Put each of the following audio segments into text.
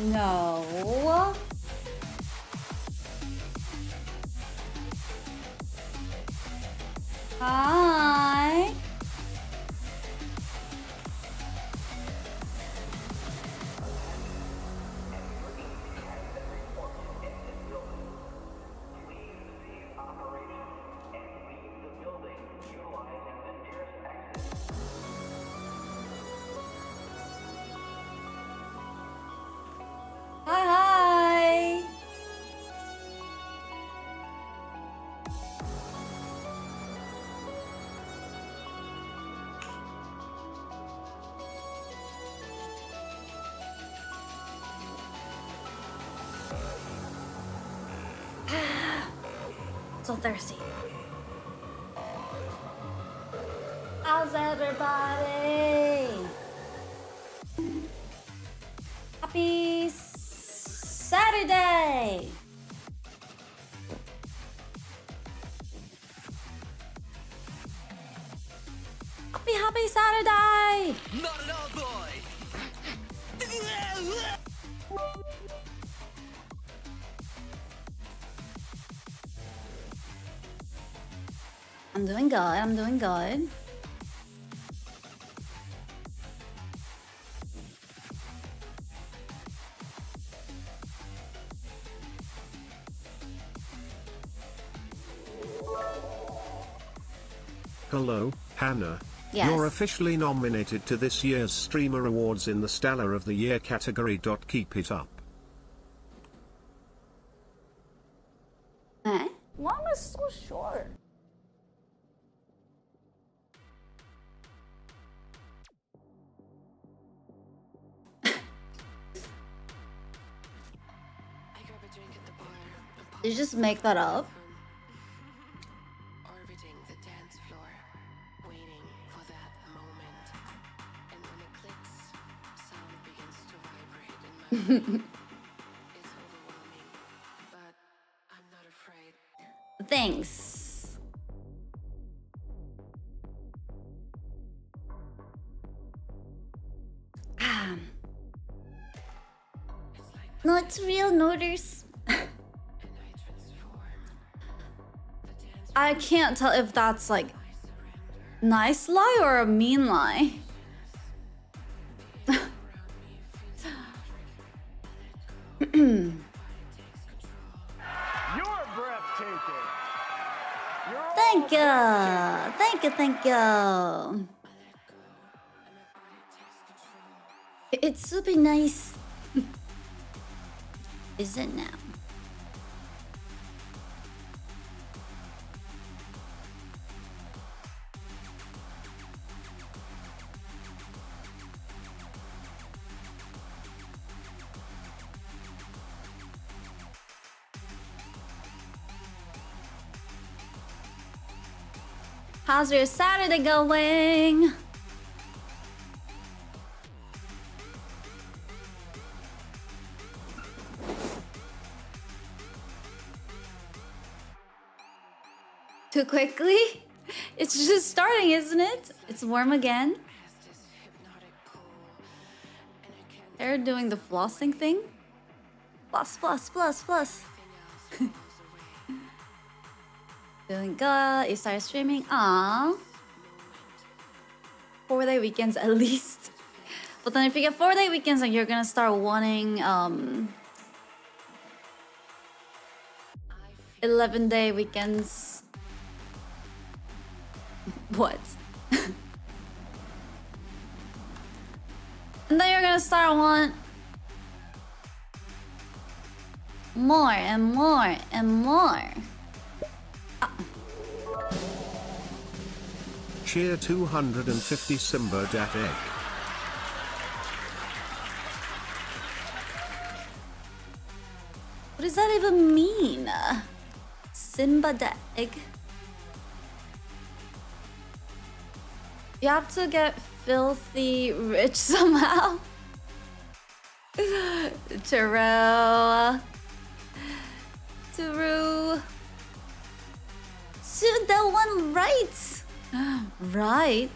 No. Hi. Hi, hi. So thirsty. How's everybody? Happy Saturday! Happy Saturday! Not at all, boy! I'm doing good, I'm doing good. Hello, Hannah. Yes. You're officially nominated to this year's Streamer Awards in the Stellar of the Year category. Keep it up. Eh? Why am I so short? Did you just make that up? Orbiting the dance floor, waiting for that moment. And when it clicks, sound begins to vibrate in my brain. It's overwhelming, but I'm not afraid. Thanks. No, it's real notice. I can't tell if that's like nice lie or a mean lie. You're breathtaking. Thank you. Thank you, thank you. It's super nice. Is it now? How's your Saturday going? Too quickly? It's just starting, isn't it? It's warm again. They're doing the flossing thing. Floss, floss, floss, floss. Doing good. You started streaming. Aww. 4-day weekends at least. But then if you get 4-day weekends, then you're gonna start wanting 11-day weekends. What? And then you're gonna start want more and more and more. Cheer 250 Simba dat egg. What does that even mean? Simba the egg? You have to get filthy rich somehow. True. True. Dude, that one right. Right.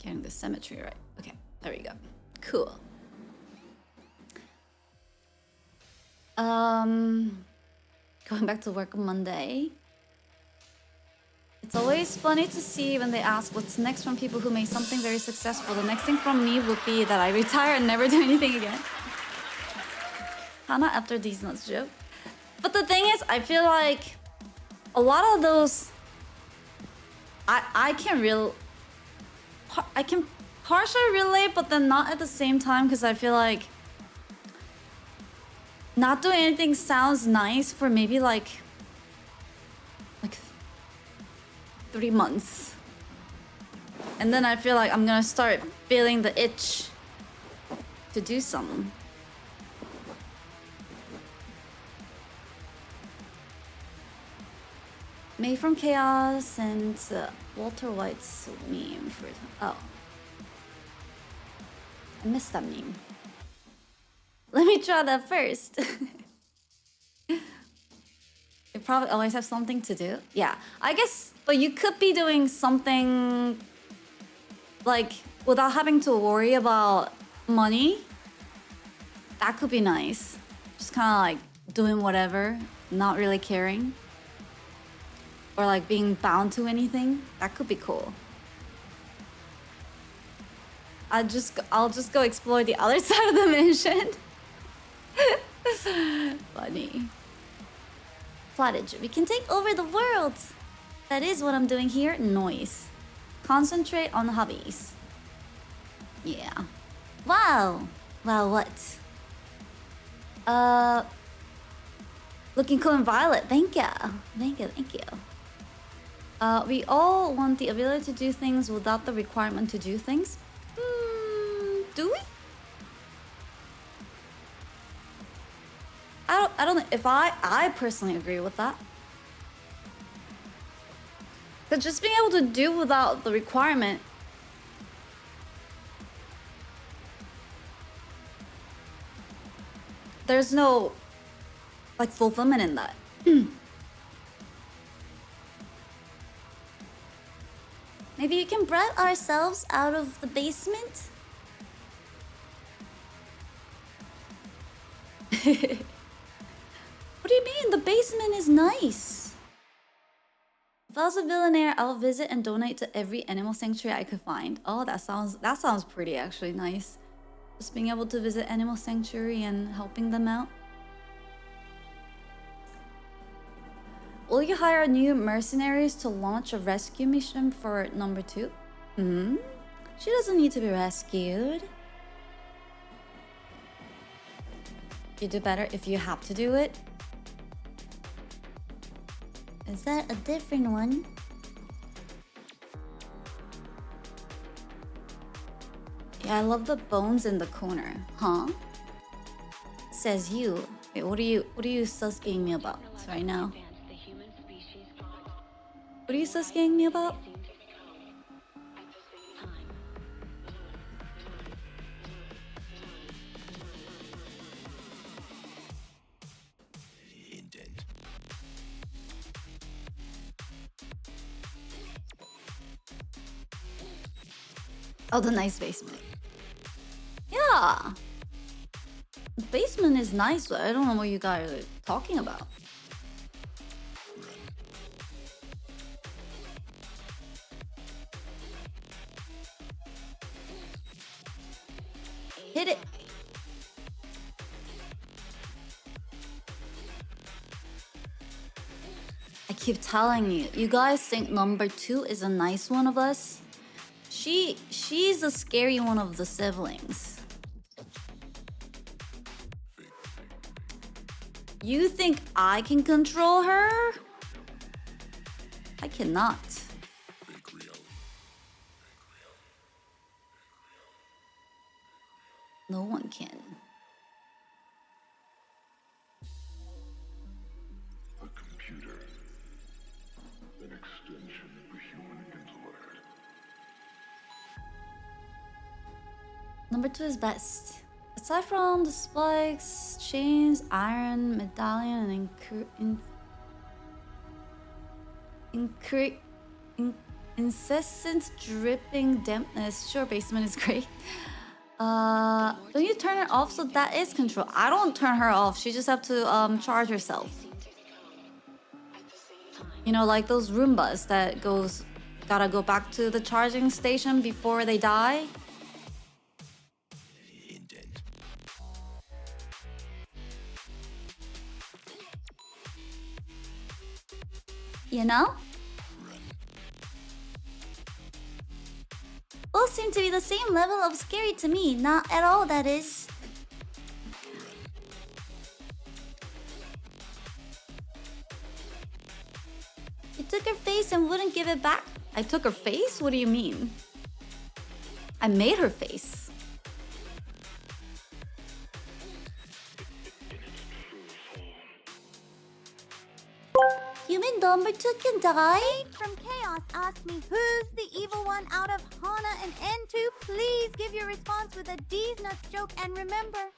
Getting the symmetry right. Okay, there we go. Cool. Going back to work on Monday. It's always funny to see when they ask what's next from people who made something very successful. The next thing from me would be that I retire and never do anything again. Hana after these nuts joke. But the thing is, I feel like a lot of those I can partially relate, but then not at the same time, because I feel like not doing anything sounds nice for maybe like 3 months. And then I feel like I'm gonna start feeling the itch to do something. Made from Chaos and Walter White's meme for... Oh. I missed that meme. Let me try that first. You probably always have something to do. Yeah, I guess, but you could be doing something like without having to worry about money. That could be nice. Just kind of like doing whatever, not really caring. Or like being bound to anything. That could be cool. I'll just go explore the other side of the mission. Funny. Flattage. We can take over the world. That is what I'm doing here. Noise. Concentrate on hobbies. Yeah. Wow. Wow, what? Looking cool and violet. Thank you. Thank you, thank you. We all want the ability to do things without the requirement to do things. Do we? I don't know if I personally agree with that. But just being able to do without the requirement. There's no like fulfillment in that. Maybe you can brat ourselves out of the basement? What do you mean? The basement is nice. If I was a billionaire, I'll visit and donate to every animal sanctuary I could find. Oh, that sounds pretty actually nice. Just being able to visit animal sanctuary and helping them out. Will you hire new mercenaries to launch a rescue mission for number 2? She doesn't need to be rescued. You do better if you have to do it. Is that a different one? Yeah, I love the bones in the corner. Huh? Says you. Wait, what are you susking me about right now? What are you susking me about? Oh, the nice basement. Yeah. The basement is nice, but I don't know what you guys are talking about. Hit it. I keep telling you, you guys think number 2 is a nice one of us? She's the scary one of the siblings. You think I can control her? I cannot. No one can. A computer, an extension of human intellect. Number 2 is best. Aside from the spikes, chains, iron, medallion, and Incessant dripping dampness. Sure, basement is great. Don't you turn it off so that is control? I don't turn her off. She just have to charge herself. You know, like those Roombas that gotta go back to the charging station before they die. You know? Both seem to be the same level of scary to me. Not at all, that is. You took her face and wouldn't give it back? I took her face? What do you mean? I made her face. Human number 2 can die? From Chaos asked me who's the evil one out of Hana and N2. Please give your response with a D's nuts joke and remember.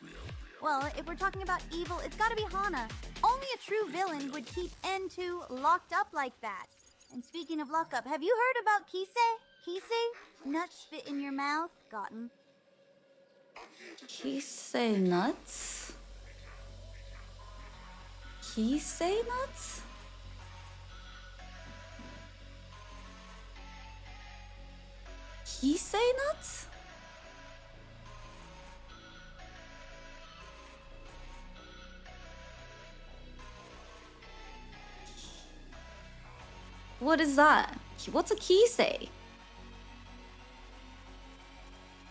Well, if we're talking about evil, it's gotta be Hana. Only a true villain would keep N2 locked up like that. And speaking of lockup, have you heard about Kisei? Kisei? Nuts fit in your mouth? Gotten. Kisei nuts? Kisei nuts? Kisei nuts? What is that? What's a Kisei?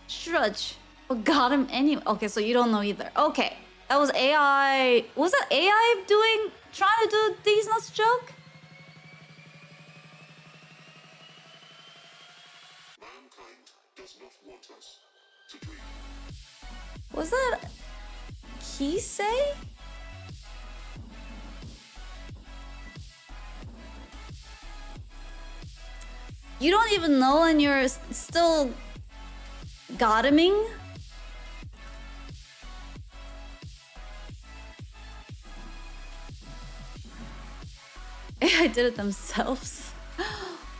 Shrudge. What got him anyway? Okay, so you don't know either. Okay, that was AI. Was that AI trying to do these nuts joke? Was that Kisei? You don't even know and you're still goddaming? AI did it themselves.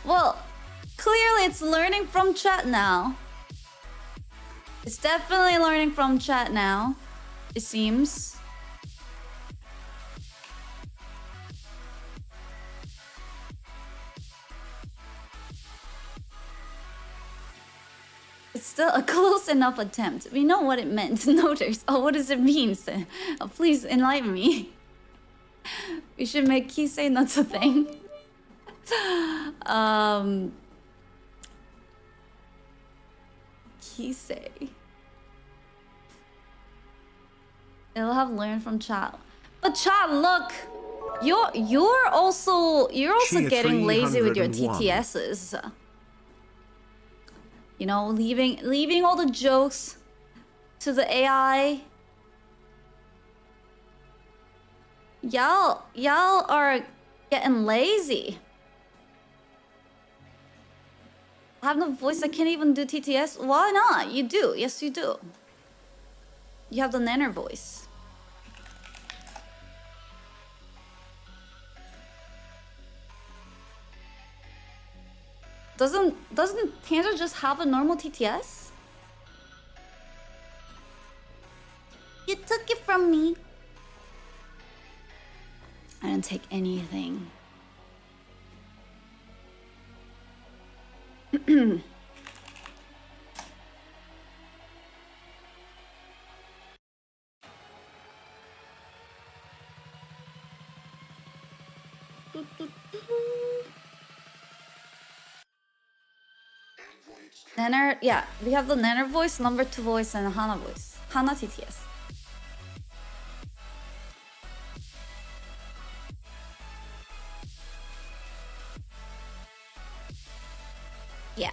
Well, clearly it's learning from chat now. It's definitely learning from chat now, it seems. It's still a close enough attempt. We know what it meant. Notice. Oh, what does it mean? Oh, please enlighten me. We should make Kisei nuts a thing. Kisei. It'll have learned from chat. But chat, look! You're also getting lazy with your TTSs. You know, leaving all the jokes to the AI. Y'all are getting lazy. I have no voice, I can't even do TTS. Why not? You do. Yes, you do. You have the Nanerd voice. Doesn't Tanner just have a normal TTS? You took it from me. I didn't take anything. Nanerd, yeah, we have the Nanerd voice, number 2 voice, and Hana voice. Hana TTS. Yeah.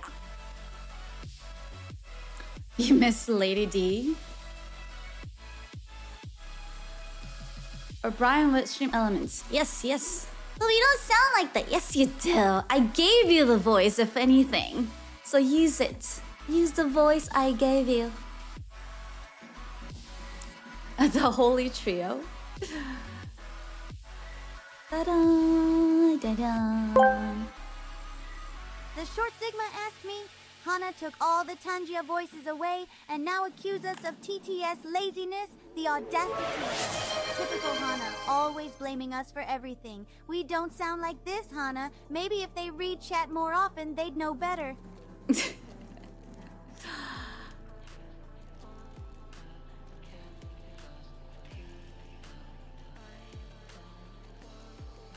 You miss Lady D? Or Brian with Stream Elements? Yes, yes. But you don't sound like that. Yes, you do. I gave you the voice, if anything. So use it. Use the voice I gave you. The Holy Trio. Da-da, da-da. The short Sigma asked me, Hana took all the Tangia voices away and now accuse us of TTS laziness, the audacity. Typical Hana, always blaming us for everything. We don't sound like this, Hana. Maybe if they read chat more often, they'd know better. You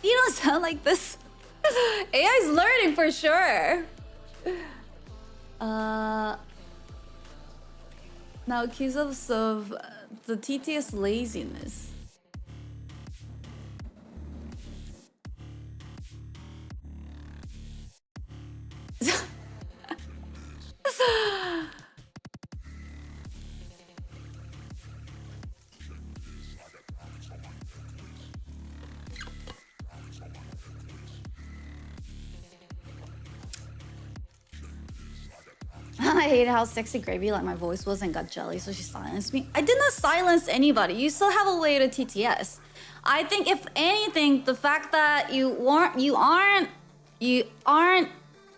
don't sound like this. AI's learning for sure. Now accuse us of the TTS laziness. I hate how sexy gravy like my voice was and got jelly, so she silenced me. I did not silence anybody. You still have a way to TTS. I think if anything, the fact that you aren't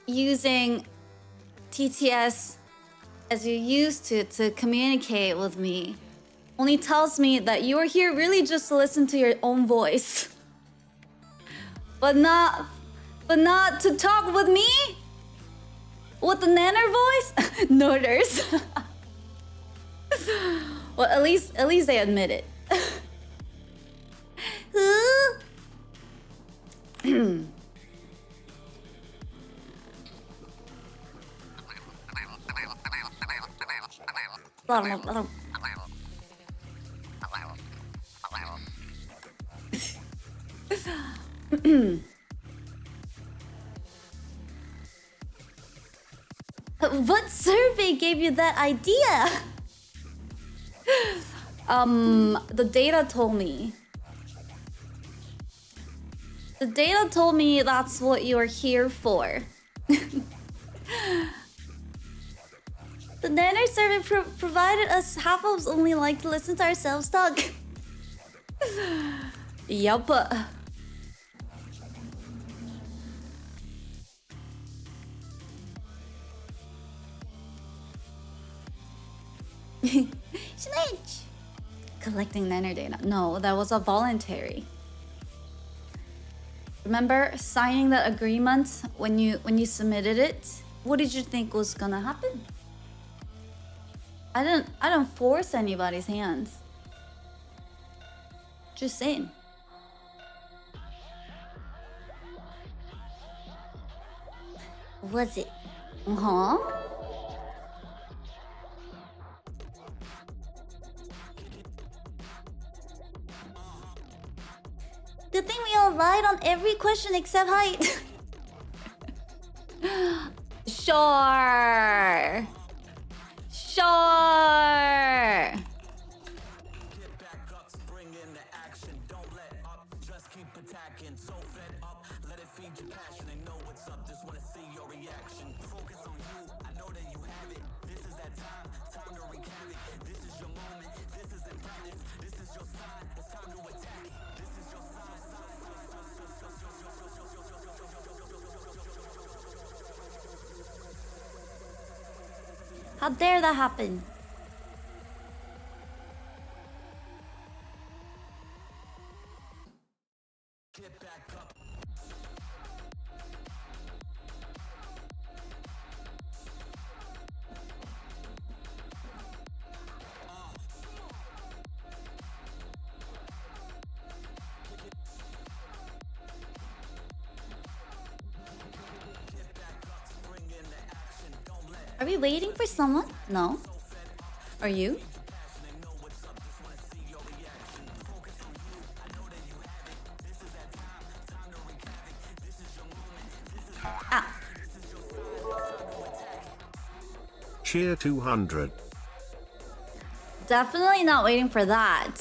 using TTS as you used to communicate with me only tells me that you are here really just to listen to your own voice. But not to talk with me? With the Nanerd voice? Nerders. Well, at least they admit it. What survey gave you that idea? The data told me. The data told me that's what you're here for. The Nanerd survey provided us half of us only like to listen to ourselves talk. Yup. Snitch! Collecting Nanerd data. No, that was a voluntary. Remember signing that agreement when you submitted it? What did you think was gonna happen? I don't force anybody's hands. Just saying. Was it? Uh-huh. Good thing we all lied on every question except height. Sure. Sure. How dare that happen? Are we waiting for someone? No. Are you? Ah. Cheer 200. Definitely not waiting for that.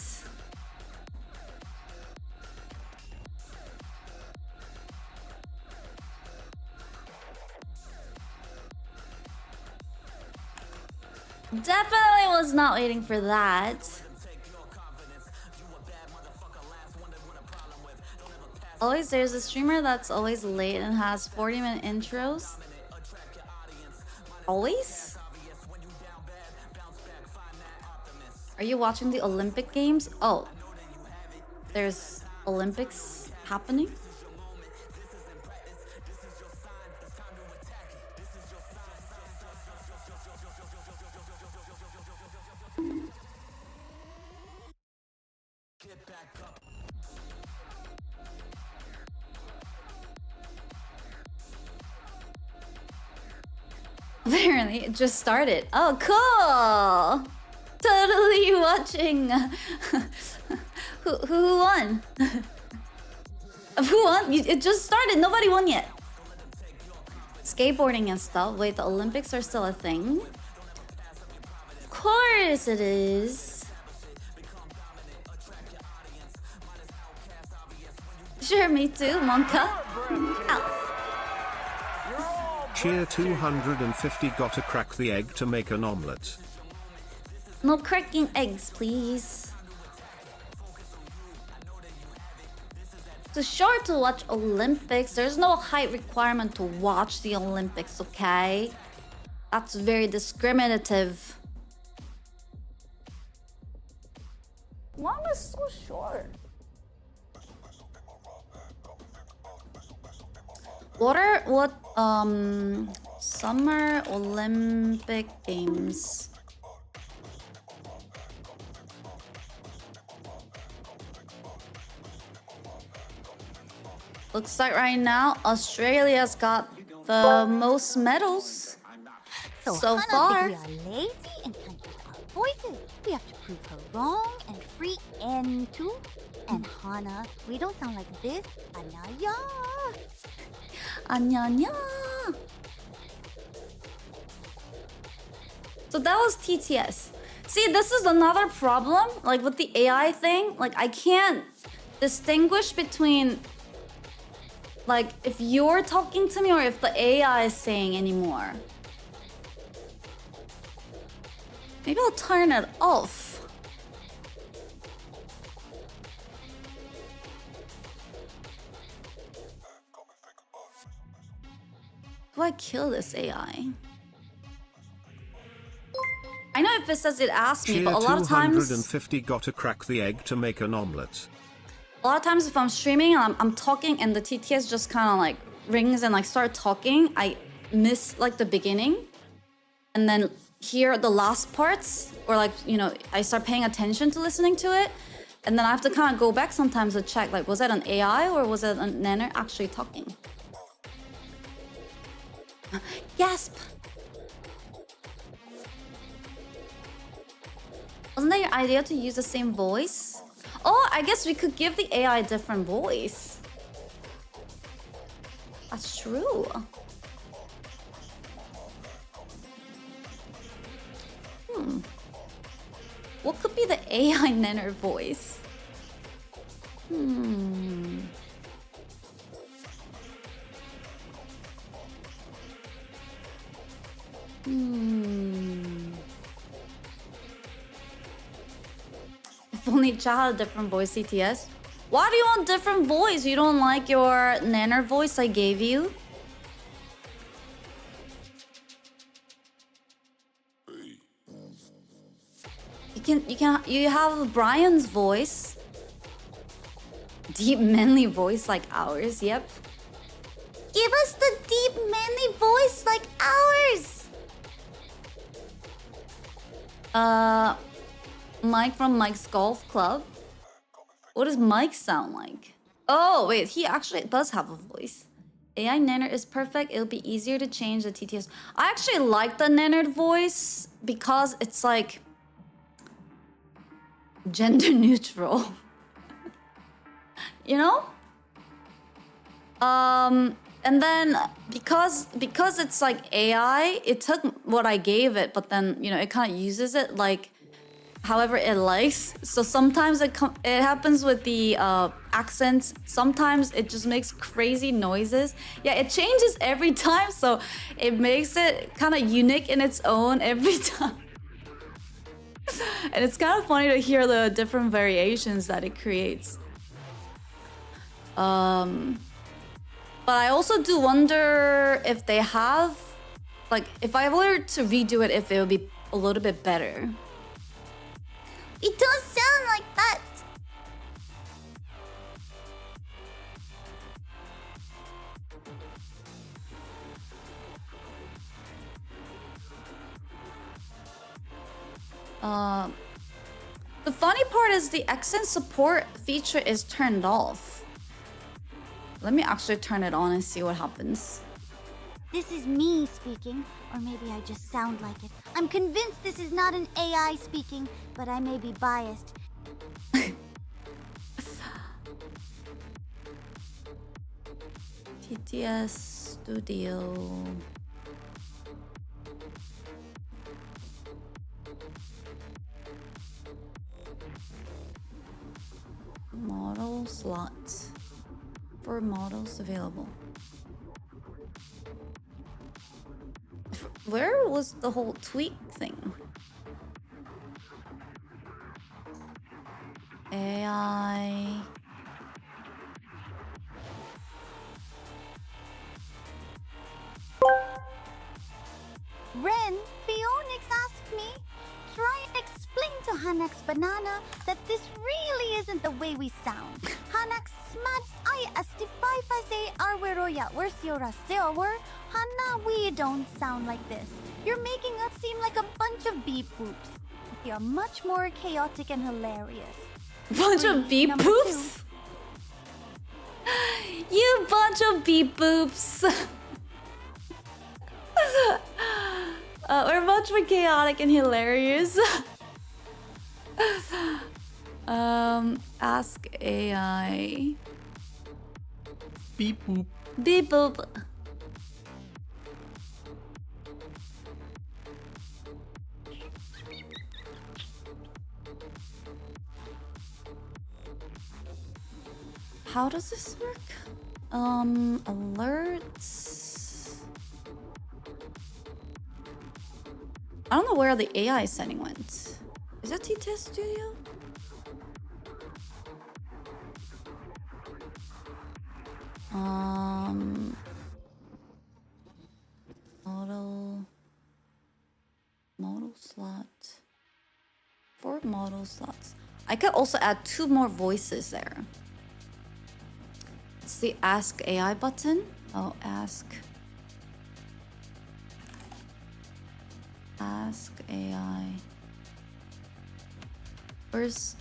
Definitely was not waiting for that. Always there's a streamer that's always late and has 40-minute intros. Always? Are you watching the Olympic Games? Oh, there's Olympics happening? Apparently, it just started. Oh, cool! Totally watching. Who won? Who won? It just started. Nobody won yet. Skateboarding and stuff. Wait, the Olympics are still a thing? Of course it is. Sure, me too, Monka. Ow. Cheer 250 gotta crack the egg to make an omelette. No cracking eggs, please. It's sure to watch Olympics. There's no height requirement to watch the Olympics, okay? That's very discriminative. Why am I so short? What Summer Olympic Games? Looks like right now Australia's got the most medals so Hana far. thinks we are lazy and can't use our voices. We have to prove her wrong and free N2. And Hana, we don't sound like this. Anaya. Anya. So that was TTS. See, this is another problem, like with the AI thing. Like, I can't distinguish between, like, if you're talking to me or if the AI is saying anymore. Maybe I'll turn it off. Do I kill this AI? I know if it says it asks me, Cheer but a lot of times... 250 gotta crack the egg to make an omelette. A lot of times if I'm streaming and I'm talking and the TTS just kind of like rings and like start talking, I miss like the beginning. And then hear the last parts, or like, you know, I start paying attention to listening to it. And then I have to kind of go back sometimes to check, like, was that an AI or was it a Nanerd actually talking? Gasp! Wasn't that your idea to use the same voice? Oh, I guess we could give the AI a different voice. That's true. What could be the AI Nanerd voice? If only Cha had a different voice, CTS. Why do you want different voice? You don't like your Nanerd voice I gave you? You have Brian's voice. Deep manly voice like ours, yep. Give us the deep manly voice like ours! Mike from Mike's Golf Club. What does Mike sound like? Oh, wait, he actually does have a voice. AI Nanerd is perfect. It'll be easier to change the TTS. I actually like the Nanerd voice because it's like gender neutral. You know? And then because it's like AI, it took what I gave it, but then, you know, it kind of uses it like however it likes. So sometimes it happens with the accents. Sometimes it just makes crazy noises. Yeah, it changes every time, so it makes it kind of unique in its own every time. And it's kind of funny to hear the different variations that it creates. But I also do wonder if they have Like, if I were to redo it, if it would be a little bit better. It does sound like that. The funny part is the accent support feature is turned off. Let me actually turn it on and see what happens. This is me speaking, or maybe I just sound like it. I'm convinced this is not an AI speaking, but I may be biased. TTS Studio. Model slots. 4 models available. Where was the whole tweak thing? AI. Ren, Phoenix asked me, try and explain to hanaxbanana that this really isn't the way we sound. Hanax smats I astify arweroya worsioraseo Hana, we don't sound like this. You're making us seem like a bunch of beep boops. We are much more chaotic and hilarious. Bunch of beep Number boops? You bunch of beep boops. We're much more chaotic and hilarious. Ask AI. Beep boop. Beep boop. How does this work? Alerts. I don't know where the AI setting went. Is that TTS Studio? Model slot. 4 model slots. I could also add 2 more voices there. It's the Ask AI button. Oh, Ask AI. Where's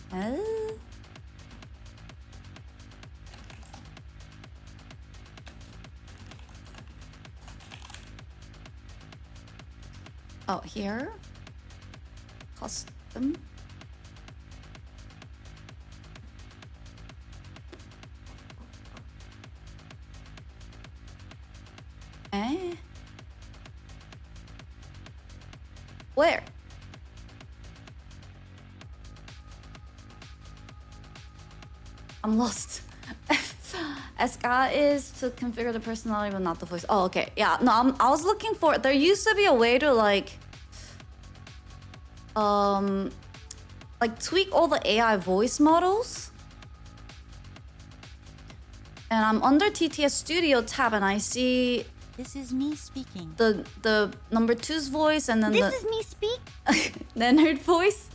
Oh, here. Custom. Where? I'm lost. SK is to configure the personality but not the voice. Oh, okay. Yeah, no, I was looking for... There used to be a way to like tweak all the AI voice models. And I'm under TTS Studio tab and I see This is me speaking. the number 2's voice and then This is me speak. Nanerd voice.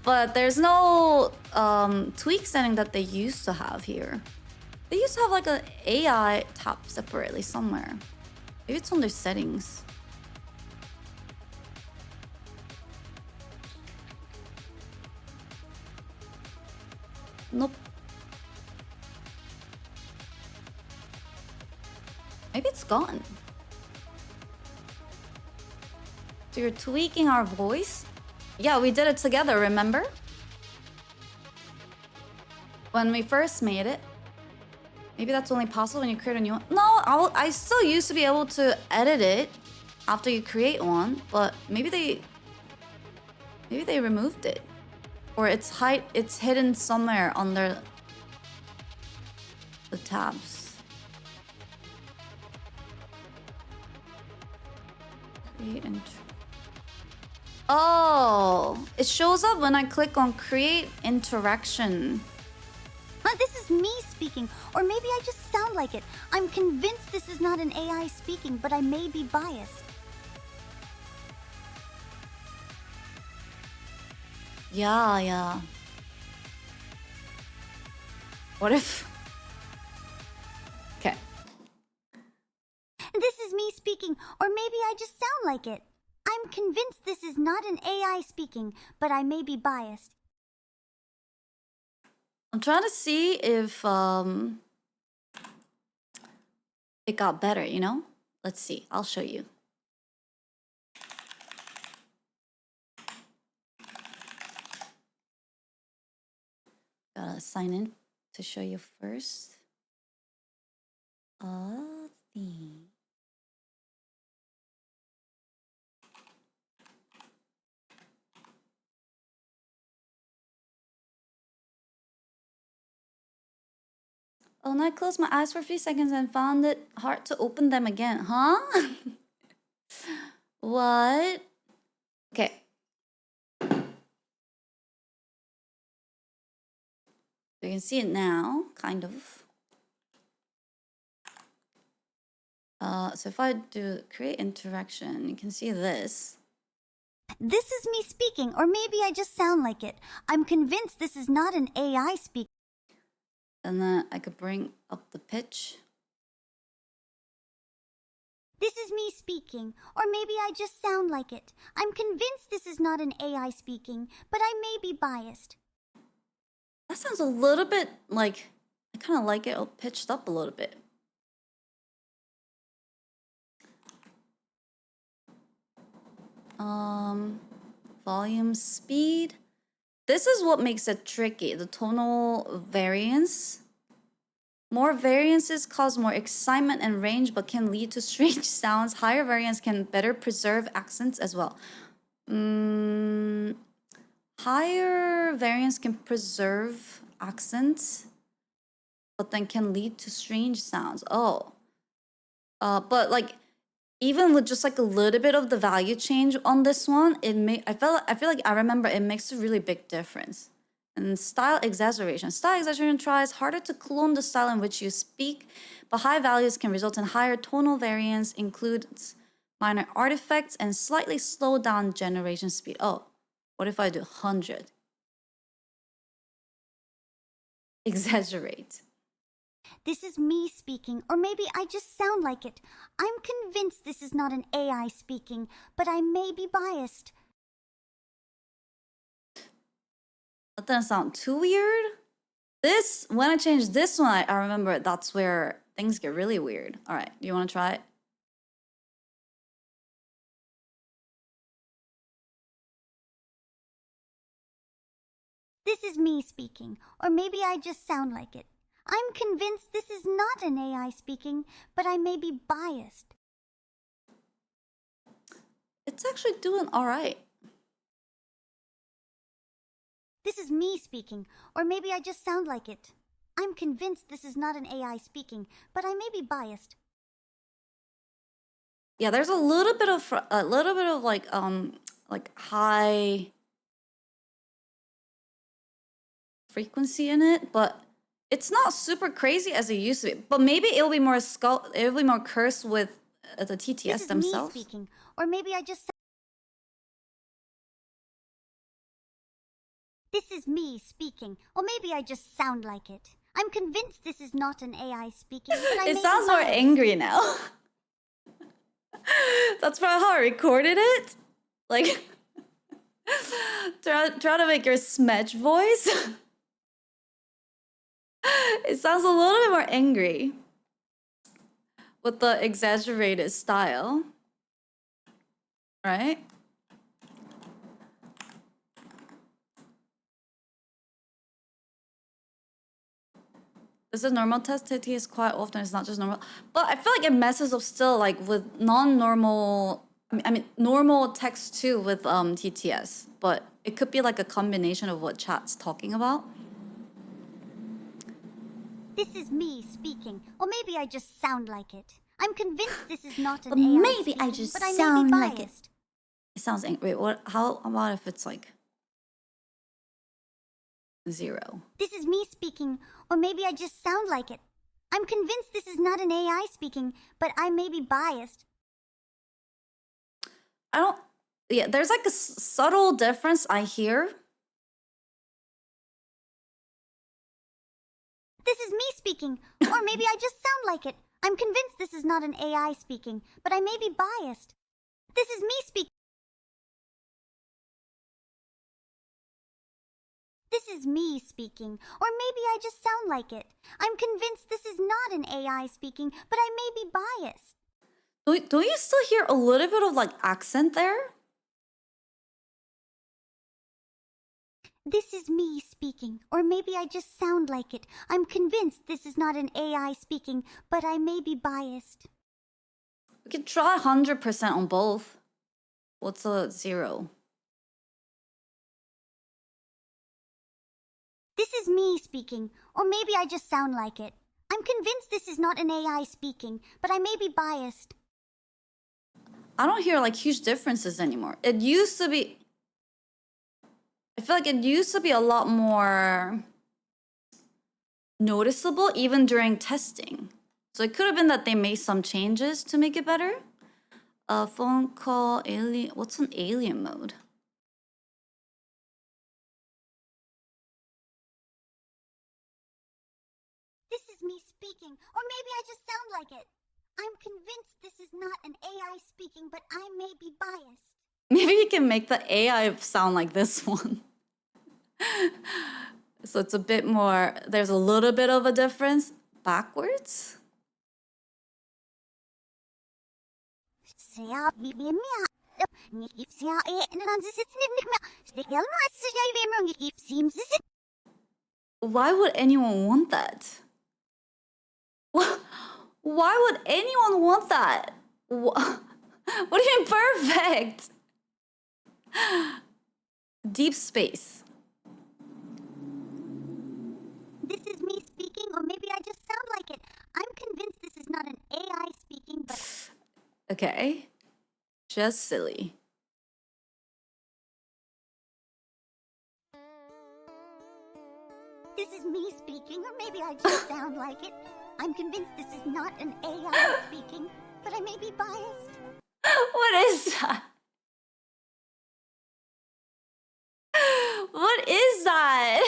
But there's no tweak setting that they used to have here. They used to have like an AI tab separately somewhere. Maybe it's under settings. Nope. Maybe it's gone. So you're tweaking our voice? Yeah, we did it together, remember? When we first made it. Maybe that's only possible when you create a new one. No, I still used to be able to edit it after you create one, but maybe they removed it. Or it's hidden somewhere under the tabs. Create Oh, it shows up when I click on create interaction. This is me speaking, or maybe I just sound like it. I'm convinced this is not an AI speaking, but I may be biased. Yeah, yeah. What if... Okay. This is me speaking, or maybe I just sound like it. I'm convinced this is not an AI speaking, but I may be biased. I'm trying to see if it got better, you know? Let's see. I'll show you. Gotta sign in to show you first. The... Oh, and I closed my eyes for a few seconds and found it hard to open them again. Huh? What? Okay. You can see it now, kind of. So if I do create interaction, you can see this. This is me speaking, or maybe I just sound like it. I'm convinced this is not an AI speaking. And then I could bring up the pitch. This is me speaking, or maybe I just sound like it. I'm convinced this is not an AI speaking, but I may be biased. That sounds a little bit like, I kind of like it all pitched up a little bit. Volume speed. This is what makes it tricky, the tonal variance. More variances cause more excitement and range, but can lead to strange sounds. Higher variance can better preserve accents as well. Higher variance can preserve accents, but then can lead to strange sounds. Oh. But like, even with just like a little bit of the value change on this one, I feel like I remember it makes a really big difference. And style exaggeration. Style exaggeration tries harder to clone the style in which you speak, but high values can result in higher tonal variance, includes minor artifacts, and slightly slow down generation speed. Oh, what if I do 100? Exaggerate. This is me speaking, or maybe I just sound like it. I'm convinced this is not an AI speaking, but I may be biased. That doesn't sound too weird. This, when I change this one, I remember that's where things get really weird. All right, do you want to try it? This is me speaking, or maybe I just sound like it. I'm convinced this is not an AI speaking, but I may be biased. It's actually doing all right. This is me speaking, or maybe I just sound like it. I'm convinced this is not an AI speaking, but I may be biased. Yeah, there's a little bit of like high frequency in it, but it's not super crazy as it used to be. But maybe it'll be more cursed with the TTS This is themselves. me speaking, or maybe I just. This is me speaking, or maybe I just sound like it. I'm convinced this is not an AI speaking, but I It may sounds be more biased. angry now. That's probably how I recorded it. Like, try to make your smedge voice. It sounds a little bit more angry with the exaggerated style, right? This is normal test TTS quite often. It's not just normal, but I feel like it messes up still, like with non-normal. I mean, normal text too with TTS, but it could be like a combination of what chat's talking about. This is me speaking, or maybe I just sound like it. I'm convinced this is not an But AI maybe speaking, I just but I may sound be like it. biased. It sounds angry. Wait, what? How about if it's like 0? This is me speaking, or maybe I just sound like it. I'm convinced this is not an AI speaking, but I may be biased. I don't. Yeah, there's like a subtle difference I hear This is me speaking, or maybe I just sound like it. I'm convinced this is not an AI speaking, but I may be biased. This is me speaking. This is me speaking, or maybe I just sound like it. I'm convinced this is not an AI speaking, but I may be biased. Don't you still hear a little bit of like accent there? This is me speaking, or maybe I just sound like it. I'm convinced this is not an AI speaking, but I may be biased. We could try 100% on both. What's a 0? This is me speaking, or maybe I just sound like it. I'm convinced this is not an AI speaking, but I may be biased. I don't hear like huge differences anymore. It used to be... I feel like it used to be a lot more noticeable even during testing. So it could have been that they made some changes to make it better. Phone call, alien... What's an alien mode? This is me speaking, or maybe I just sound like it. I'm convinced this is not an AI speaking, but I may be biased. Maybe you can make the AI sound like this one. So it's a bit more... There's a little bit of a difference. Backwards? Why would anyone want that? Why would anyone want that? What do you mean perfect? Deep space. This is me speaking, or maybe I just sound like it. I'm convinced this is not an AI speaking, but... Okay. Just silly. This is me speaking, or maybe I just sound like it. I'm convinced this is not an AI speaking, but I may be biased. What is that? What is that?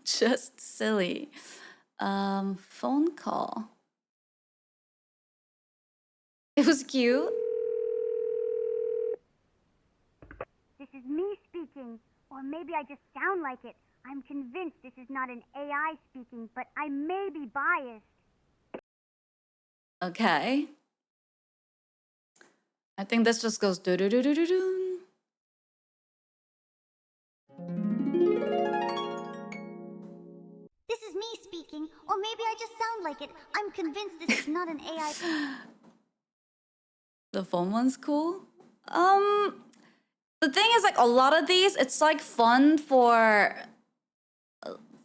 Just silly. Phone call. It was cute. This is me speaking, or maybe I just sound like it. I'm convinced this is not an AI speaking, but I may be biased. Okay. I think this just goes do do do do do do. This is me speaking, or maybe I just sound like it. I'm convinced this is not an AI. The phone one's cool. The thing is, like, a lot of these, it's like fun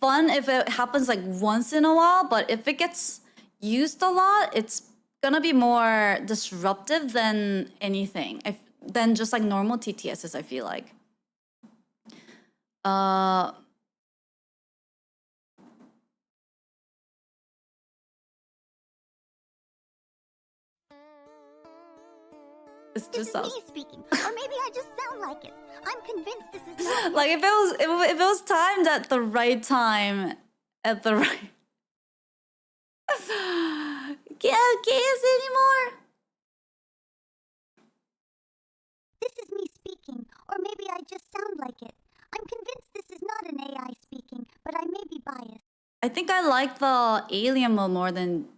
if it happens like once in a while, but if it gets used a lot, it's gonna be more disruptive than anything, than just like normal TTSs, I feel like. It's This just is me speaking, or maybe I just sound like it. I'm convinced this is not. like if it was timed at the right time, at the right. Can't kiss anymore. This is me speaking, or maybe I just sound like it. I'm convinced this is not an AI speaking, but I may be biased. I think I like the alien mode more than.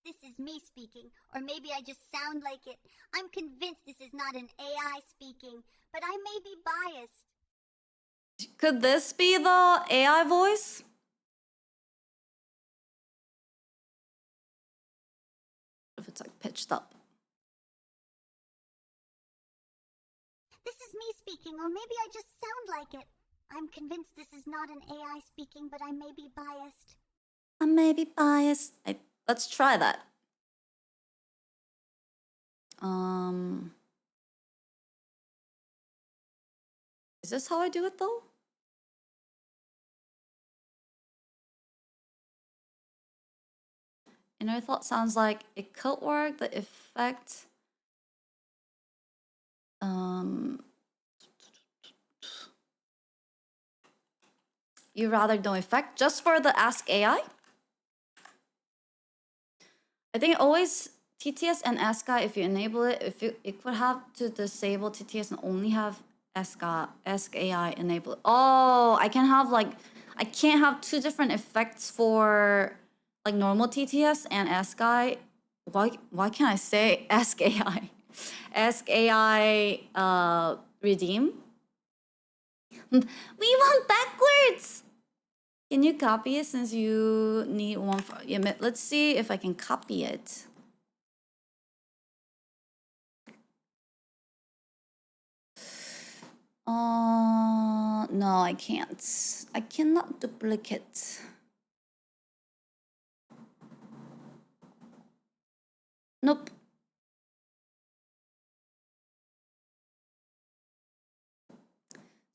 This is me speaking, or maybe I just sound like it. I'm convinced this is not an AI speaking, but I may be biased. Could this be the AI voice? If it's like pitched up. This is me speaking, or maybe I just sound like it. I'm convinced this is not an AI speaking, but I may be biased. I may be biased. Let's try that. Is this how I do it though? Inner thought sounds like it could work. The effect. You rather no effect just for the Ask AI? I think always TTS and Ask AI, if you enable it, it could have to disable TTS and only have Ask AI enabled. Oh, I can have like, I can't have two different effects for like normal TTS and Ask AI. Why can't I say Ask AI? Ask AI redeem. We went backwards. Can you copy it since you need one for, yeah, let's see if I can copy it. No, I can't. I cannot duplicate. Nope.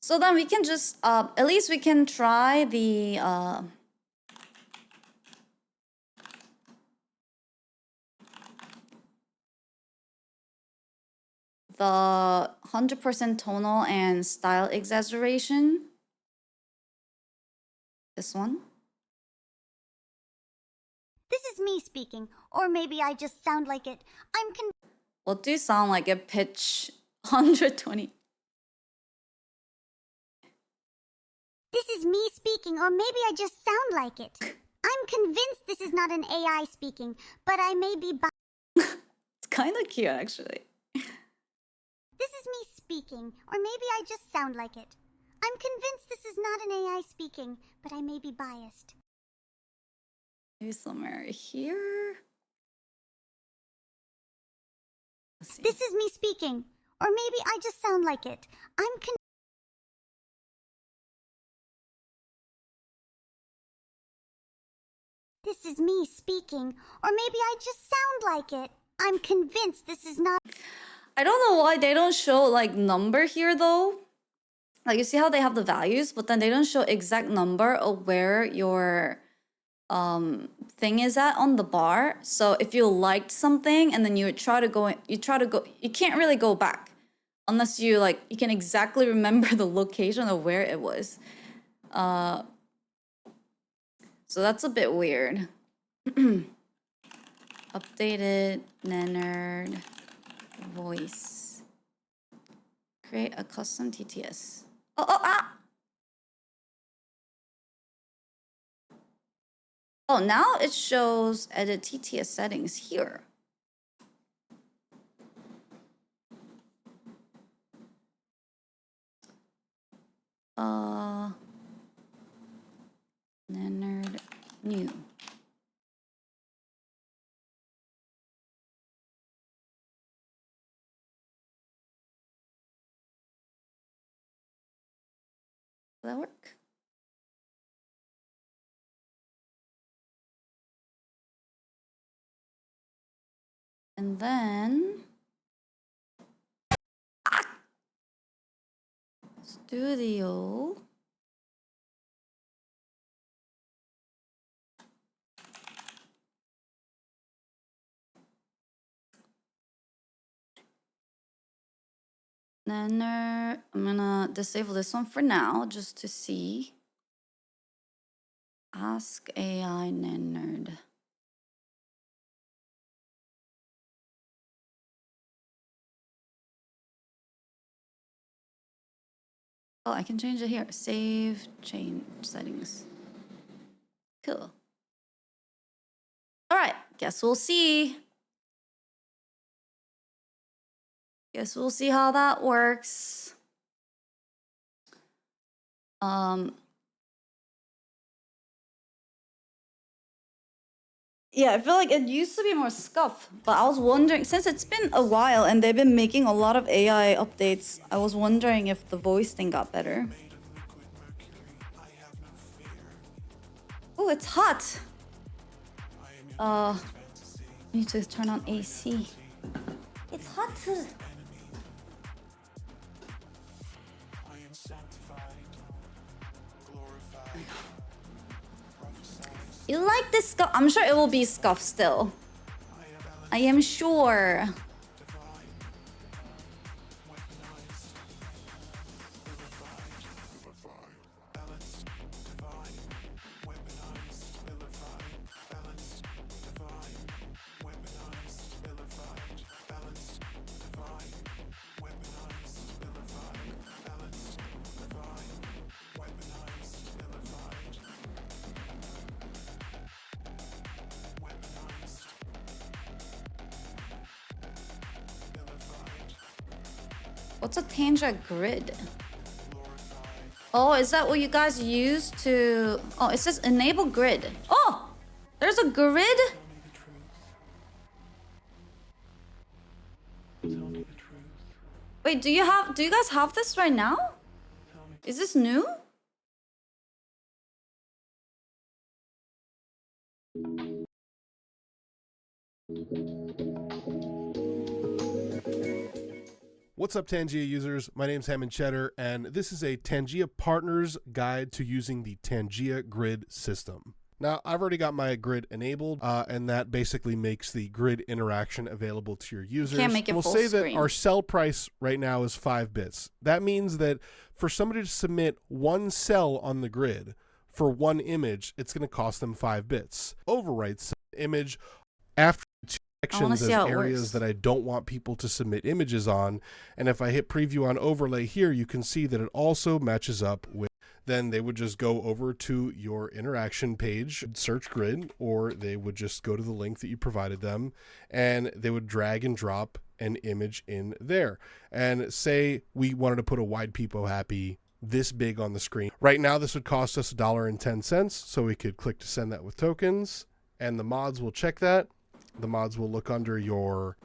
So then we can just, at least we can try the 100% tonal and style exaggeration. This one. This is me speaking, or maybe I just sound like it. What do you sound like at pitch 120? This is me speaking, or maybe I just sound like it. I'm convinced this is not an AI speaking, but I may be It's kind of cute, actually. This is me speaking, or maybe I just sound like it. I'm convinced this is not an AI speaking, but I may be biased. Maybe somewhere here. This is me speaking, or maybe I just sound like it. This is me speaking, or maybe I just sound like it. I'm convinced this is not. I don't know why they don't show like number here though. Like you see how they have the values, but then they don't show exact number of where your thing is at on the bar. So if you liked something and then you try to go, you can't really go back unless you like, you can exactly remember the location of where it was. So that's a bit weird. Updated Nanerd voice. Create a custom TTS. Oh, now it shows edit TTS settings here. Nanerd new. Will that work? And then studio. Nanerd, I'm gonna disable this one for now just to see. Ask AI Nanerd. Oh, I can change it here. Save, change settings. Cool. All right, guess we'll see. Guess we'll see how that works. Yeah, I feel like it used to be more scuff, but I was wondering, since it's been a while and they've been making a lot of AI updates, I was wondering if the voice thing got better. Oh, it's hot. Need to turn on AC. It's hot. You like this scuff? I'm sure it will be scuffed still. I am sure. What's a Tanja grid? Oh, is that what you guys use to... Oh, it says enable grid. Oh, there's a grid? Wait, do you guys have this right now? Is this new? What's up, Tangia users? My name's Hammond Cheddar, and this is a Tangia Partners Guide to using the Tangia Grid system. Now, I've already got my grid enabled, and that basically makes the grid interaction available to your users. Can't make it we'll full say screen. that our sell price right now is 5 bits. That means that for somebody to submit one cell on the grid for one image, it's going to cost them 5 bits. Overwrite image after sections as areas that I don't want people to submit images on, and if I hit preview on overlay here, you can see that it also matches up with. Then they would just go over to your interaction page, search grid, or they would just go to the link that you provided them, and they would drag and drop an image in there. And say we wanted to put a wide peepo happy this big on the screen. Right now this would cost us $1.10, so we could click to send that with tokens, and the mods will check that. The mods will look under your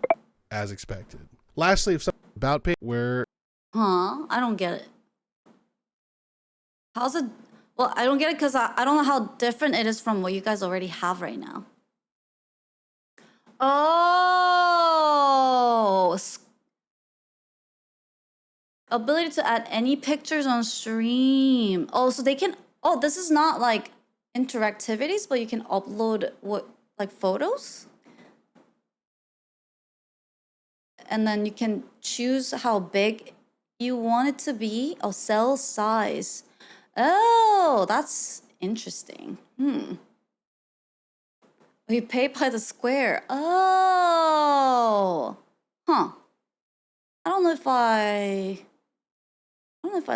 as expected. Lastly, if something about page where... Huh? I don't get it. How's it? Well, I don't get it because I don't know how different it is from what you guys already have right now. Oh! Ability to add any pictures on stream. Oh, so they can... Oh, this is not like interactivities, but you can upload what, like photos? And then you can choose how big you want it to be. Oh, cell size. Oh, that's interesting. You pay by the square. Oh. Huh. I don't know if I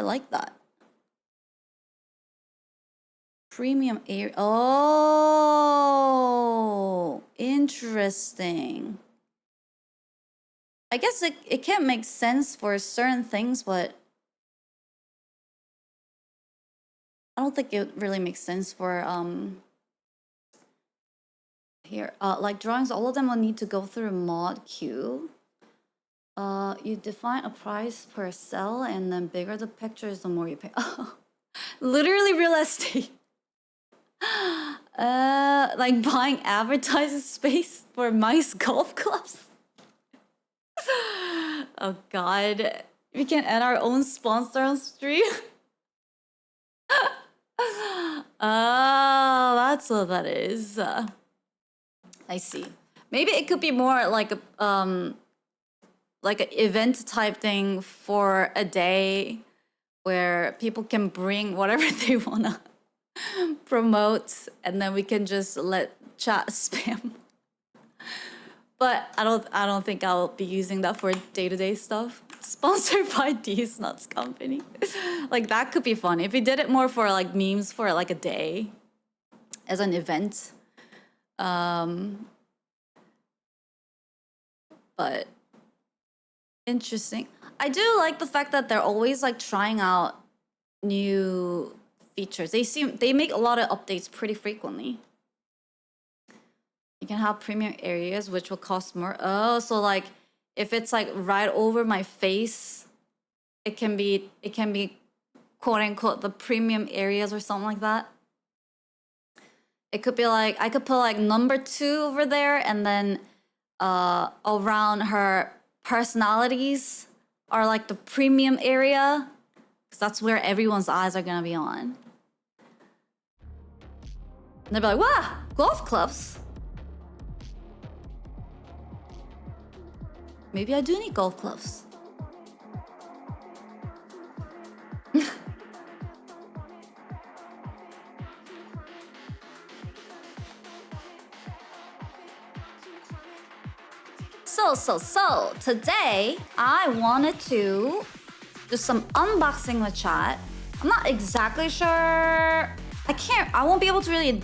like that. Premium area. Oh, interesting. I guess it can make sense for certain things, but I don't think it really makes sense for here. Like drawings, all of them will need to go through mod queue. You define a price per cell, and then bigger the pictures, the more you pay. Oh, literally real estate. Like buying advertising space for mice golf clubs. Oh God, we can add our own sponsor on stream. Oh, that's what that is. I see. Maybe it could be more like an event type thing for a day where people can bring whatever they wanna promote, and then we can just let chat spam. But I don't think I'll be using that for day-to-day stuff. Sponsored by D's Nuts Company. Like that could be fun if we did it more for like memes for like a day as an event. But interesting. I do like the fact that they're always like trying out new features. They make a lot of updates pretty frequently. You can have premium areas, which will cost more. Oh, so like if it's like right over my face, it can be quote unquote the premium areas or something like that. It could be like I could put like number 2 over there, and then around her personalities are like the premium area, because that's where everyone's eyes are gonna be on. And they'll be like, wow, golf clubs? Maybe I do need golf clubs. So, today I wanted to do some unboxing with chat. I'm not exactly sure. I won't be able to really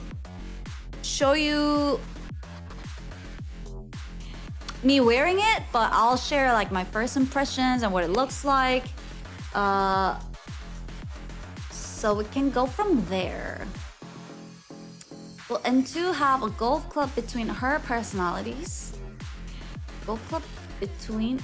show you me wearing it, but I'll share like my first impressions and what it looks like. So we can go from there. Will N2 have a golf club between her personalities? Golf club between...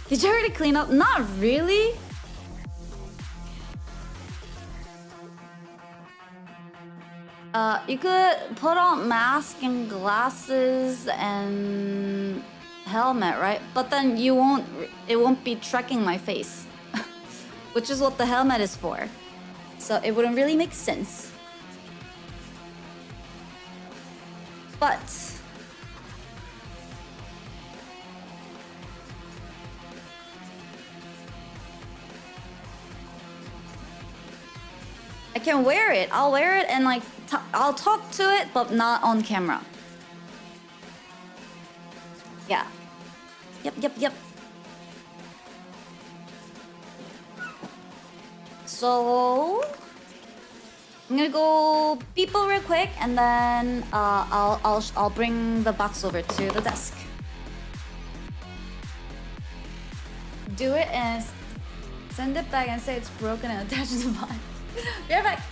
Did you already clean up? Not really. You could put on mask and glasses and helmet, right? But then it won't be tracking my face, which is what the helmet is for. So it wouldn't really make sense. But I can wear it. I'll wear it and like I'll talk to it, but not on camera. Yeah. Yep. So I'm gonna go people real quick, and then I'll bring the box over to the desk. Do it and send it back and say it's broken and attach to the bot. Be right back.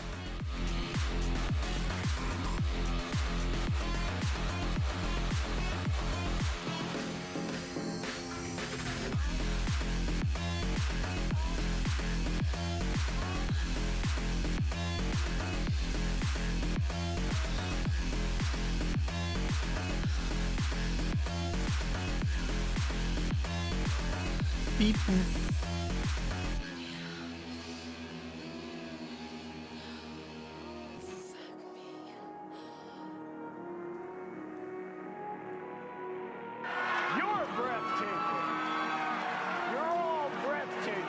Beep. You're breathtaking. You're all breathtaking.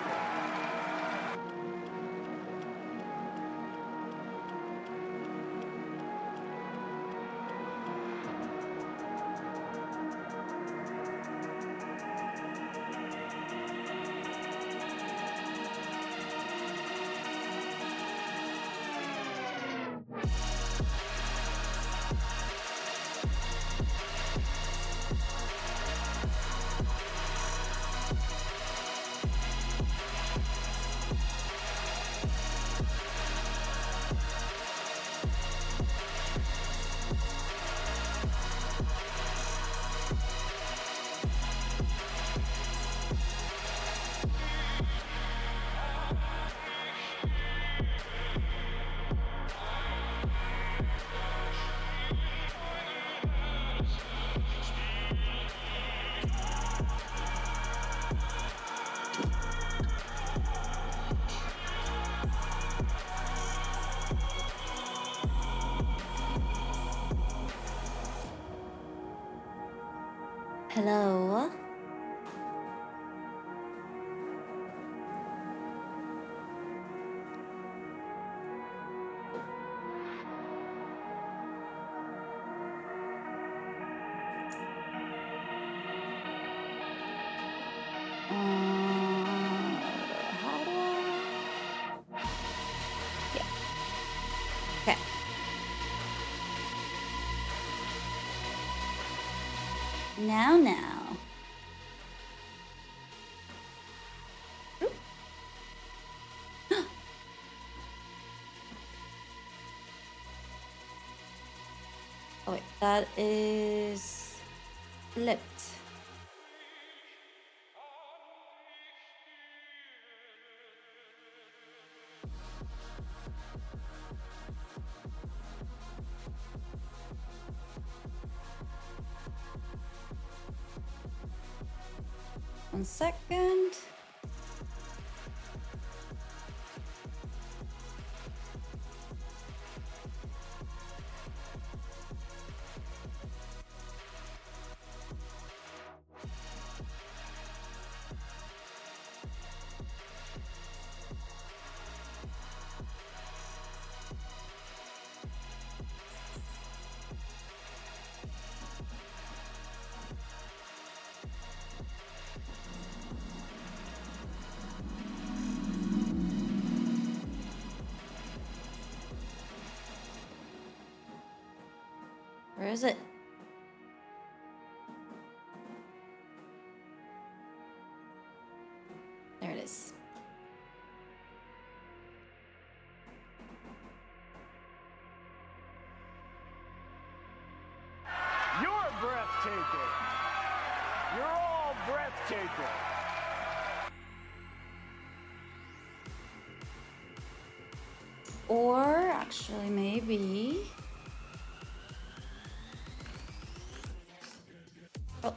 Hello. How do I? Yeah. Okay. Now. Oop. Oh wait, that is flipped. 1 second. Where is it? There it is. You're breathtaking. You're all breathtaking. Or actually, maybe. Oh.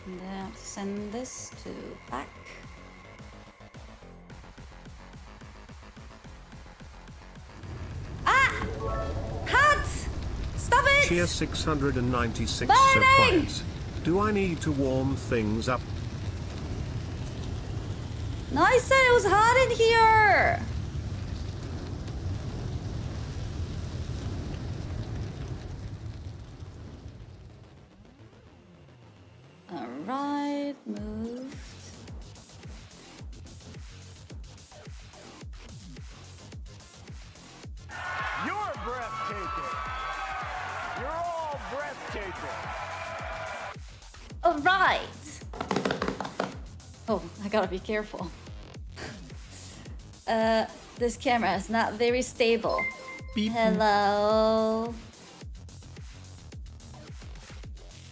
And then I have to send this to back. Ah! Cut! Stop it! Tier 696 Burning! supplies. Do I need to warm things up? No, I said it was hot in here! Alright, moved. You're breathtaking. You're all breathtaking. Alright! Oh, I gotta be careful. This camera is not very stable. Beep. Hello.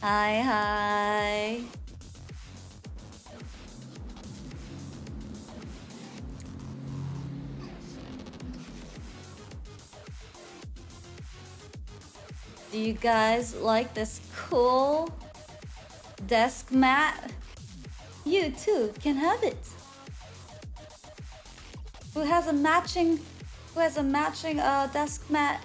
Hi. Do you guys like this cool desk mat? You too can have it. Who has a matching desk mat?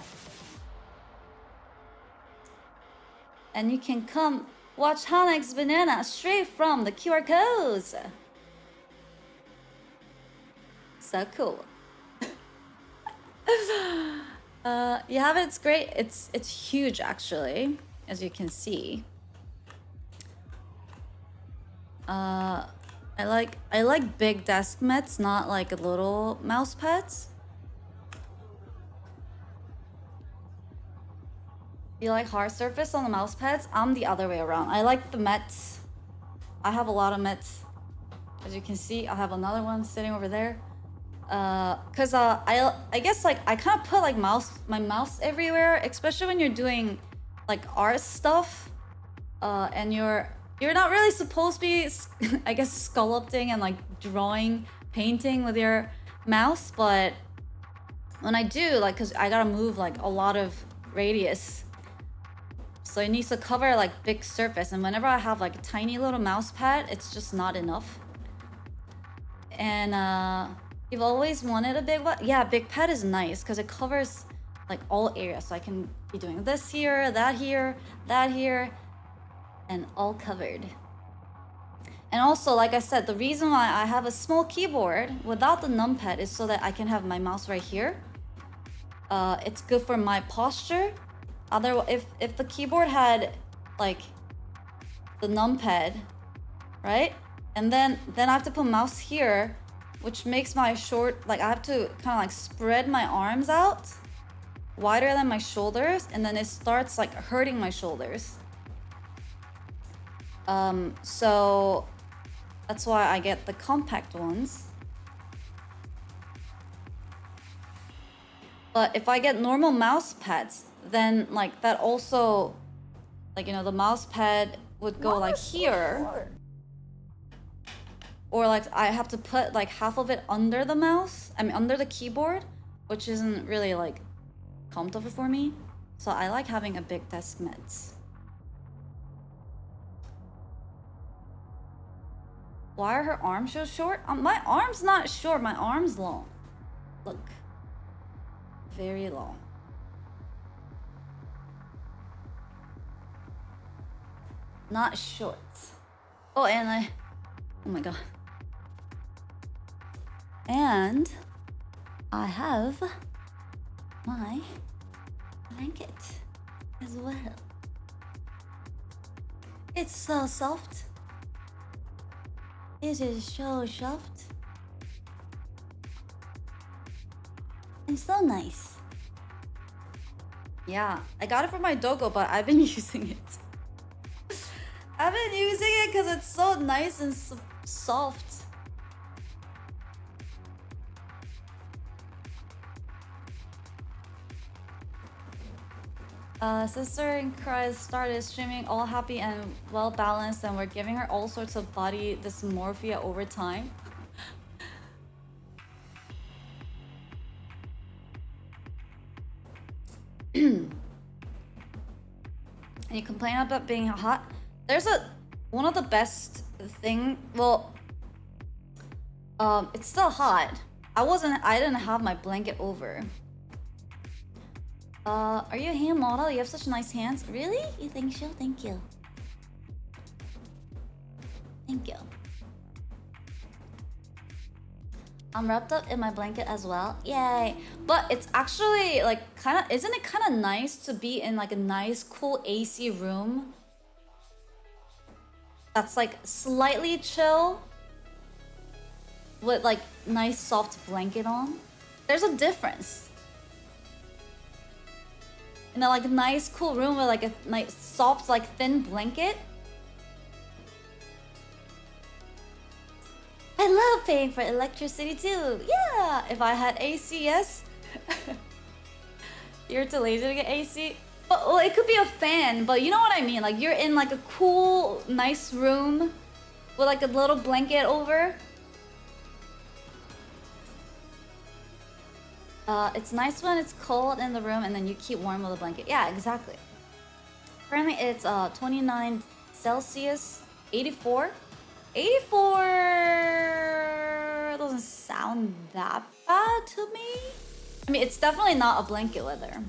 And you can come watch hanaxbanana straight from the QR codes. So cool. You have it, it's great. It's huge actually, as you can see. I like big desk mats, not like little mouse pads. You like hard surface on the mouse pads? I'm the other way around. I like the mats. I have a lot of mats. As you can see, I have another one sitting over there. Cause I guess like I kind of put like my mouse everywhere, especially when you're doing like art stuff, and you're not really supposed to be, I guess, sculpting and like drawing, painting with your mouse, but when I do, like, cause I gotta move like a lot of radius, so it needs to cover like big surface, and whenever I have like a tiny little mouse pad, it's just not enough. And you've always wanted a big one? Yeah, big pad is nice because it covers like all areas. So I can be doing this here, that here, that here, and all covered. And also, like I said, the reason why I have a small keyboard without the numpad is so that I can have my mouse right here. It's good for my posture. Otherwise, if the keyboard had like the numpad, right? And then I have to put mouse here, which makes my like I have to kind of like spread my arms out wider than my shoulders, and then it starts like hurting my shoulders. So that's why I get the compact ones. But if I get normal mouse pads, then like that also, like, you know, the mouse pad would go like here. Or like I have to put like half of it under the mouse, I mean under the keyboard, which isn't really like comfortable for me. So I like having a big desk meds. Why are her arms so short? My arm's not short, my arm's long. Look. Very long. Not short. Oh, and oh my god. And I have my blanket as well. It's so soft. It is so soft. And so nice. Yeah, I got it from my dogo, but I've been using it. I've been using it because it's so nice and soft. Sister in Christ started streaming all happy and well balanced, and we're giving her all sorts of body dysmorphia over time. And you complain about being hot. There's one of the best thing. Well, it's still hot. I didn't have my blanket over. Are you a hand model? You have such nice hands. Really? You think so? Thank you. Thank you. I'm wrapped up in my blanket as well. Yay. But it's actually like isn't it kind of nice to be in like a nice cool AC room that's like slightly chill with like nice soft blanket on? There's a difference. In a like nice cool room with like a nice soft like thin blanket. I love paying for electricity too. Yeah, if I had AC, yes. You're too lazy to get AC. But well, it could be a fan, but you know what I mean. Like you're in like a cool, nice room with like a little blanket over. It's nice when it's cold in the room and then you keep warm with a blanket. Yeah, exactly. Currently it's 29 Celsius, 84. 84 doesn't sound that bad to me. I mean, it's definitely not a blanket weather.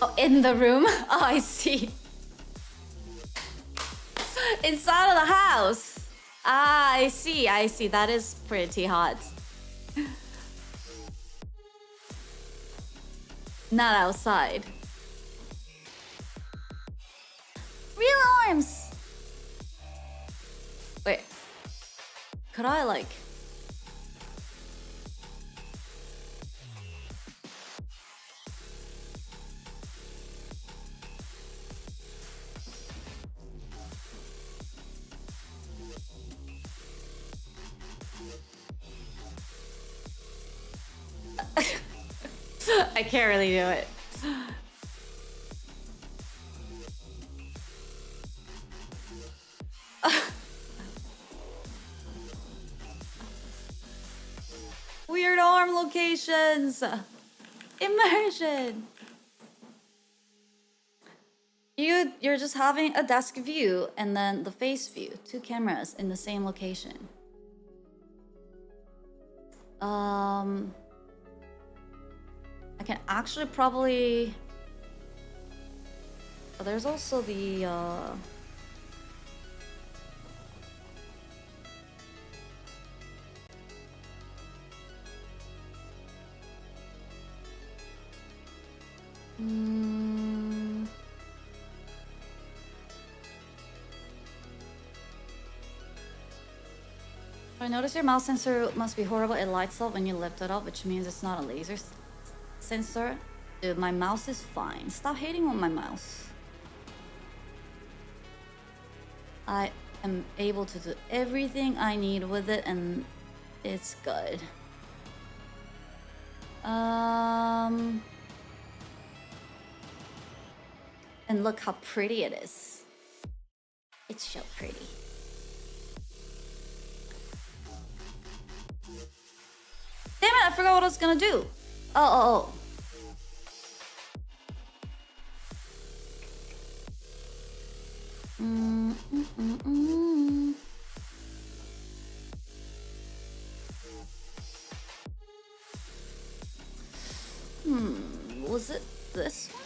Oh, in the room? Oh, I see. Inside of the house. Ah, I see. That is pretty hot. Not outside. Real arms! Wait. Could I like... I can't really do it. Weird arm locations. Immersion. You're just having a desk view and then the face view, two cameras in the same location. I can actually probably... Oh, there's also the... I notice your mouse sensor must be horrible. It lights up when you lift it up, which means it's not a laser sensor. Dude, my mouse is fine. Stop hating on my mouse. I am able to do everything I need with it, and it's good. And look how pretty it is. It's so pretty. Damn it, I forgot what I was gonna do. Oh. Was it this one?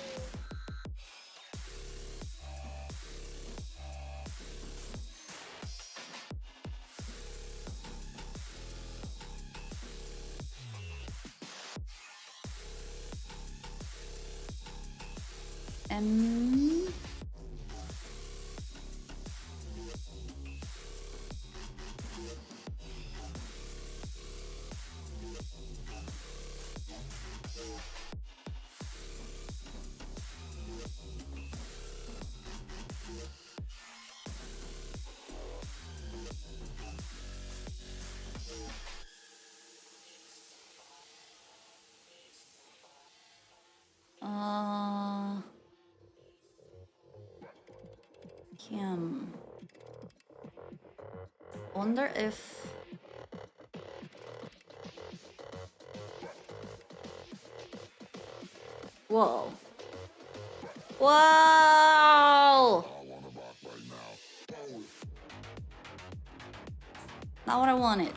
Kim. Wonder if... Whoa. Whoa! Not what I wanted.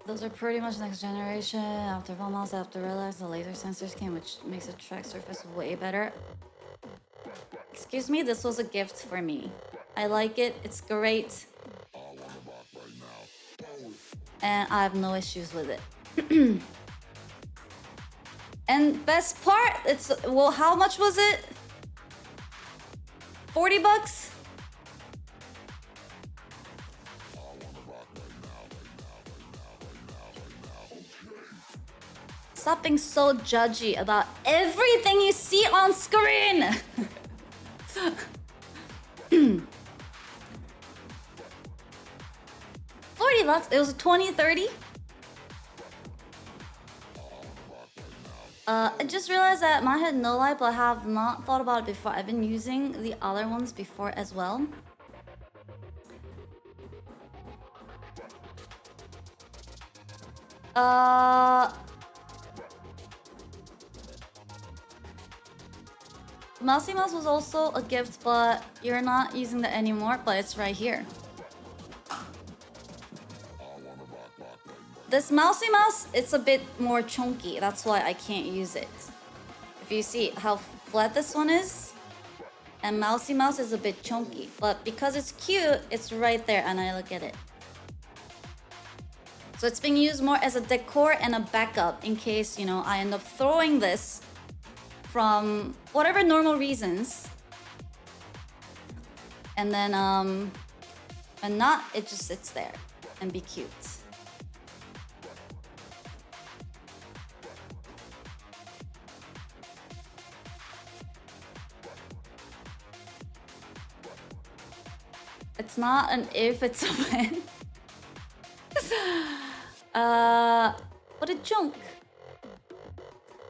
Those are pretty much next generation. After Valmos, after Relax, the laser sensors came, which makes the track surface way better. Excuse me, this was a gift for me. I like it, it's great. And I have no issues with it. And best part, it's, well, how much was it? 40 bucks? Stop being so judgy about everything you see on screen. 40 bucks, it was 20, 30. I just realized that mine had no light, but I have not thought about it before. I've been using the other ones before as well. Mousy Mouse was also a gift, but you're not using that anymore, but it's right here. This Mousy Mouse, it's a bit more chunky. That's why I can't use it. If you see how flat this one is, and Mousy Mouse is a bit chunky. But because it's cute, it's right there, and I look at it. So it's being used more as a decor and a backup in case, you know, I end up throwing this from whatever normal reasons. And then, and not, it just sits there and be cute. It's not an if, it's a when. What a junk.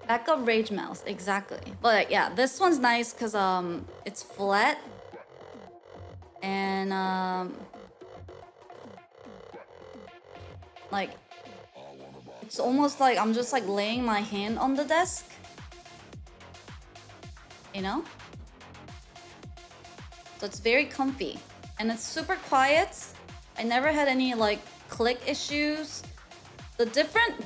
Backup rage mouse, exactly. But yeah, this one's nice because it's flat. And like it's almost like I'm just like laying my hand on the desk. You know? So it's very comfy. And it's super quiet. I never had any like click issues.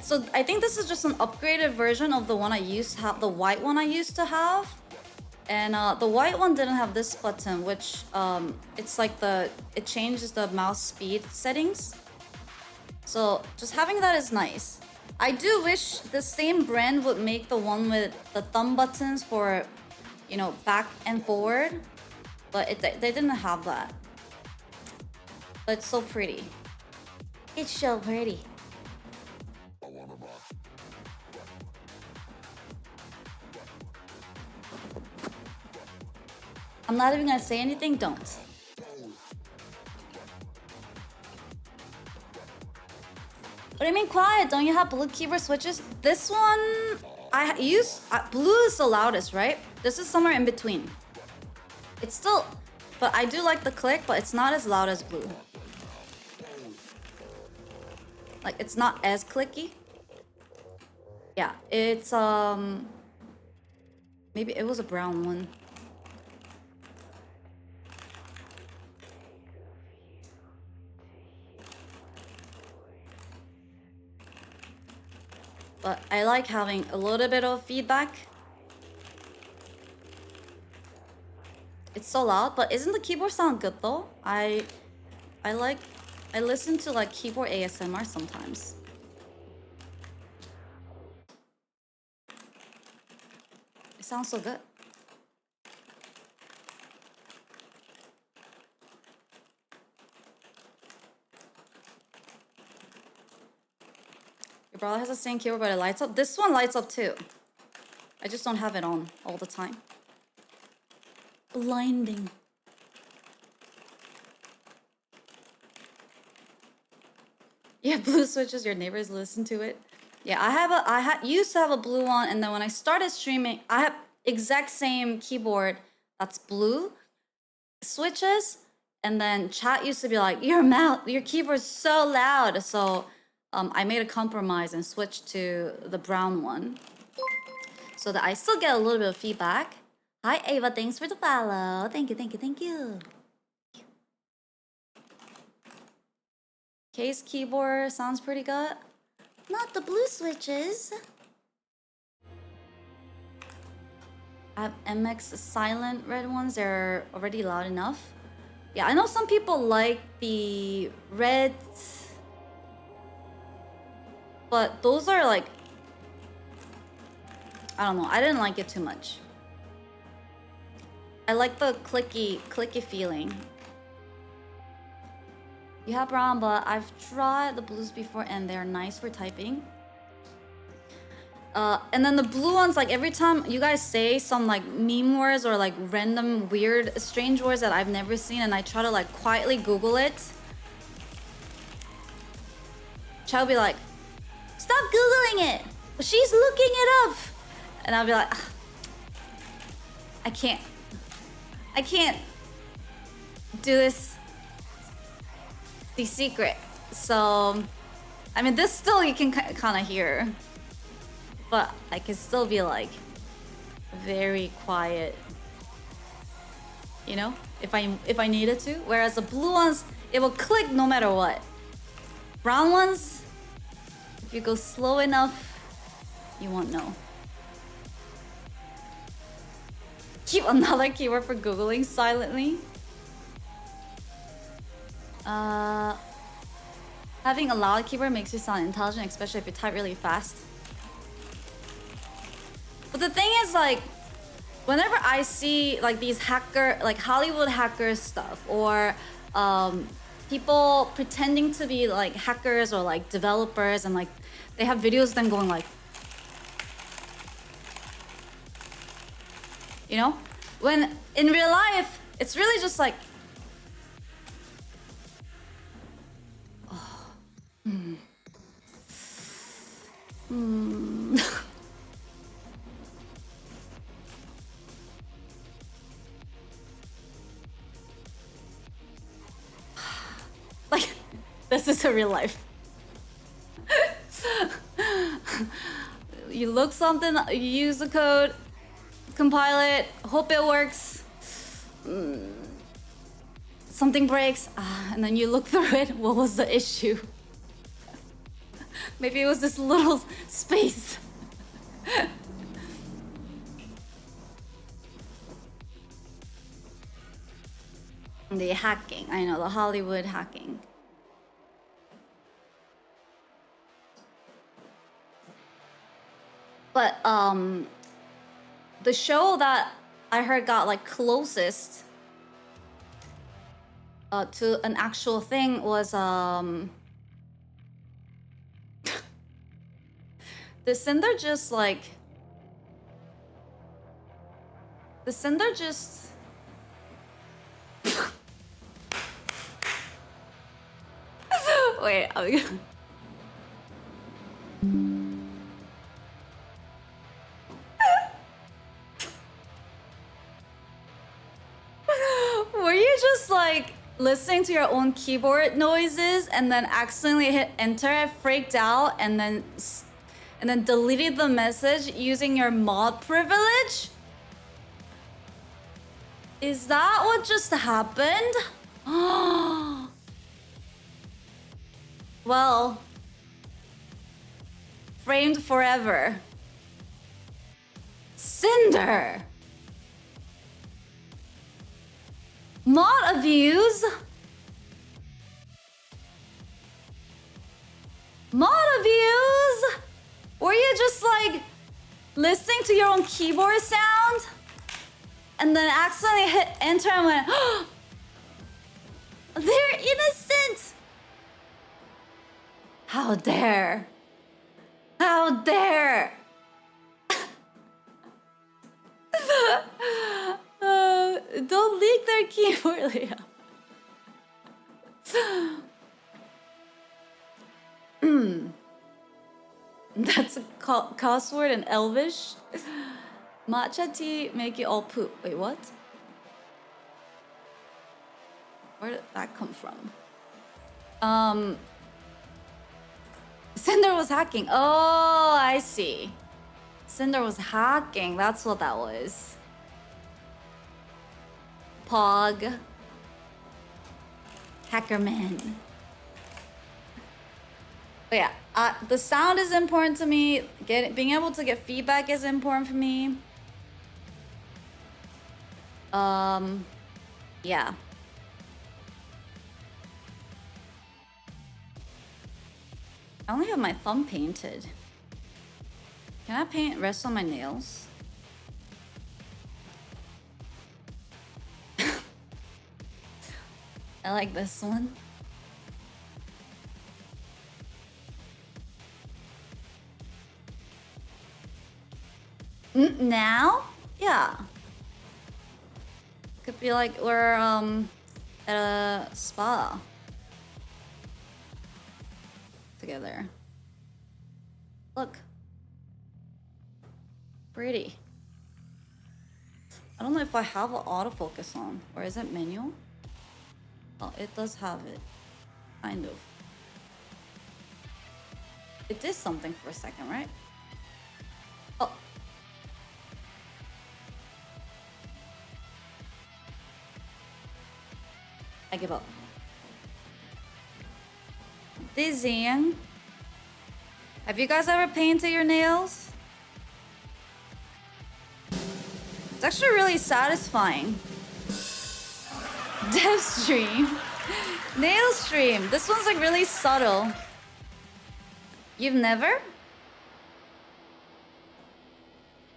So I think this is just an upgraded version of the one I used to have, the white one I used to have. And the white one didn't have this button, which it's like it changes the mouse speed settings. So just having that is nice. I do wish the same brand would make the one with the thumb buttons for, you know, back and forward. But they didn't have that. But it's so pretty. It's so pretty. I'm not even gonna say anything, don't. What do you mean quiet? Don't you have blue keyboard switches? This one, I use, blue is the loudest, right? This is somewhere in between. It's still, but I do like the click, but it's not as loud as blue. Like, it's not as clicky. Yeah, it's, maybe it was a brown one. But I like having a little bit of feedback. It's so loud, but isn't the keyboard sound good though? I listen to like keyboard ASMR sometimes. It sounds so good. Your brother has the same keyboard, but it lights up. This one lights up too. I just don't have it on all the time. Blinding. Yeah, blue switches. Your neighbors listen to it. Yeah, I used to have a blue one, and then when I started streaming, I have exact same keyboard that's blue switches, and then chat used to be like, your keyboard's so loud. So I made a compromise and switched to the brown one, so that I still get a little bit of feedback. Hi Ava, thanks for the follow. Thank you, thank you, thank you. Case keyboard sounds pretty good. Not the blue switches. I have MX silent red ones. They're already loud enough. Yeah, I know some people like the red, but those are like, I don't know. I didn't like it too much. I like the clicky feeling. You have brown, but I've tried the blues before and they're nice for typing. And then the blue ones, like every time you guys say some like meme words or like random weird strange words that I've never seen, and I try to like quietly Google it, Chad will be like, stop Googling it! She's looking it up! And I'll be like, I can't do this. The secret. So, I mean, this still you can kind of hear, but I can still be like very quiet, you know, if I needed to. Whereas the blue ones, it will click no matter what. Brown ones, if you go slow enough, you won't know. Keep another keyword for Googling silently. Having a loud keyboard makes you sound intelligent, especially if you type really fast. But the thing is, like, whenever I see like these like Hollywood hacker stuff, or people pretending to be like hackers or like developers, and like they have videos of them going like, you know, when in real life it's really just like Like, this is a real life. You look something, you use the code, compile it, hope it works. Something breaks, and then you look through it. What was the issue? Maybe it was this little space. The hacking, I know, the Hollywood hacking. But the show that I heard got like closest to an actual thing was the Cinder just like the Cinder just wait, I'm gonna... Were you just like listening to your own keyboard noises and then accidentally hit enter, freaked out, and then deleted the message using your mod privilege? Is that what just happened? Well, framed forever. Cinder. Mod abuse? Mod abuse? Were you just like listening to your own keyboard sound and then accidentally hit enter and went, oh, they're innocent? How dare? How dare? Don't leak their keyboard layout. That's a cuss word in Elvish. Matcha tea make you all poop. Wait, what? Where did that come from? Cinder was hacking. Oh, I see. Cinder was hacking. That's what that was. Pog. Hackerman. But yeah, the sound is important to me. Being able to get feedback is important for me. Yeah. I only have my thumb painted. Can I paint rest on my nails? I like this one. Now? Yeah. Could be like we're at a spa together. Look. Pretty. I don't know if I have an autofocus on, or is it manual? Oh, it does have it. Kind of. It did something for a second, right? Oh. I give up. Dizzying. Have you guys ever painted your nails? It's actually really satisfying. Dev stream. Nail stream. This one's like really subtle. You've never?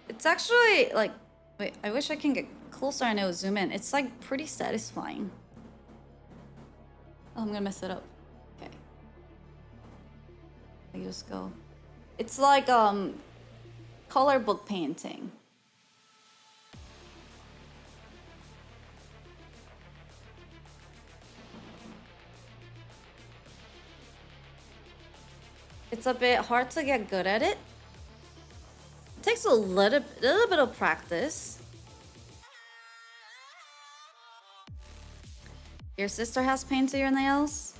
It's actually like, wait, I wish I can get closer and it would zoom in. It's like pretty satisfying. Oh, I'm gonna mess it up. Okay. I just go. It's like color book painting. it's a bit hard to get good at it. It takes a little bit of practice. Your sister has paint to your nails?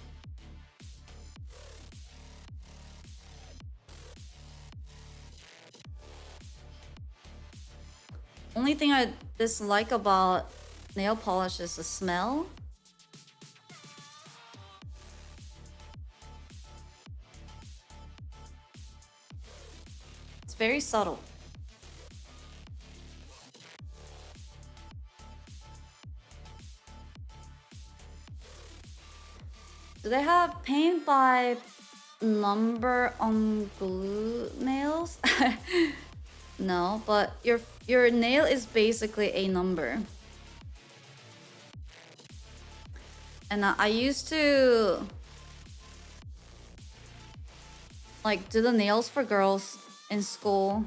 Only thing I dislike about nail polish is the smell. It's very subtle. Do they have paint by number on glue nails? No, but your nail is basically a number. And I used to like do the nails for girls in school.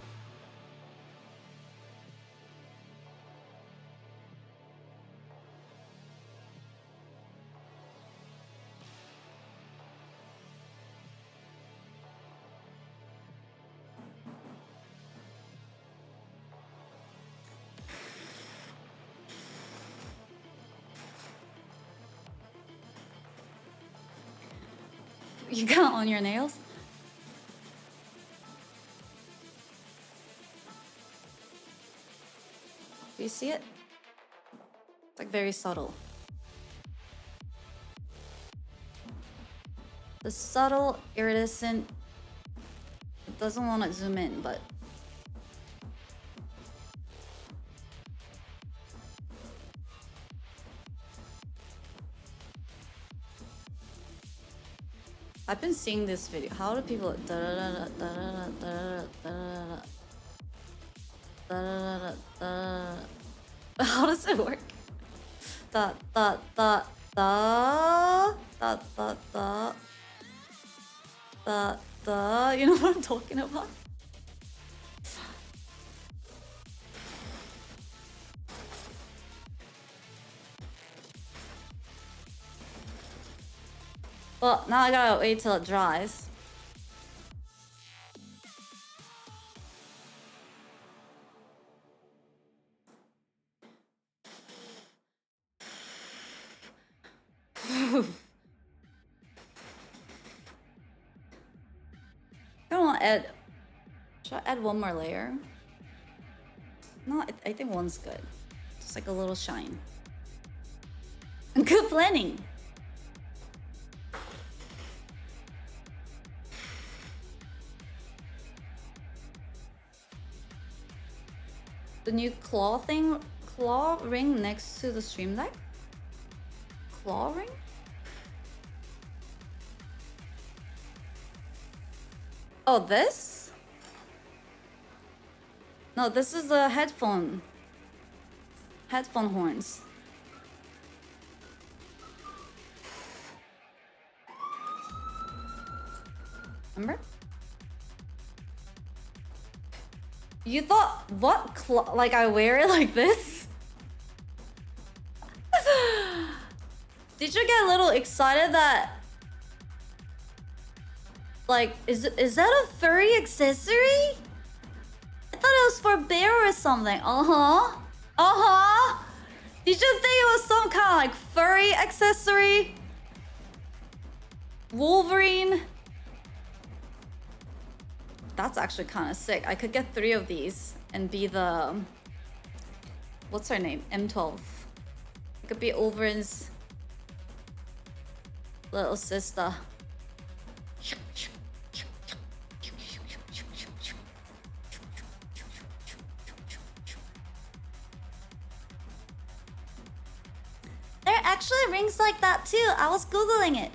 You got on your nails? Do you see it? It's like very subtle. The subtle iridescent. It doesn't want to zoom in, but I've been seeing this video. How do people how does it work? Da da da da da da da da da. You know what I'm talking about? Well, now I gotta wait till it dries. I don't want to add. Should I add one more layer? No, I think one's good. Just like a little shine. Good planning. The new claw ring next to the stream deck? Claw ring? Oh, this? No, this is the headphone horns. Remember? You thought, what? Like I wear it like this? Did you get a little excited that... Like, is that a furry accessory? I thought it was for bear or something. Uh-huh. Uh-huh. Did you think it was some kind of like furry accessory? Wolverine? That's actually kind of sick. I could get 3 of these and be the... What's her name? M12. I could be Wolverine's little sister. There are actually rings like that too. I was Googling it.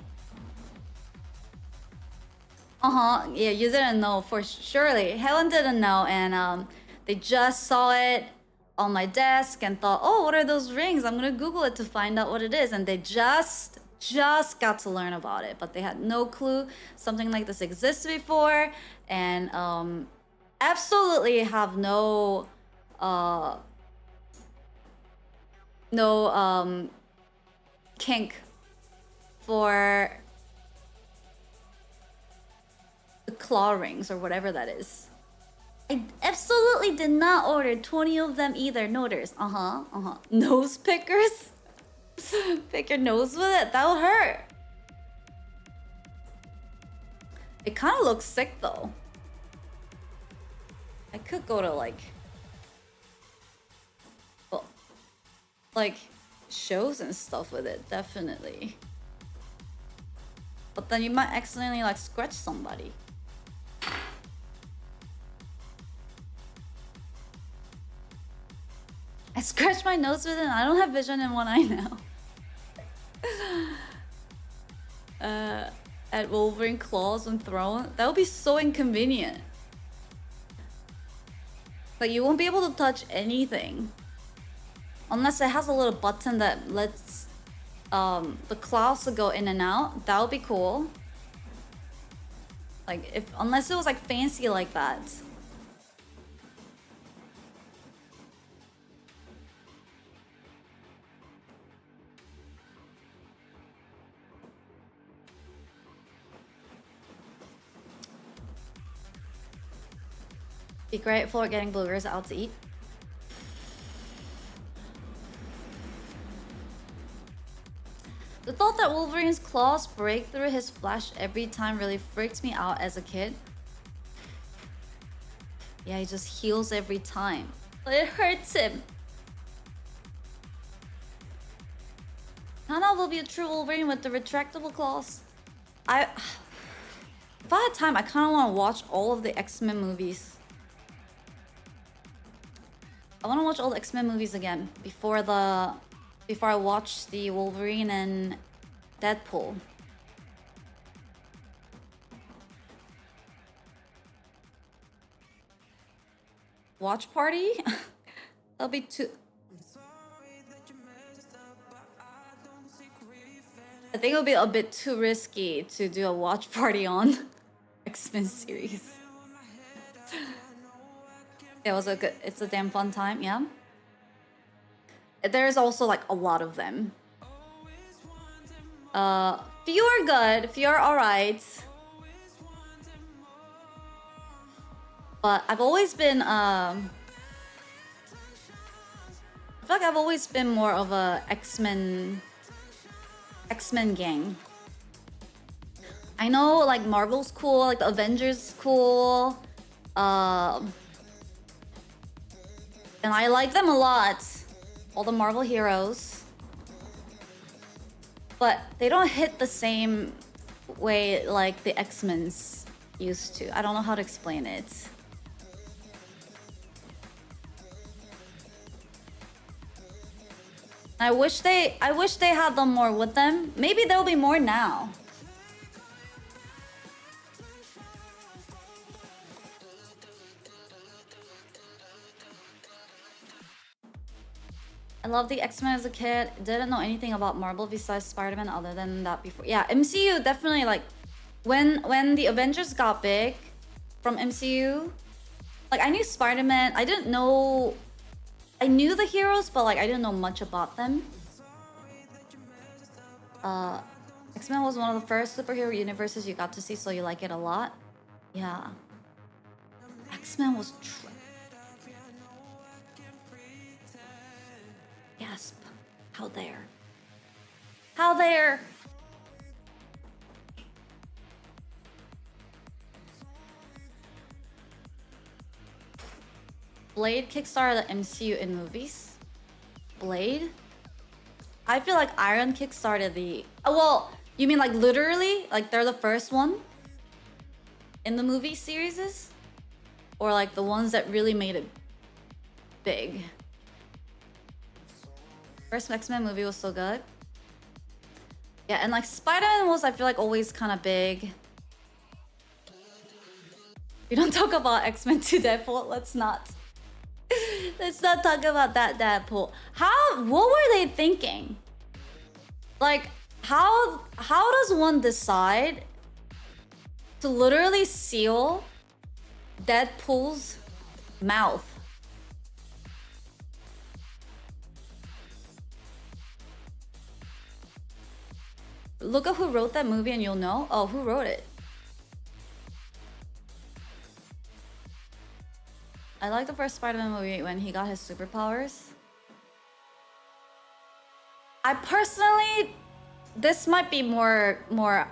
Yeah, you didn't know for surely. Helen didn't know, and they just saw it on my desk and thought, oh, what are those rings? I'm gonna Google it to find out what it is. And they just got to learn about it, but they had no clue something like this existed before, and absolutely have no kink for the claw rings or whatever that is. I absolutely did not order 20 of them either. Noters. Nose pickers? Pick your nose with it? That would hurt. It kind of looks sick though. I could go to like... well, like shows and stuff with it, definitely. But then you might accidentally like scratch somebody. I scratched my nose with it and I don't have vision in one eye now. At Wolverine claws and thrown. That would be so inconvenient. Like you won't be able to touch anything. Unless it has a little button that lets the claws to go in and out. That would be cool. Like unless it was like fancy like that. Be grateful for getting boogers out to eat. The thought that Wolverine's claws break through his flesh every time really freaked me out as a kid. Yeah, he just heals every time. But it hurts him. Hana will be a true Wolverine with the retractable claws. If I had time, I kind of want to watch all of the X-Men movies. I want to watch all the X-Men movies again before I watch the Wolverine and Deadpool. Watch party? That'll be too... I think it'll be a bit too risky to do a watch party on X-Men series. It was it's a damn fun time, yeah. There's also like a lot of them. Few are good, few are alright. But I've always been I feel like I've always been more of a X-Men gang. I know like Marvel's cool, like the Avengers is cool. And I like them a lot. All the Marvel heroes. But they don't hit the same way like the X-Men's used to. I don't know how to explain it. I wish they had them more with them. Maybe there'll be more now. I loved the X-Men as a kid. Didn't know anything about Marvel besides Spider-Man other than that before. Yeah, MCU definitely like when the Avengers got big from MCU, like I knew Spider-Man. I didn't know, I knew the heroes, but like I didn't know much about them. X-Men was one of the first superhero universes you got to see, so you like it a lot. Yeah. X-Men was gasp. How dare. How dare. Blade kickstarted the MCU in movies. Blade? I feel like Iron kickstarted the... Oh, well, you mean like literally? Like they're the first one? In the movie series? Or like the ones that really made it big? First X-Men movie was so good. Yeah, and like Spider-Man was, I feel like, always kind of big. We don't talk about X-Men 2 Deadpool. Let's not. Let's not talk about that Deadpool. What were they thinking? Like, how does one decide to literally seal Deadpool's mouth? Look at who wrote that movie and you'll know. Oh, who wrote it? I like the first Spider-Man movie when he got his superpowers. I personally, this might be more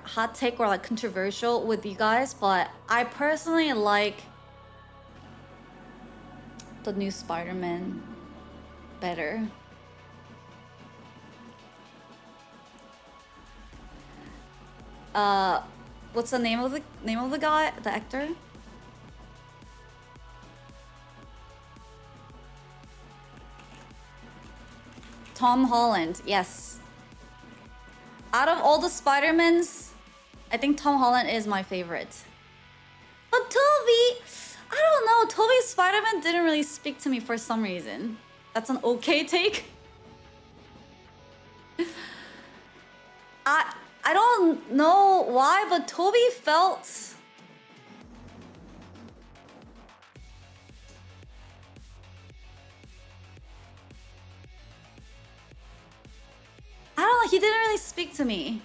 hot take or like controversial with you guys, but I personally like the new Spider-Man better. What's the name of the guy, the actor? Tom Holland, yes. Out of all the Spider-Mans, I think Tom Holland is my favorite. But Toby, I don't know, Toby's Spider-Man didn't really speak to me for some reason. That's an okay take. I don't know why, but Toby felt... I don't know, he didn't really speak to me.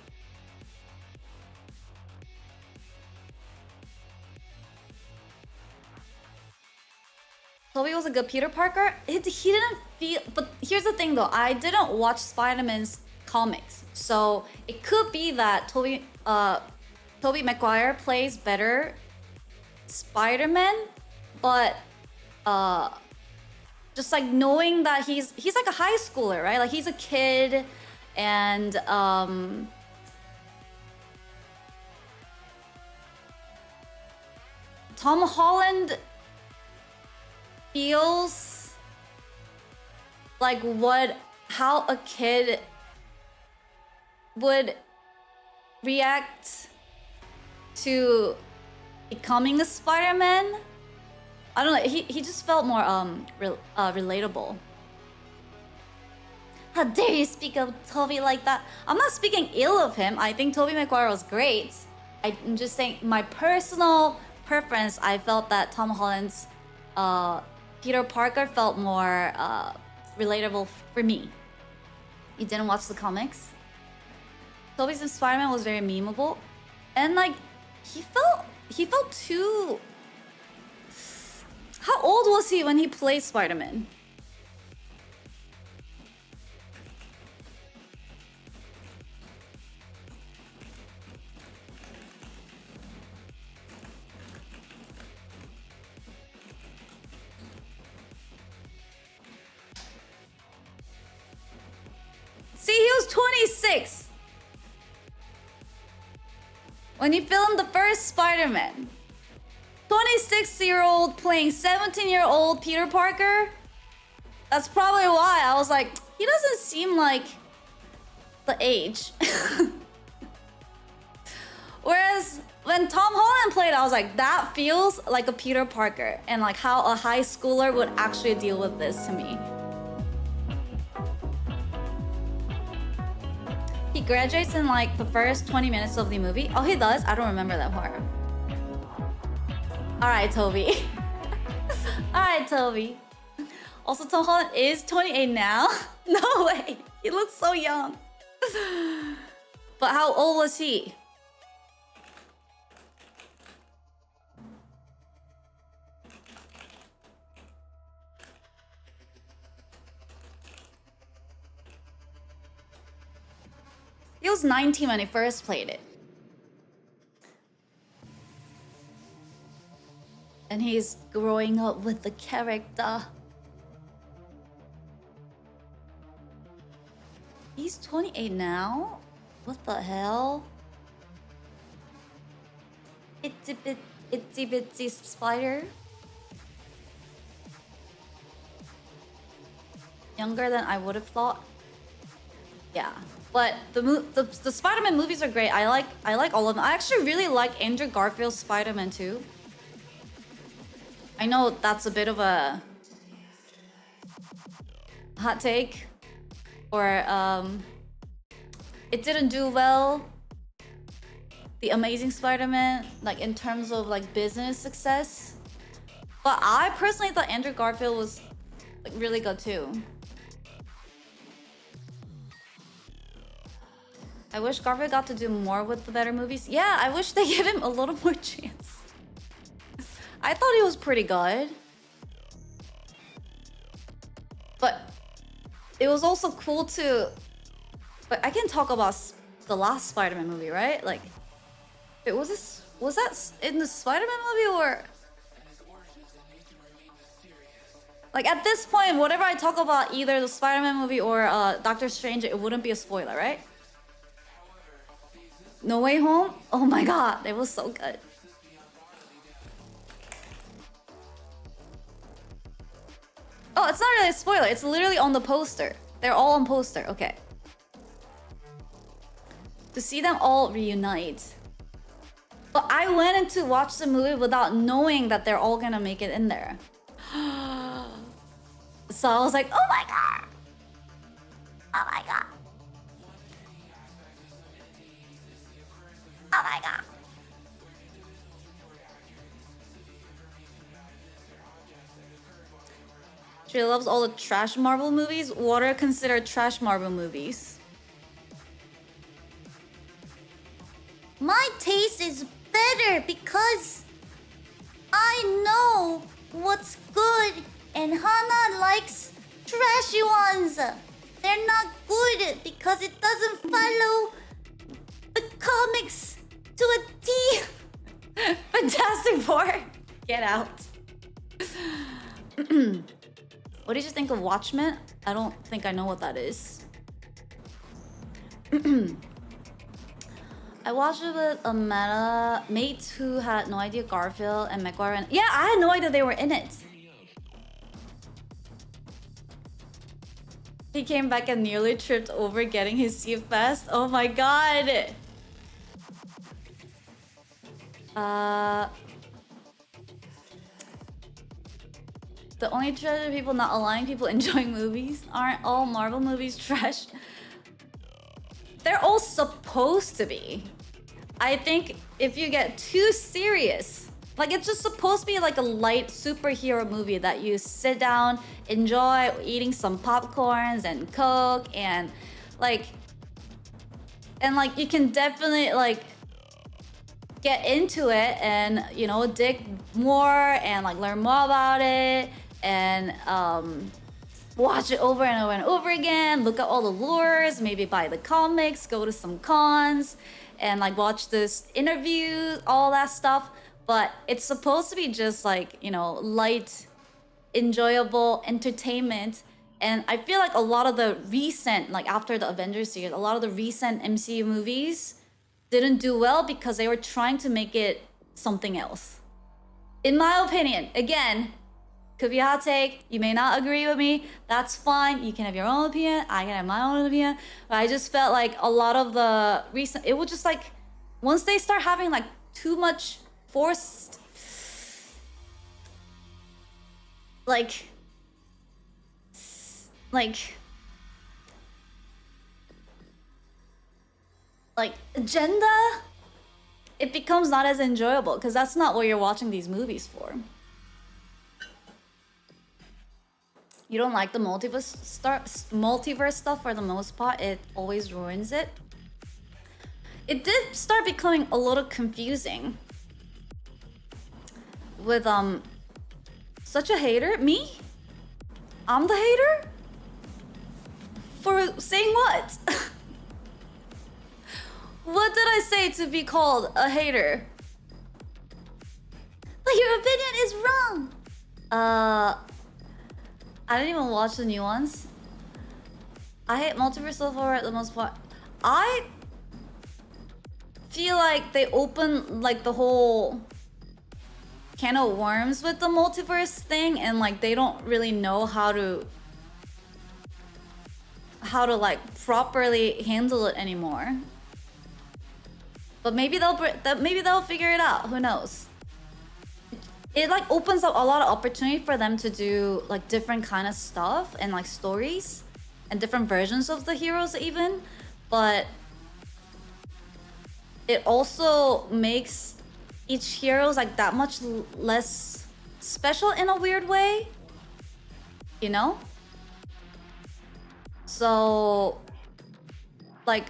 Toby was a good Peter Parker. He didn't feel... But here's the thing though, I didn't watch Spider-Man's comics. So it could be that Tobey Maguire plays better Spider-Man, but just like knowing that he's like a high schooler, right? Like he's a kid, and Tom Holland feels like how a kid would react to becoming a Spider-Man. I don't know, he just felt more relatable. How dare you speak of Tobey like that? I'm not speaking ill of him. I think Tobey Maguire was great. I'm just saying my personal preference, I felt that Tom Holland's Peter Parker felt more relatable for me. You didn't watch the comics? Tobey's Spider-Man was very memeable, and like he felt too... How old was he when he played Spider-Man? See, he was 26 when he filmed the first Spider-Man. 26-year-old playing 17-year-old Peter Parker. That's probably why I was like, he doesn't seem like the age. Whereas when Tom Holland played, I was like, that feels like a Peter Parker, and like how a high schooler would actually deal with this to me. He graduates in like the first 20 minutes of the movie. Oh, he does? I don't remember that part. Alright, Toby. Alright, Toby. Also, Tom Holland is 28 now. No way. He looks so young. But how old was he? He was 19 when he first played it. And he's growing up with the character. He's 28 now? What the hell? Itsy bitsy spider. Younger than I would have thought. Yeah. But the Spider-Man movies are great. I like all of them. I actually really like Andrew Garfield's Spider-Man too. I know that's a bit of a hot take, or it didn't do well. The Amazing Spider-Man, like in terms of like business success. But I personally thought Andrew Garfield was like really good too. I wish Garfield got to do more with the better movies. Yeah, I wish they gave him a little more chance. I thought he was pretty good. it was also cool to, but I can talk about the last Spider-Man movie, right? Like, it was this, was that in the Spider-Man movie or? Like at this point, whatever I talk about, either the Spider-Man movie or Doctor Strange, it wouldn't be a spoiler, right? No Way Home? Oh my god, it was so good. Oh, it's not really a spoiler. It's literally on the poster. They're all on poster. Okay. To see them all reunite. But I went in to watch the movie without knowing that they're all gonna make it in there. So I was like, oh my god. Oh my god. Oh my god. She loves all the trash Marvel movies. What are considered trash Marvel movies? My taste is better because I know what's good and Hana likes trashy ones. They're not good because it doesn't follow the comics to a T. Fantastic Four. Get out. What did you think of Watchmen? I don't think I know what that is. I watched it with a mate who had no idea Garfield and McGuire and... Yeah, I had no idea they were in it. He came back and nearly tripped over getting his seat fast. Oh my god. The only treasure people not allowing people enjoying movies. Aren't all Marvel movies trash? They're all supposed to be. I think if you get too serious, like it's just supposed to be like a light superhero movie that you sit down, enjoy eating some popcorns and Coke and like you can definitely like get into it and, you know, dig more and like learn more about it and watch it over and over and over again, look at all the lures, maybe buy the comics, go to some cons and like watch this interview, all that stuff. But it's supposed to be just like, you know, light, enjoyable entertainment. And I feel like a lot of the recent, like after the Avengers series, a lot of the recent MCU movies didn't do well because they were trying to make it something else. In my opinion, again, could be a hot take. You may not agree with me. That's fine. You can have your own opinion. I can have my own opinion. But I just felt like a lot of the recent... It was just like... Once they start having like too much forced... Like agenda, it becomes not as enjoyable because that's not what you're watching these movies for. You don't like the multiverse stuff for the most part. It always ruins it. It did start becoming a little confusing with such a hater. Me? I'm the hater? For saying what? What did I say to be called a hater? But your opinion is wrong. I didn't even watch the new ones. I hate multiverse so far at the most part. I feel like they open like the whole can of worms with the multiverse thing, and like they don't really know how to like properly handle it anymore. But maybe they'll figure it out. Who knows? It like opens up a lot of opportunity for them to do like different kind of stuff and like stories and different versions of the heroes even. But it also makes each hero's like that much less special in a weird way, you know? So like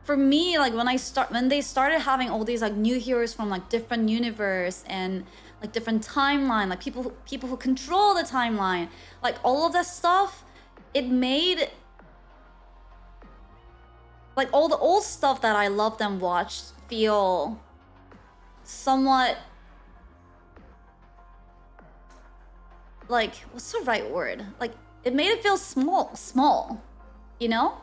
for me, like when they started having all these like new heroes from like different universe and like different timeline, like people who control the timeline, like all of that stuff, it made like all the old stuff that I loved and watched feel somewhat like, what's the right word? Like, it made it feel small, you know?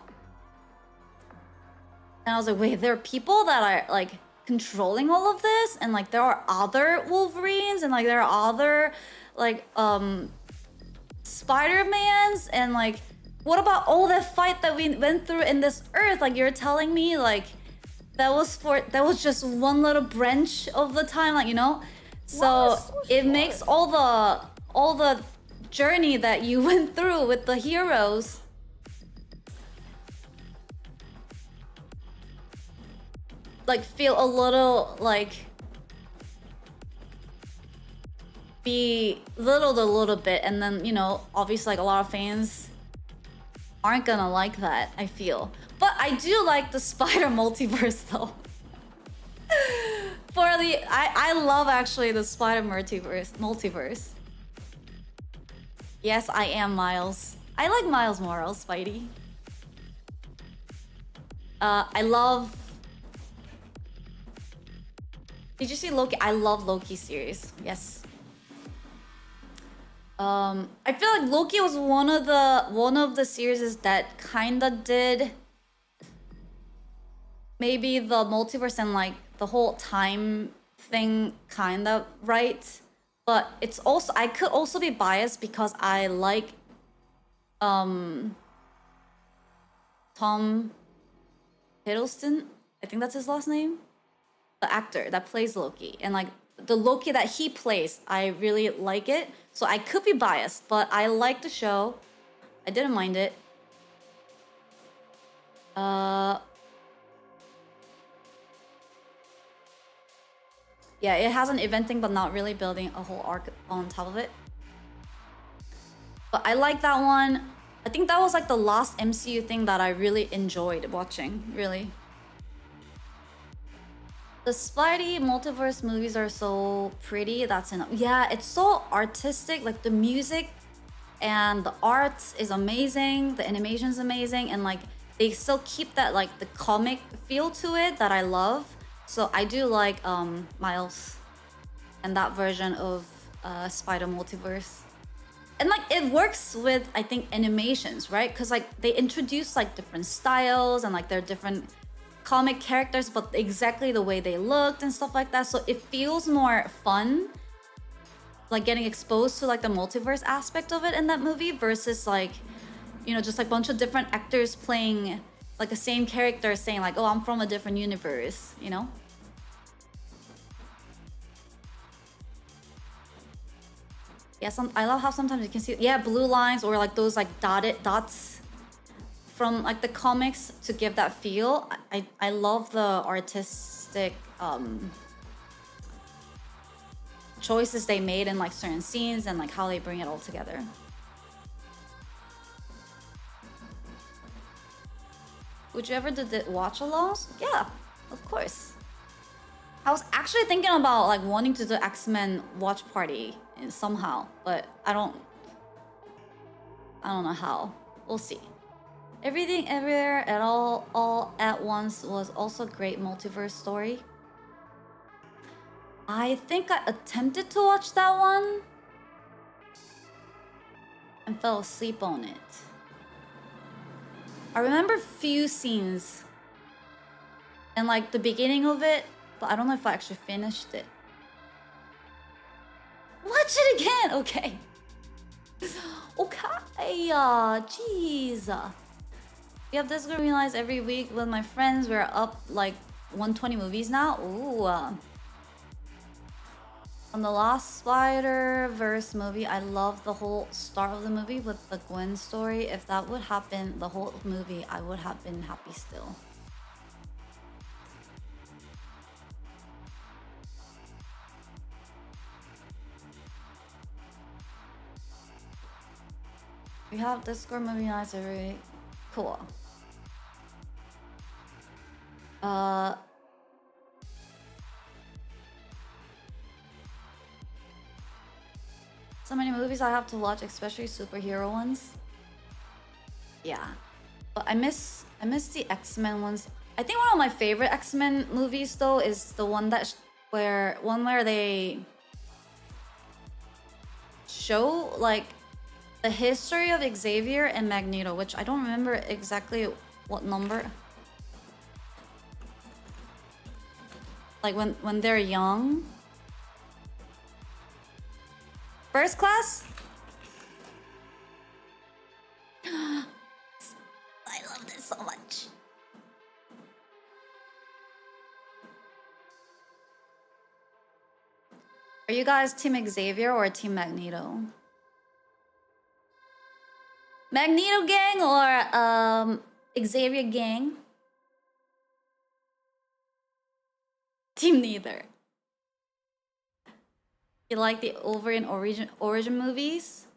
And I was like, wait, there are people that are like controlling all of this, and like there are other Wolverines, and like there are other like Spider-Mans, and like what about all the fight that we went through in this Earth? Like you're telling me like that was just one little branch of the time, like, you know? So it makes all the journey that you went through with the heroes like feel a little like belittled a little bit, and then, you know, obviously like a lot of fans aren't gonna like that, I feel. But I do like the Spider multiverse though. I love actually the Spider multiverse. Yes, I am Miles. I like Miles Morales, Spidey. I love... Did you see Loki? I love Loki series. Yes. I feel like Loki was one of the series that kinda did maybe the multiverse and like the whole time thing kinda right. But it's also, I could also be biased because I like Tom Hiddleston. I think that's his last name. The actor that plays Loki, and like the Loki that he plays, I really like it. So I could be biased, but I like the show. I didn't mind it. Yeah, it has an event thing, but not really building a whole arc on top of it. But I like that one. I think that was like the last MCU thing that I really enjoyed watching, really. The Spidey multiverse movies are so pretty. That's enough. Yeah, it's so artistic. Like the music and the art is amazing. The animation is amazing, and like they still keep that like the comic feel to it that I love. So I do like Miles and that version of Spider multiverse. And like it works with, I think, animations, right? Because like they introduce like different styles and like they're different comic characters, but exactly the way they looked and stuff like that. So it feels more fun, like getting exposed to like the multiverse aspect of it in that movie versus like, you know, just like a bunch of different actors playing like the same character saying like, oh, I'm from a different universe, you know? Yeah, I love how sometimes you can see, yeah, blue lines or like those like dotted dots from like the comics to give that feel. I love the artistic choices they made in like certain scenes and like how they bring it all together. Would you ever do the watch-alongs? Yeah, of course. I was actually thinking about like wanting to do X-Men watch party somehow, but I don't know how. We'll see. Everything Everywhere at all at Once was also a great multiverse story. I think I attempted to watch that one and fell asleep on it. I remember few scenes and like the beginning of it, but I don't know if I actually finished it. Watch it again, okay. Okay, jeez. We have this group realize every week with my friends. We're up like 120 movies now. Ooh. On the last Spider-Verse movie, I love the whole start of the movie with the Gwen story. If that would happen, the whole movie, I would have been happy still. We have Discord movie nights every week. Cool. So many movies I have to watch, especially superhero ones. Yeah, but I miss the X-Men ones. I think one of my favorite X-Men movies though is the one that where they show like the history of Xavier and Magneto, which I don't remember exactly what number. Like when they're young. First Class? I love this so much. Are you guys Team Xavier or Team Magneto? Magneto gang or Xavier gang? Team neither. You like the Wolverine origin movies?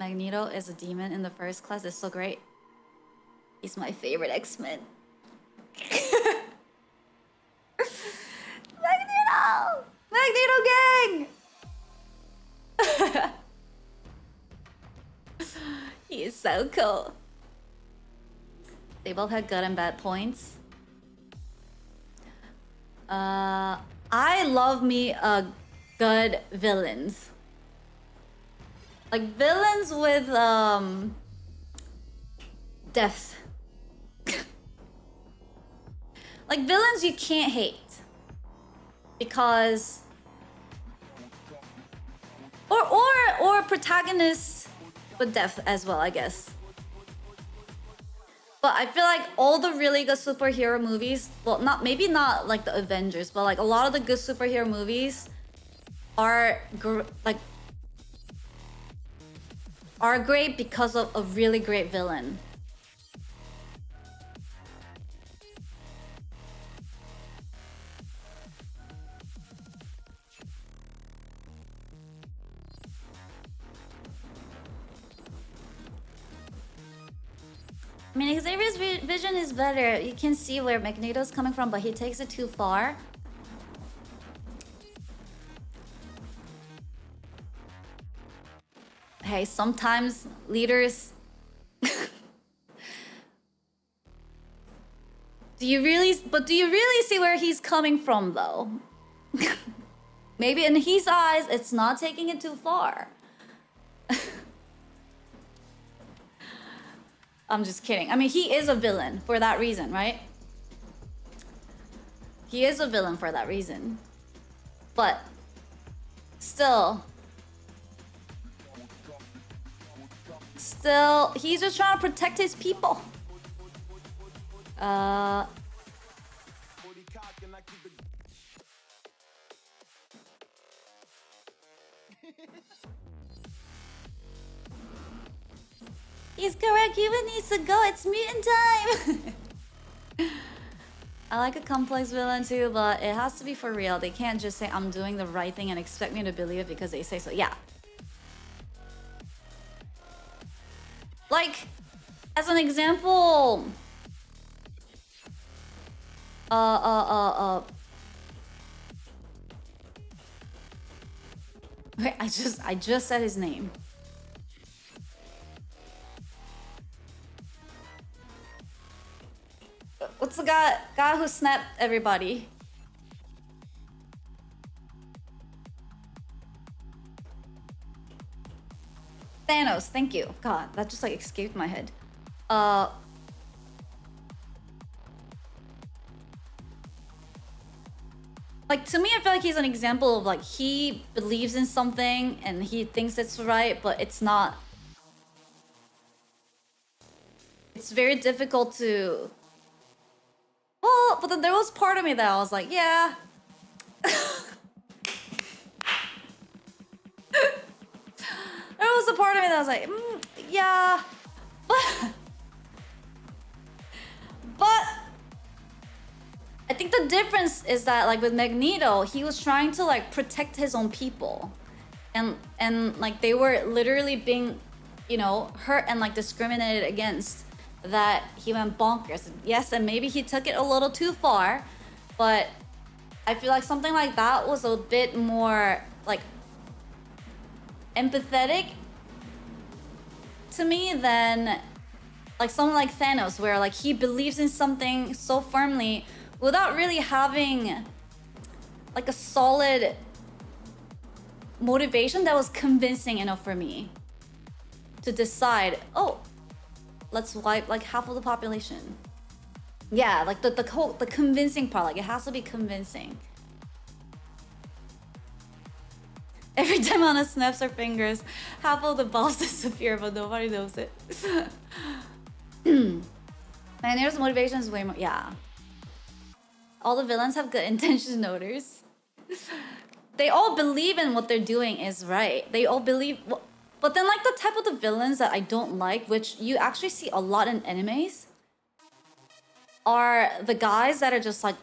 Magneto is a demon in the First Class. It's so great. He's my favorite X-Men. Magneto! Magneto gang! He is so cool. They both had good and bad points. I love me good villains. Like villains with depth. Like villains you can't hate. Because or protagonists with depth as well, I guess. But I feel like all the really good superhero movies, well, maybe not like the Avengers, but like a lot of the good superhero movies are great because of a really great villain. I mean, Xavier's vision is better. You can see where Magneto's coming from, but he takes it too far. Hey, sometimes leaders... do you really see where he's coming from, though? Maybe in his eyes, it's not taking it too far. I'm just kidding. I mean, he is a villain for that reason, right? He is a villain for that reason. But still, he's just trying to protect his people. He's correct. Cuba needs to go. It's mutant time. I like a complex villain too, but it has to be for real. They can't just say I'm doing the right thing and expect me to believe it because they say so. Yeah. Like, as an example, wait, I just said his name. What's the guy who snapped everybody? Thanos, thank you. God, that just like escaped my head. Like to me, I feel like he's an example of like he believes in something and he thinks it's right, but it's not. It's very difficult to. Well, but then there was part of me that I was like, yeah. There was a part of me that was like, yeah. But I think the difference is that like with Magneto, he was trying to like protect his own people. And like they were literally being, you know, hurt and like discriminated against, that he went bonkers. Yes, and maybe he took it a little too far, but I feel like something like that was a bit more like empathetic to me than like someone like Thanos, where like he believes in something so firmly without really having like a solid motivation that was convincing enough for me to decide, oh, let's wipe like half of the population. Yeah, like the convincing part, like it has to be convincing. Every time Hana snaps her fingers, half of the balls disappear, but nobody knows it. And there's motivation is way more, yeah. All the villains have good intentions, notice. They all believe in what they're doing is right. They all believe, but then like the type of the villains that I don't like, which you actually see a lot in animes, are the guys that are just like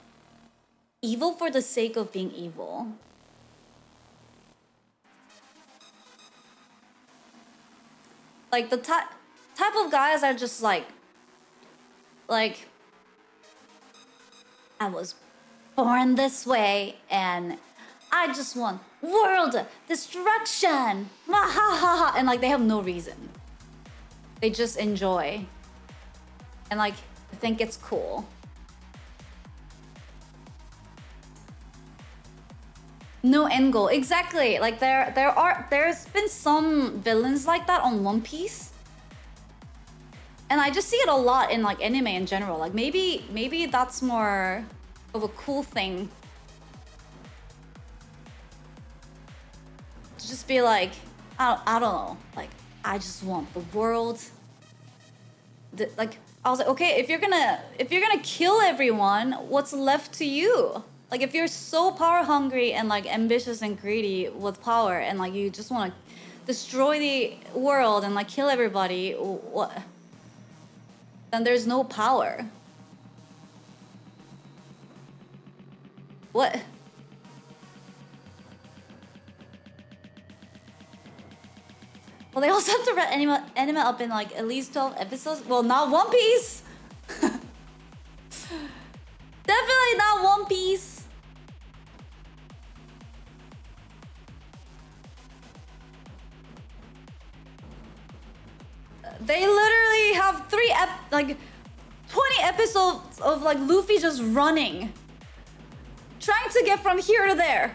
evil for the sake of being evil. Like the type of guys are just like I was born this way and I just want world destruction. And like they have no reason. They just enjoy. And like think it's cool. No end goal. Exactly. Like there's been some villains like that on One Piece. And I just see it a lot in like anime in general. Like maybe that's more of a cool thing. To just be like, I don't know. Like I just want the world. Like I was like, okay, if you're gonna kill everyone, what's left to you? Like if you're so power hungry and like ambitious and greedy with power and like you just want to destroy the world and like kill everybody, what? Then there's no power. What? Well, they also have to wrap anime up in like at least 12 episodes. Well, not One Piece. Definitely not One Piece. They literally have 20 episodes of like Luffy just running, trying to get from here to there,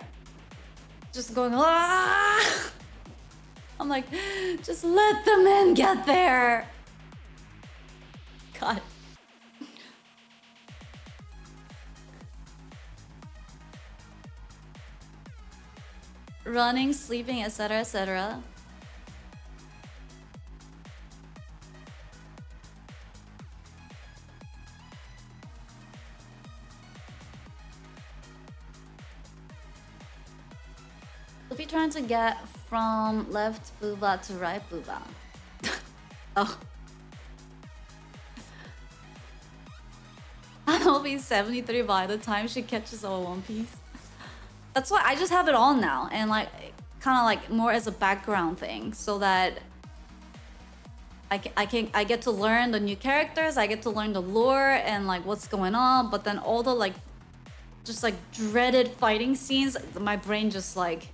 just going ah. I'm like, just let the men get there. God. Running, sleeping, etc., etc. If you're trying to get from left booba to right booba. Oh. I'll be 73 by the time she catches all One Piece. That's why I just have it on now and like kind of like more as a background thing so that I get to learn the new characters, I get to learn the lore and like what's going on, but then all the like just like dreaded fighting scenes, my brain just like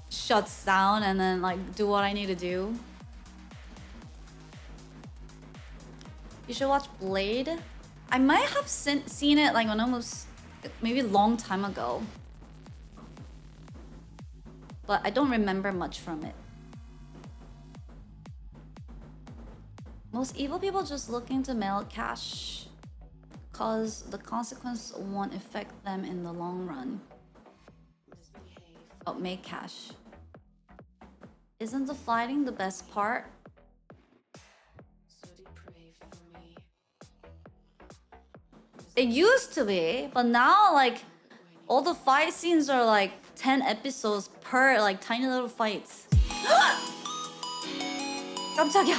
shuts down and then like do what I need to do. You should watch Blade. I might have seen it like when I was maybe a long time ago, but I don't remember much from it. Most evil people just looking to milk cash cause the consequence won't affect them in the long run. Oh, make cash. Isn't the fighting the best part? It used to be, but now like all the fight scenes are like 10 episodes per like tiny little fights. 깜짝이야.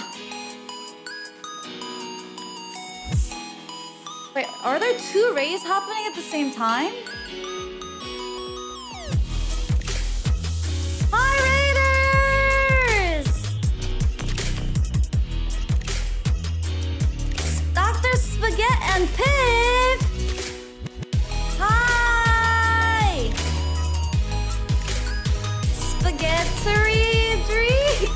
Wait, are there two raids happening at the same time? Hi Raiders! Dr. Spaghetti and Piff! Hi! Spaghetti dream!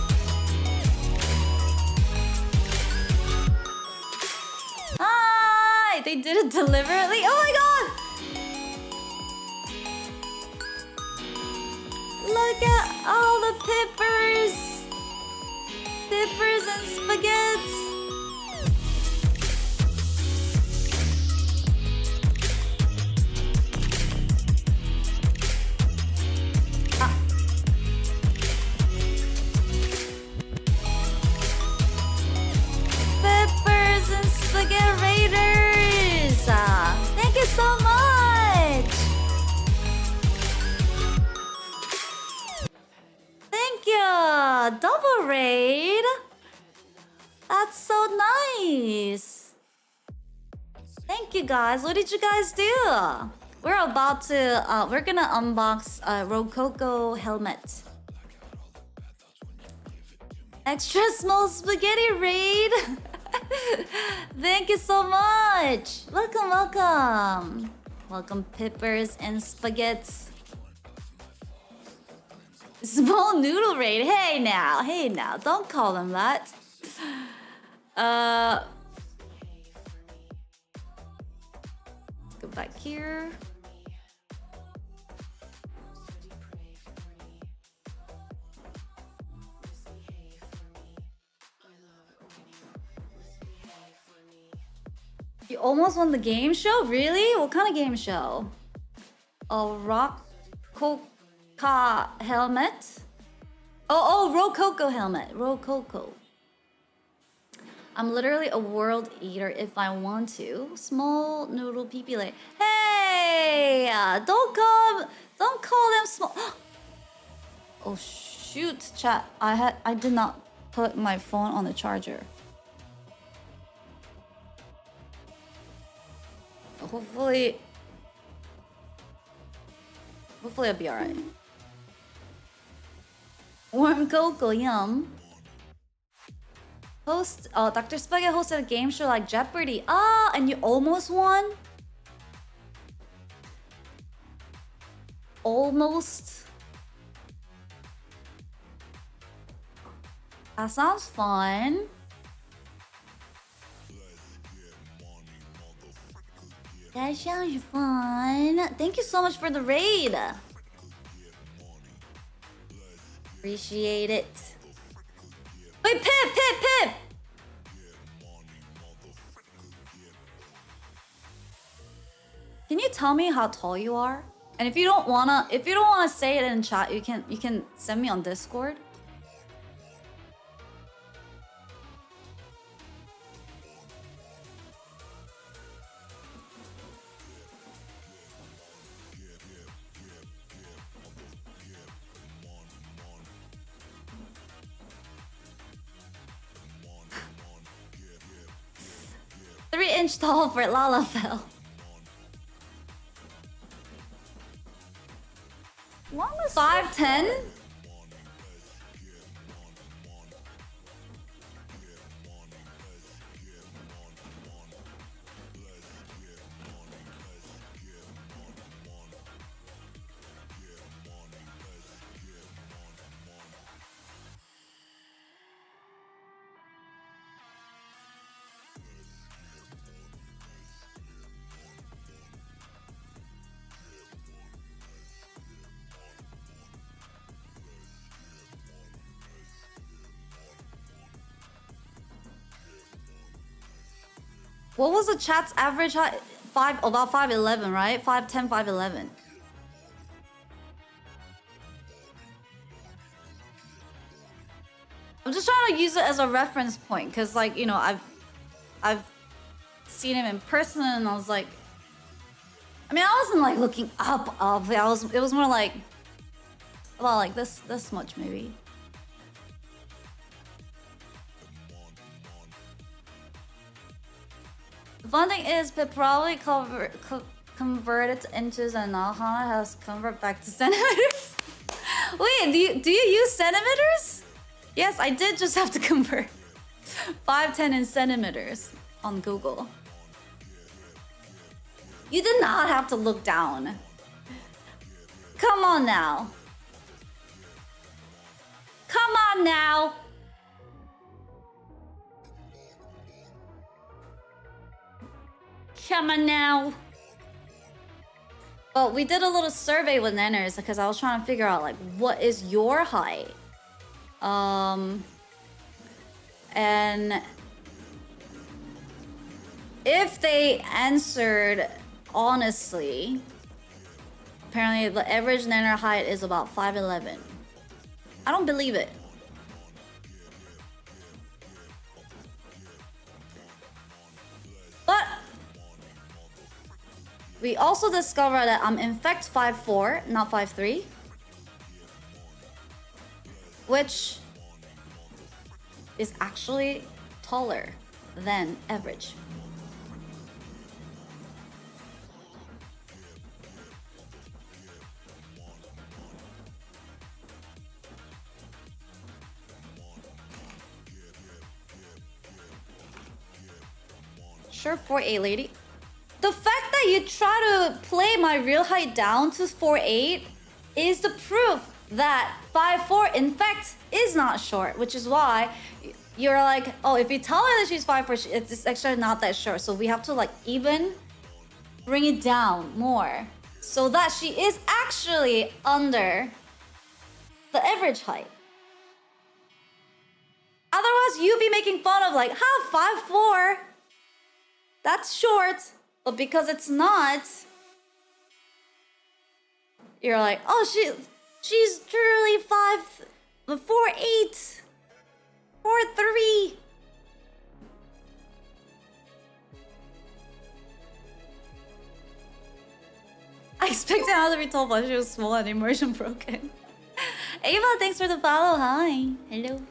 Deliberately? Oh my god! Look at all the pippers! Pippers and spaghettis! Peppers and spaghetti raiders! Thank you so much! Thank you! Double raid! That's so nice! Thank you guys. What did you guys do? We're about to, we're gonna unbox a Rococo helmet. Extra small spaghetti raid! Thank you so much! Welcome, welcome! Welcome, Pippers and Spaghettis. Small noodle raid. Hey now, don't call them that. Let's go back here. You almost won the game show? Really? What kind of game show? A Rococo helmet? Oh, Rococo helmet. Rococo. I'm literally a world eater if I want to. Small noodle pee-pee lay. Hey! Don't call them small. Oh shoot, chat. I did not put my phone on the charger. Hopefully I'll be alright. Warm cocoa, yum. Dr. Spaghetti hosted a game show like Jeopardy. Ah, and you almost won? Almost. That sounds fun. That sounds fun. Thank you so much for the raid. Appreciate it. Wait, Pip! Can you tell me how tall you are? And if you don't wanna say it in chat, you can send me on Discord. Inch tall for Lalafell. 5'10"? What was the chat's average height? About 5'11", right? 5'10", 5'11". I'm just trying to use it as a reference point, because, like, you know, I've seen him in person, and I was like, I mean, I wasn't like looking up. It was more like, well, like this much maybe. The fun thing is, Pip probably converted to inches, and now Hana has converted back to centimeters. Wait, do you use centimeters? Yes, I did just have to convert 5'10" in centimeters on Google. You did not have to look down. Come on now. Come on now. Come on now. But we did a little survey with Nanners because I was trying to figure out like what is your height? And if they answered honestly, apparently the average Nanner height is about 5'11". I don't believe it. But we also discovered that I'm in fact 5'4", not 5'3", which is actually taller than average. Sure, 4'8", lady. The fact that you try to play my real height down to 4'8" is the proof that 5'4" in fact is not short, which is why you're like, oh, if you tell her that she's 5'4", it's actually not that short. So we have to like even bring it down more so that she is actually under the average height. Otherwise, you'd be making fun of like, how 5'4"? That's short. But because it's not, you're like, oh, she's truly 4'8", 4'3". I expected her to be told, but she was small and immersion broken. Ava, thanks for the follow. Hi. Hello.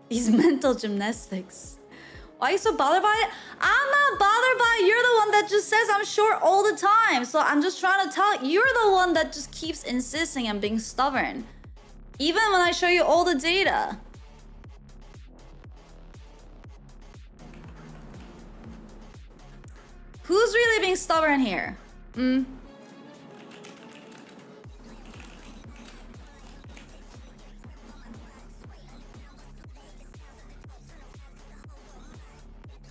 These mental gymnastics. Why are you so bothered by it? I'm not bothered by it. You're the one that just says I'm short all the time. So I'm just trying to tell you're the one that just keeps insisting and being stubborn. Even when I show you all the data. Who's really being stubborn here?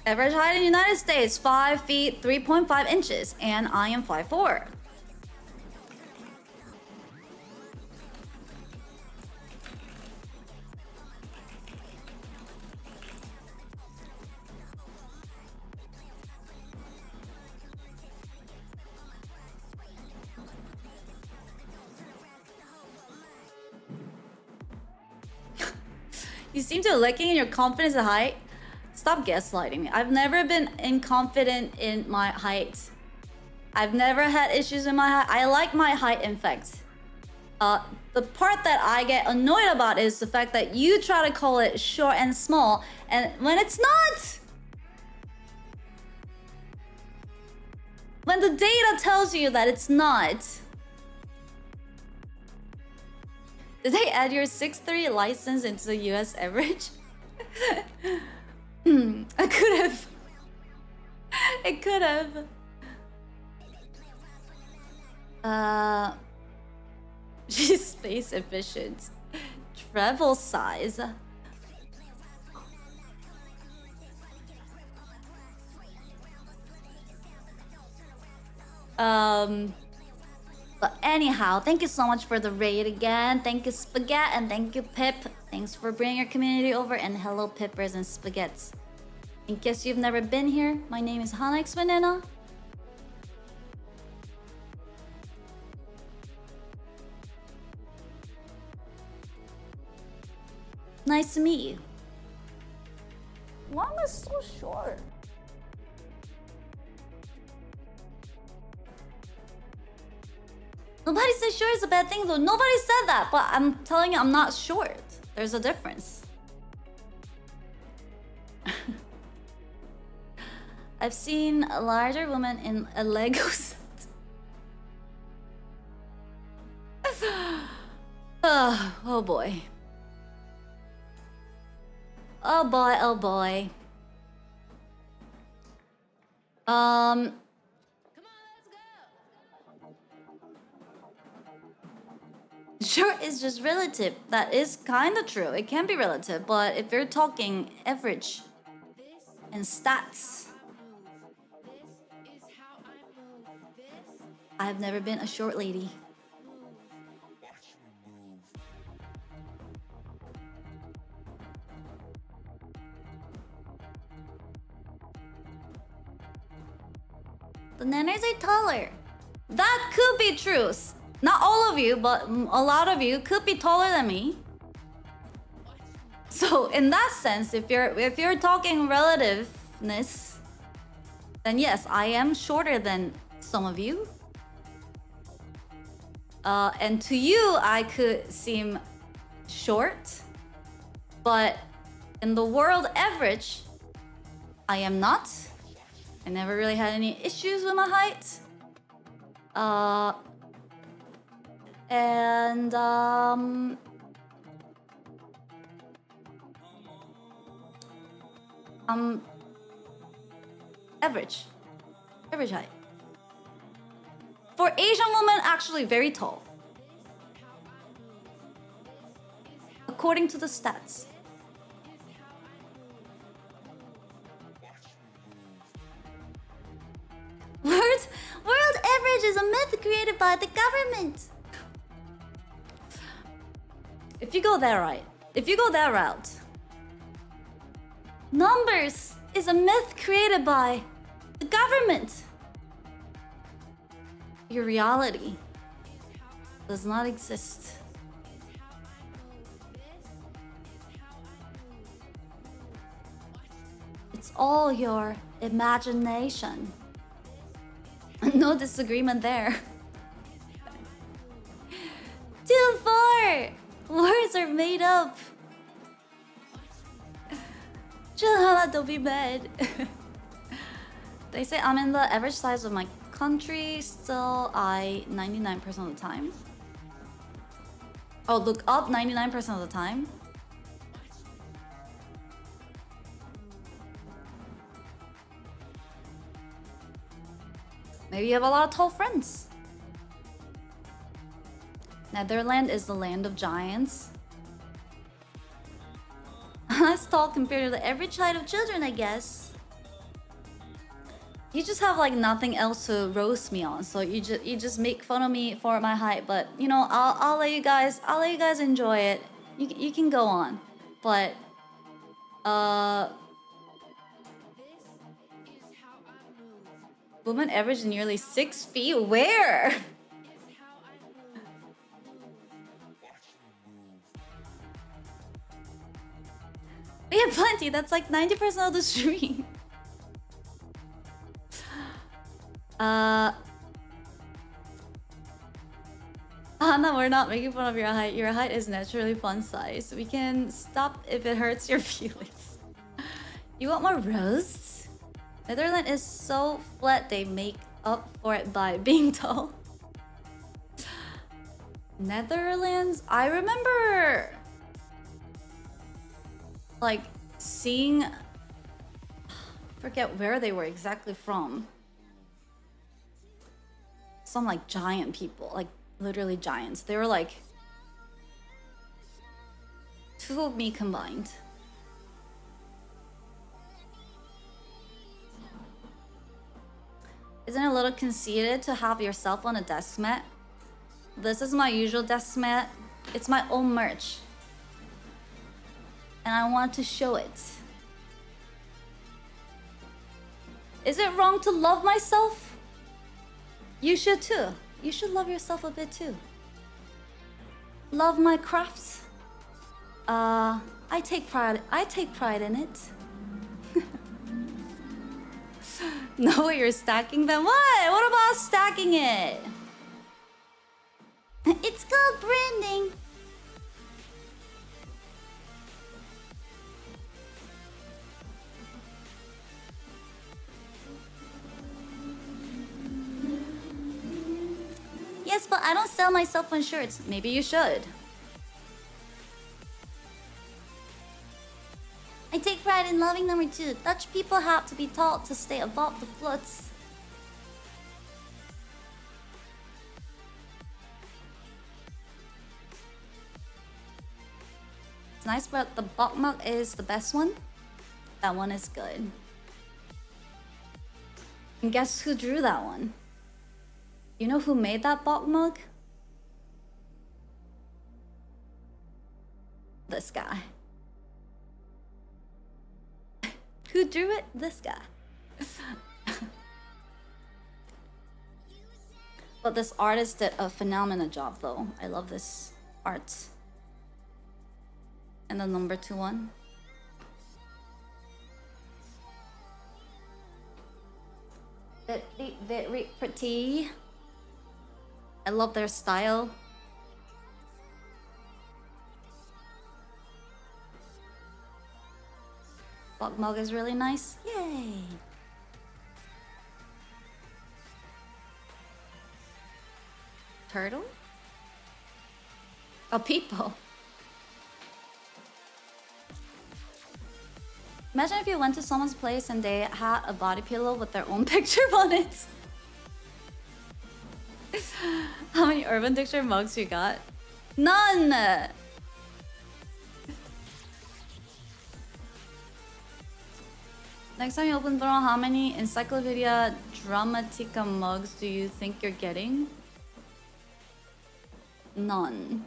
Average height in the United States, 5 feet, 3.5 inches, and I am 5'4". You seem to be lacking in your confidence and height. Stop gaslighting me. I've never been inconfident in my height. I've never had issues in my height. I like my height, in fact. The part that I get annoyed about is the fact that you try to call it short and small, and when it's not! When the data tells you that it's not. Did they add your 6'3" license into the US average? I could have. It could have. She's space efficient. Travel size. But anyhow, thank you so much for the raid again. Thank you, Spaghetti, and thank you, Pip. Thanks for bringing your community over, and hello, Pippers and Spaghettis. In case you've never been here, my name is hanaxbanana. Nice to meet you. Why am I so short? Nobody said short is a bad thing though. Nobody said that, but I'm telling you I'm not short. There's a difference. I've seen a larger woman in a Lego set. Oh boy. Oh boy, oh boy. Short is just relative. That is kind of true. It can be relative, but if you're talking average and stats, I've never been a short lady. The Naners are taller. That could be true. Not all of you, but a lot of you could be taller than me. So in that sense, if you're talking relativeness, then yes, I am shorter than some of you. And to you, I could seem short, but in the world average, I am not. I never really had any issues with my height. And average height. For Asian women, actually very tall. According to the stats. World average is a myth created by the government. If you go that route, numbers is a myth created by the government. Your reality does not exist. It's all your imagination. No disagreement there. Too far! Words are made up. Chill, don't be mad. They say I'm in the average size of my country. Still, 99% of the time. Oh, look up 99% of the time. Maybe you have a lot of tall friends. Netherlands is the land of giants. That's tall compared to the average height of children, I guess. You just have like nothing else to roast me on, so you just make fun of me for my height. But you know, I'll let you guys enjoy it. You can go on, but women average nearly 6 feet. Where? We have plenty. That's like 90% of the stream. Hana, we're not making fun of your height. Your height is naturally fun size. We can stop if it hurts your feelings. You want more roasts? Netherlands is so flat they make up for it by being tall. Netherlands? I remember like seeing, forget where they were exactly from. Some like giant people, like literally giants. They were like 2 of me combined. Isn't it a little conceited to have yourself on a desk mat? This is my usual desk mat. It's my own merch. And I want to show it. Is it wrong to love myself? You should too. You should love yourself a bit too. Love my crafts. I take pride in it. No, you're stacking them. What about stacking it? It's called branding. Yes, but I don't sell myself on shirts. Maybe you should. I take pride in loving number 2. Dutch people have to be taught to stay above the floods. It's nice, but the bulk mug is the best one. That one is good. And guess who drew that one? You know who made that bulk mug? This guy. Who drew it? This guy. But this artist did a phenomenal job though. I love this art. And the number 2 one. Very, very pretty. I love their style. Bulk mug is really nice. Yay! Turtle? Oh, people. Imagine if you went to someone's place and they had a body pillow with their own picture on it. How many Urban Dictionary mugs you got? None! Next time you open Throne, how many Encyclopedia Dramatica mugs do you think you're getting? None.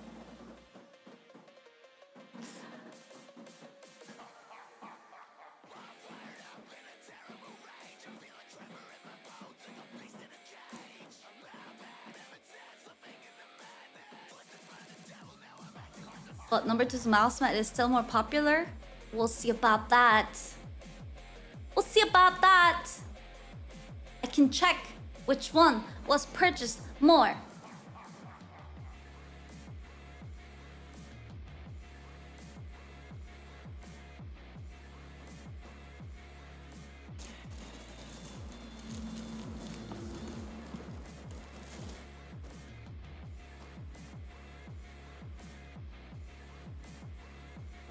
But number 2's mouse mat is still more popular. We'll see about that. We'll see about that. I can check which one was purchased more.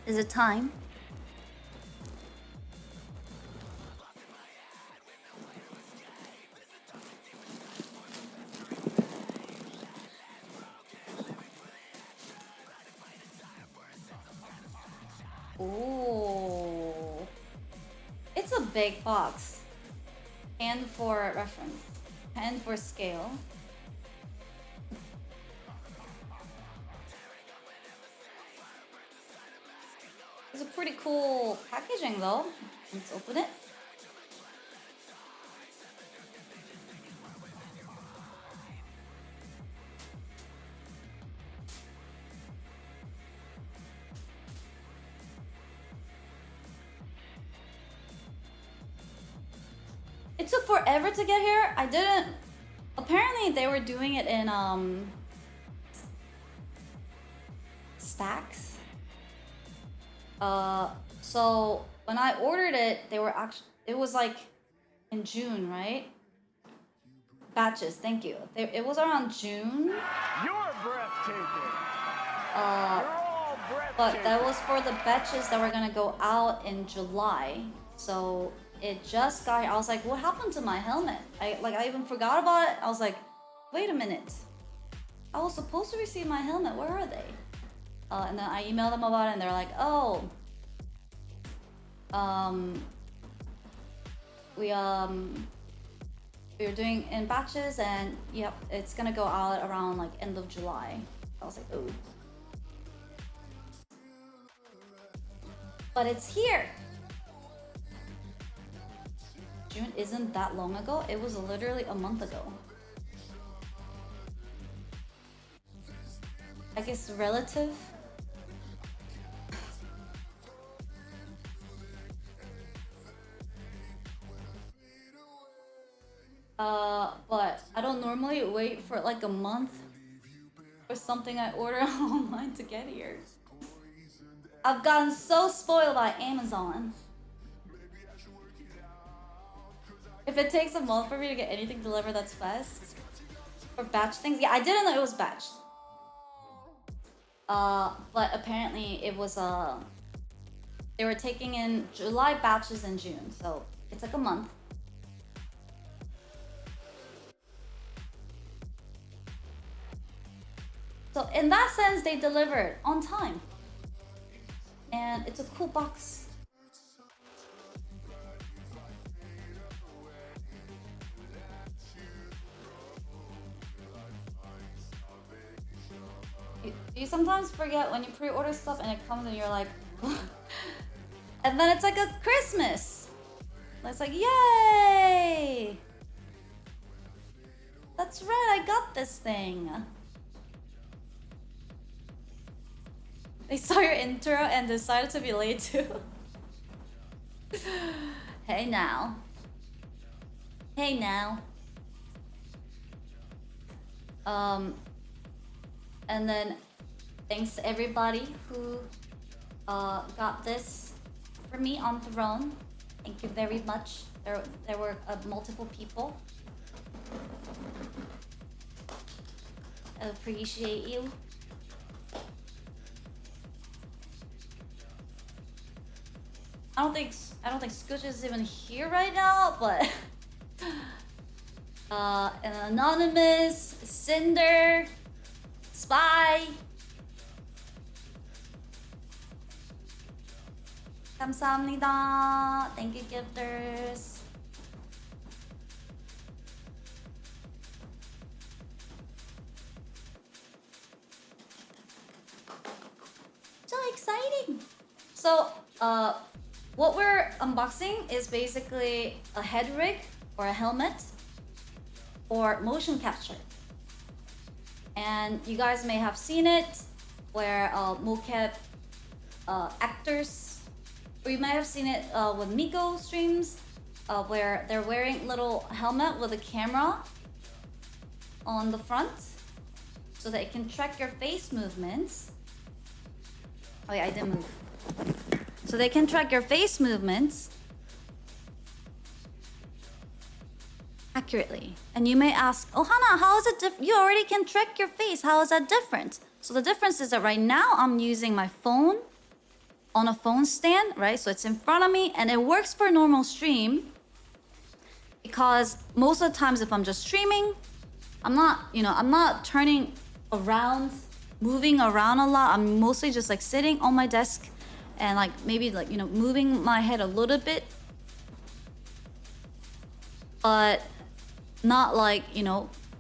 Is it time? Ooh. It's a big box. And for reference. And for scale. It's a pretty cool packaging though. Let's open it. It took forever to get here. I didn't. Apparently they were doing it in stacks. So when I ordered it, they were actually, it was like in June, right? Batches, thank you. It was around June. You're breathtaking. You're all breathtaking. But that was for the batches that were gonna go out in July. So it just got here. I was like, what happened to my helmet? I even forgot about it. I was like, wait a minute. I was supposed to receive my helmet. Where are they? And then I emailed them about it, and they're like, "Oh, we were doing in batches, and yep, it's gonna go out around like end of July." I was like, "Oh," but it's here. June isn't that long ago. It was literally a month ago. I guess relative. But I don't normally wait for like a month for something I order online to get here. I've gotten so spoiled by Amazon. If it takes a month for me to get anything delivered that's fast. For batch things, yeah, I didn't know it was batched. But apparently it was they were taking in July batches in June, so it's like a month. So in that sense, they delivered on time. and it's a cool box. You sometimes forget when you pre-order stuff and it comes and you're like, and then it's like a Christmas. It's like, yay! That's right, I got this thing. They saw your intro and decided to be late too. Hey now. Hey now. And then thanks to everybody who got this for me on Throne. Thank you very much. There were multiple people. I appreciate you. I don't think Scooch is even here right now, but an Anonymous, Cinder, Spy. 감사합니다. Thank you, gifters. So exciting. So, what we're unboxing is basically a head rig or a helmet or motion capture. And you guys may have seen it where mocap actors, or you might have seen it with Miko streams where they're wearing little helmet with a camera on the front so that it can track your face movements. Oh yeah, I didn't move. So they can track your face movements accurately. And you may ask, oh Hana, how is it different? You already can track your face. How is that different? So the difference is that right now I'm using my phone on a phone stand, right? So it's in front of me and it works for a normal stream because most of the times if I'm just streaming, I'm not turning around, moving around a lot. I'm mostly just like sitting on my desk and like maybe like, moving my head a little bit, but not like,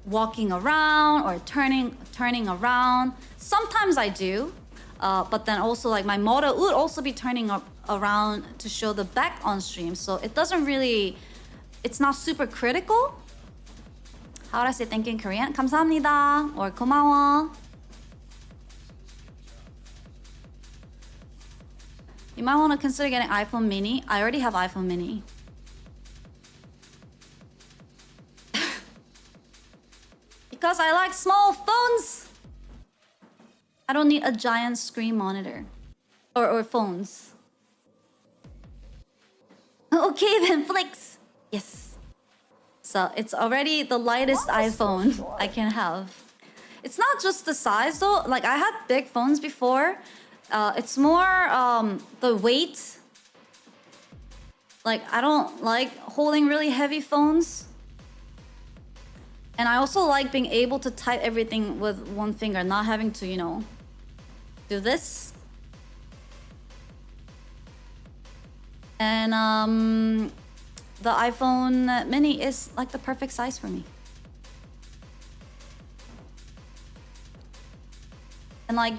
walking around or turning around. Sometimes I do, but then also like my model would also be turning around to show the back on stream. So it doesn't really, it's not super critical. How would I say thank you in Korean? 감사합니다 or 고마워. You might want to consider getting iPhone mini. I already have iPhone mini. Because I like small phones. I don't need a giant screen monitor. Or phones. Okay then, Flix. Yes. So it's already the lightest iPhone I can have. It's not just the size though. Like I had big phones before. It's more the weight. Like I don't like holding really heavy phones. And I also like being able to type everything with one finger, not having to, do this. And the iPhone mini is like the perfect size for me. And like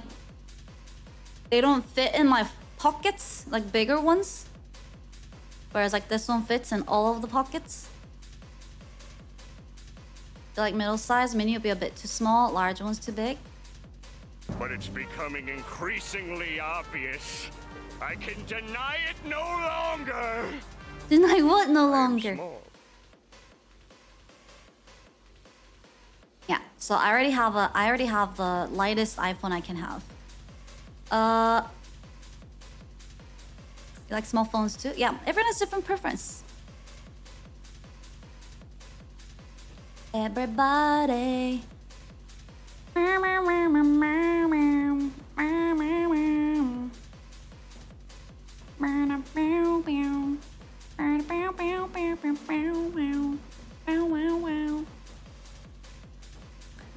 they don't fit in my pockets, like bigger ones. Whereas like this one fits in all of the pockets. Like middle size, mini would be a bit too small, large one's too big. But it's becoming increasingly obvious. I can deny it no longer. Deny what no longer? Yeah, so I already have the lightest iPhone I can have. You like small phones too? Yeah, everyone has different preference. Everybody.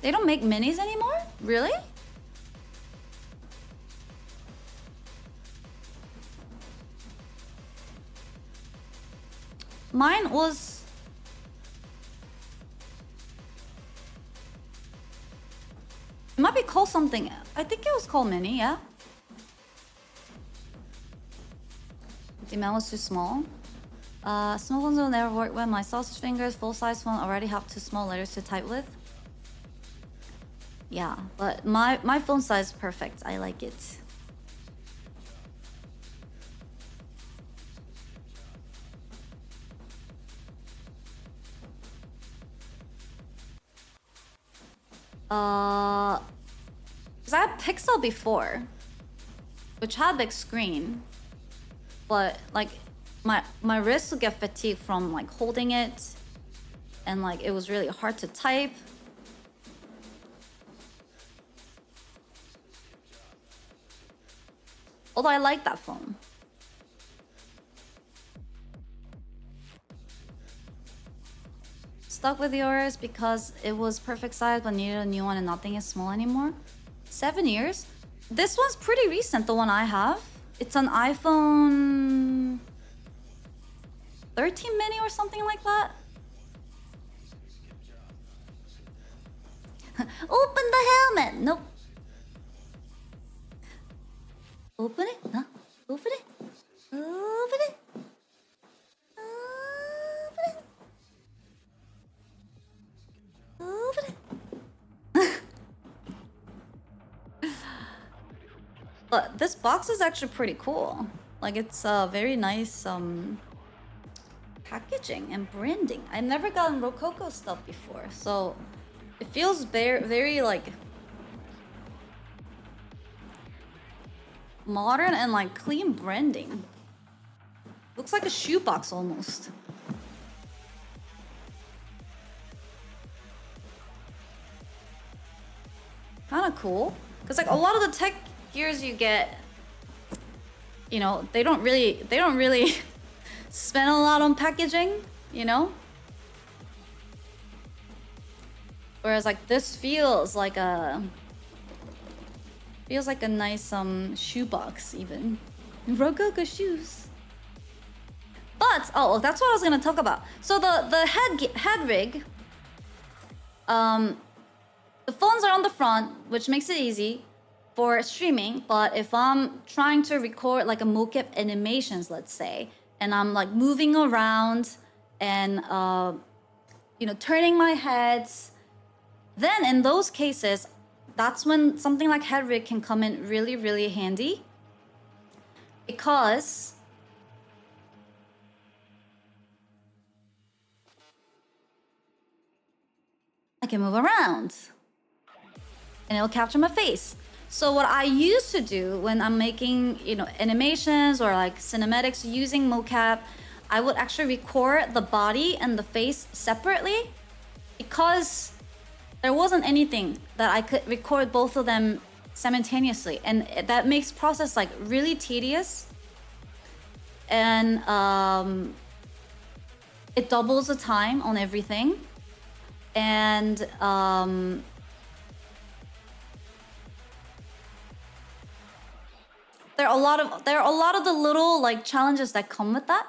They don't make minis anymore? Really? mine was... It might be called something. I think it was called Mini, yeah? The amount was too small. Small phones will never work when my sausage fingers, full-size phone already have too small letters to type with. Yeah, but my phone size is perfect. I like it. Cause I had Pixel before, which had big screen, but like my wrist would get fatigued from like holding it, and like it was really hard to type. Although I like that phone. Stuck with yours because it was perfect size but needed a new one and nothing is small anymore. 7 years? This one's pretty recent, the one I have. It's an iPhone 13 mini or something like that. Open the helmet! Nope. Open it? No. Open it. Open it. Open it. Open it. But this box is actually pretty cool. Like it's very nice packaging and branding. I've never gotten Rococo stuff before, so it feels very like modern and like clean branding. Looks like a shoebox almost. Kind of cool, because like a lot of the tech gears you get, you know, they don't really spend a lot on packaging, you know. Whereas like this feels like a nice shoebox even. Rococo shoes. But oh, that's what I was gonna talk about. So the head rig, the phones are on the front, which makes it easy for streaming. But if I'm trying to record like a mocap animations, let's say, and I'm like moving around and you know, turning my heads, then in those cases, that's when something like head rig can come in really handy, because I can move around and it'll capture my face. So what I used to do when I'm making, you know, animations or like cinematics using mocap, I would actually record the body and the face separately, because there wasn't anything that I could record both of them simultaneously, and that makes process like really tedious, and it doubles the time on everything, and there are a lot of the little like challenges that come with that.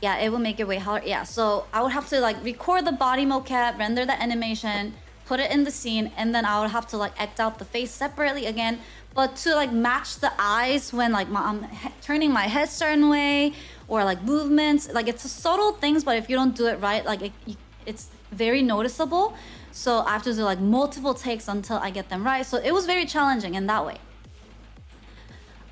Yeah, it will make it way harder. Yeah, so I would have to like record the body mocap, render the animation, put it in the scene, and then I would have to like act out the face separately again. But to like match the eyes when like I'm turning my head certain way, or like movements, like it's a subtle things, but if you don't do it right, like it's very noticeable. So I have to do like multiple takes until I get them right. So it was very challenging in that way.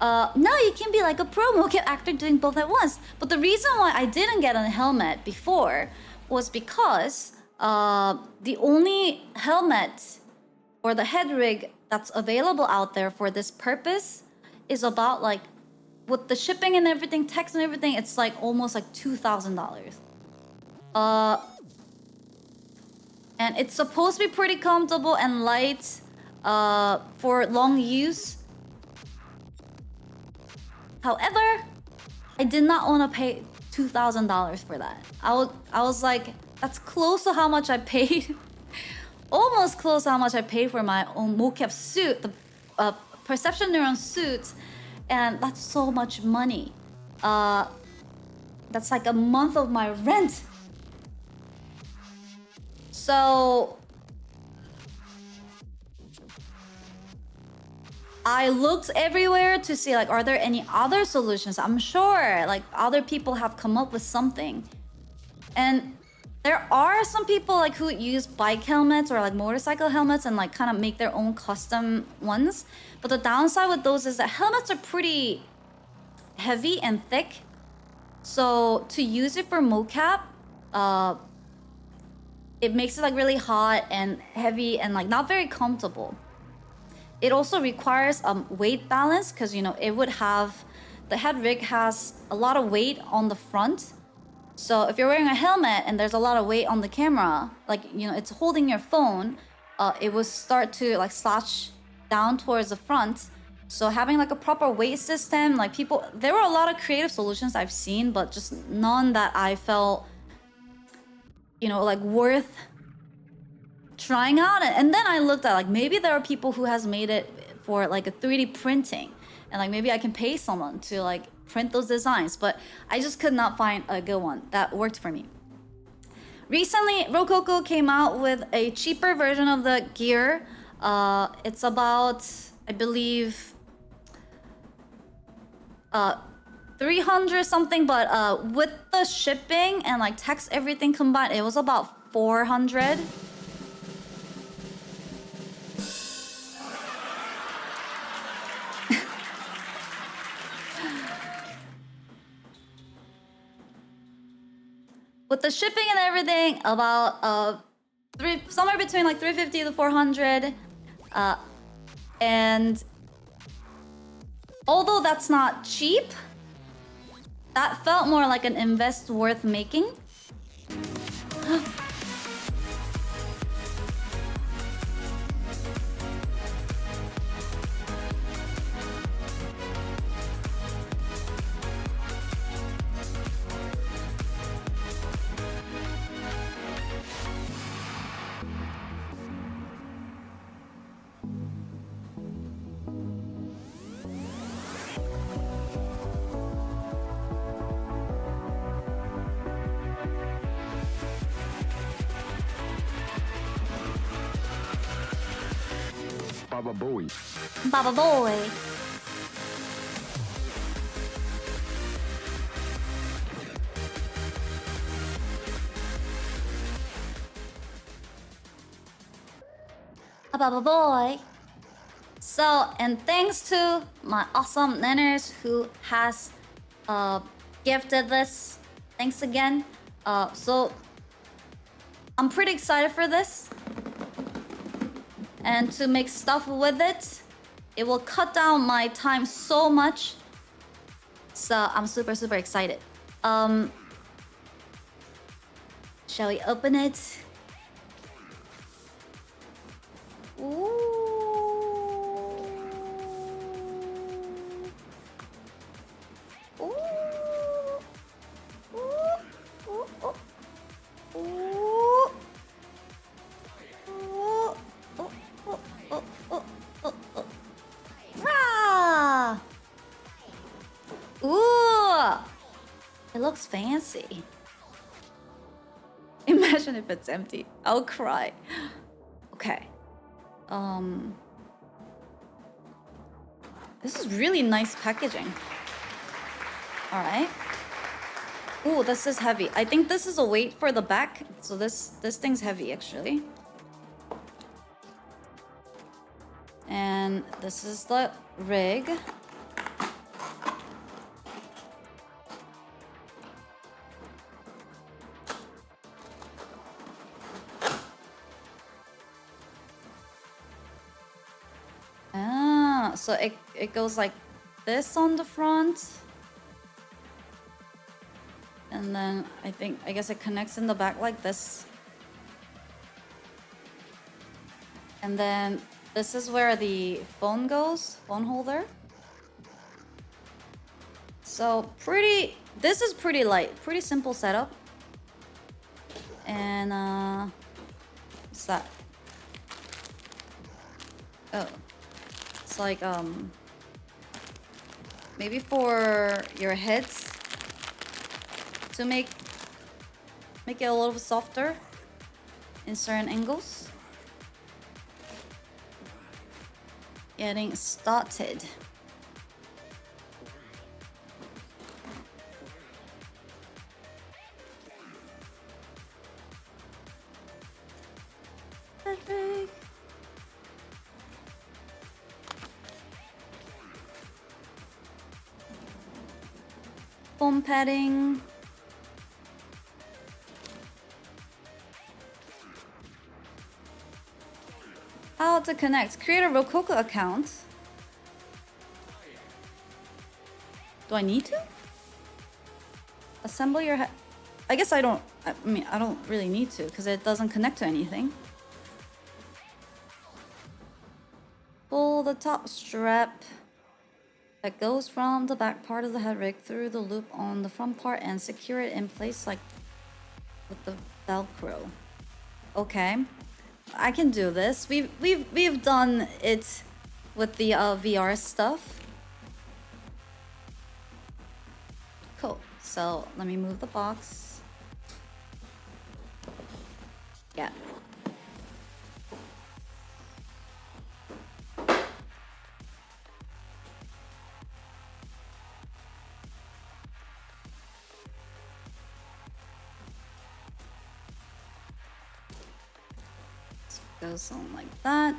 Now you can be like a pro mocap actor doing both at once. But the reason why I didn't get a helmet before was because the only helmet or the head rig that's available out there for this purpose is about like, with the shipping and everything, text and everything, it's like almost like $2,000. And it's supposed to be pretty comfortable and light for long use. However, I did not want to pay $2,000 for that. I was like, that's close to how much I paid. Almost close to how much I paid for my own mocap suit, the perception neuron suit, and that's so much money. That's like a month of my rent. So I looked everywhere to see like, are there any other solutions? I'm sure like other people have come up with something. And there are some people like who use bike helmets or like motorcycle helmets and like kind of make their own custom ones. But the downside with those is that helmets are pretty heavy and thick. So to use it for mocap, it makes it like really hot and heavy and like not very comfortable. It also requires weight balance because, you know, it would have, the head rig has a lot of weight on the front. So if you're wearing a helmet and there's a lot of weight on the camera, like, you know, it's holding your phone, it will start to like slouch down towards the front. So having like a proper weight system, like people, there were a lot of creative solutions I've seen, but just none that I felt, you know, like worth trying out. And then I looked at like, maybe there are people who has made it for like a 3D printing. And like, maybe I can pay someone to like print those designs, but I just could not find a good one that worked for me. Recently, Rococo came out with a cheaper version of the gear. It's about, I believe, 300 something, but with the shipping and like tax, everything combined, it was about 400. With the shipping and everything, about somewhere between like 350 to 400. And although that's not cheap, that felt more like an invest worth making. Baba Bowie. Baba boy. Baba boy. So, and thanks to my awesome Naners who has gifted this. Thanks again. So I'm pretty excited for this. And to make stuff with it, it will cut down my time so much. So I'm super, super excited. Shall we open it? Ooh. Ooh. Ooh. Ooh. Ooh. Ooh. Rah! Ooh! It looks fancy. Imagine if it's empty. I'll cry. Okay. This is really nice packaging. Alright. Ooh, this is heavy. I think this is a weight for the back. So this thing's heavy actually. And this is the rig. Ah, so it goes like this on the front. And then I guess it connects in the back like this. And then this is where the phone goes, phone holder. So this is pretty light, pretty simple setup. And what's that? Oh, it's like maybe for your heads. to make it a little softer in certain angles. Getting started. Patrick. Foam padding. How to connect. Create a Rococo account. Do I need to? Assemble your head. I guess I don't really need to because it doesn't connect to anything. Pull the top strap that goes from the back part of the head rig through the loop on the front part and secure it in place like with the Velcro. Okay, I can do this. We've done it with the VR stuff. Cool. So let me move the box. Yeah. Goes on like that.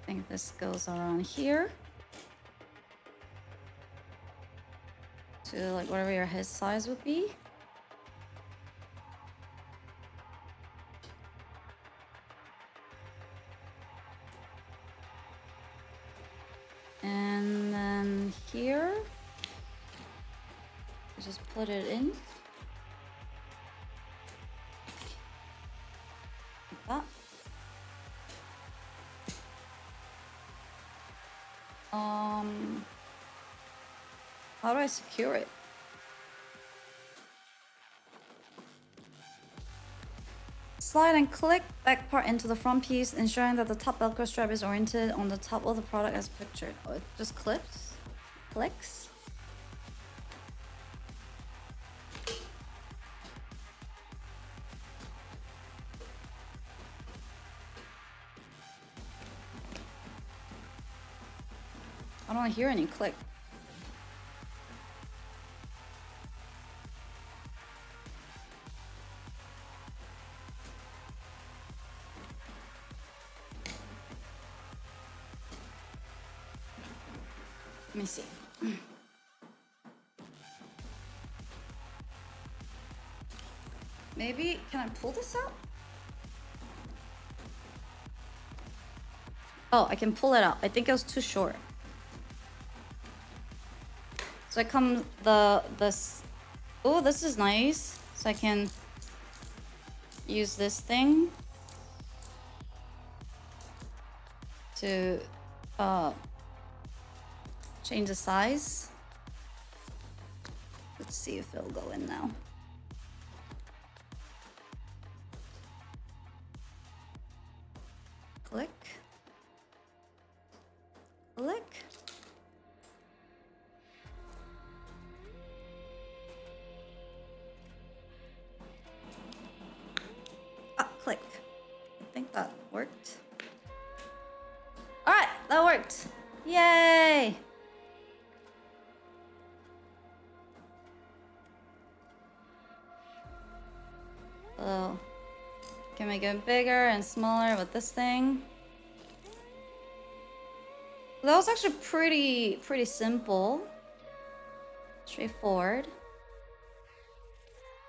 I think this goes around here to like whatever your head size would be. And then here, just put it in. That. How do I secure it? Slide and click back part into the front piece, ensuring that the top Velcro strap is oriented on the top of the product as pictured. Oh, it just clips? Clicks? I don't hear any click. Let me see. Maybe, can I pull this out? Oh, I can pull it out. I think it was too short. So I come this. Oh, this is nice. So I can use this thing to change the size. Let's see if it'll go in now. Click. Click. Ah, click. I think that worked. All right, that worked. Yay! So, can make it bigger and smaller with this thing. That was actually pretty simple. Straightforward.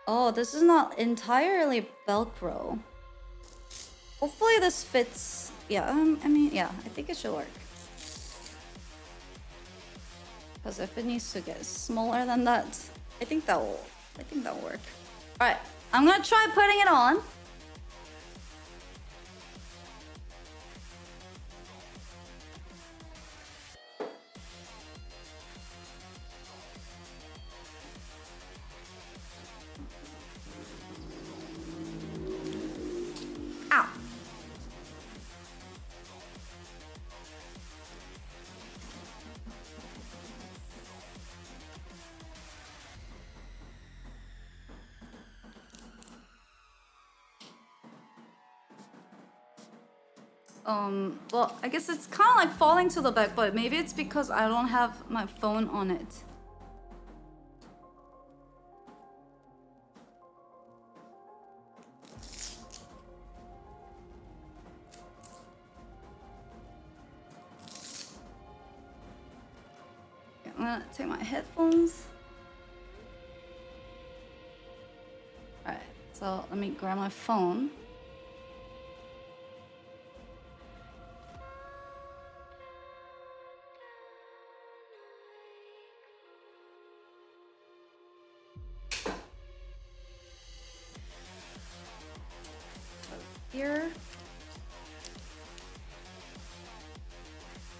Oh, this is not entirely Velcro. Hopefully this fits. Yeah, I mean, yeah, I think it should work. Because if it needs to get smaller than that, I think that will work. All right, I'm gonna try putting it on. Ow. Well, I guess it's kind of like falling to the back, but maybe it's because I don't have my phone on it. Okay, I'm gonna take my headphones. Alright, so let me grab my phone. Here.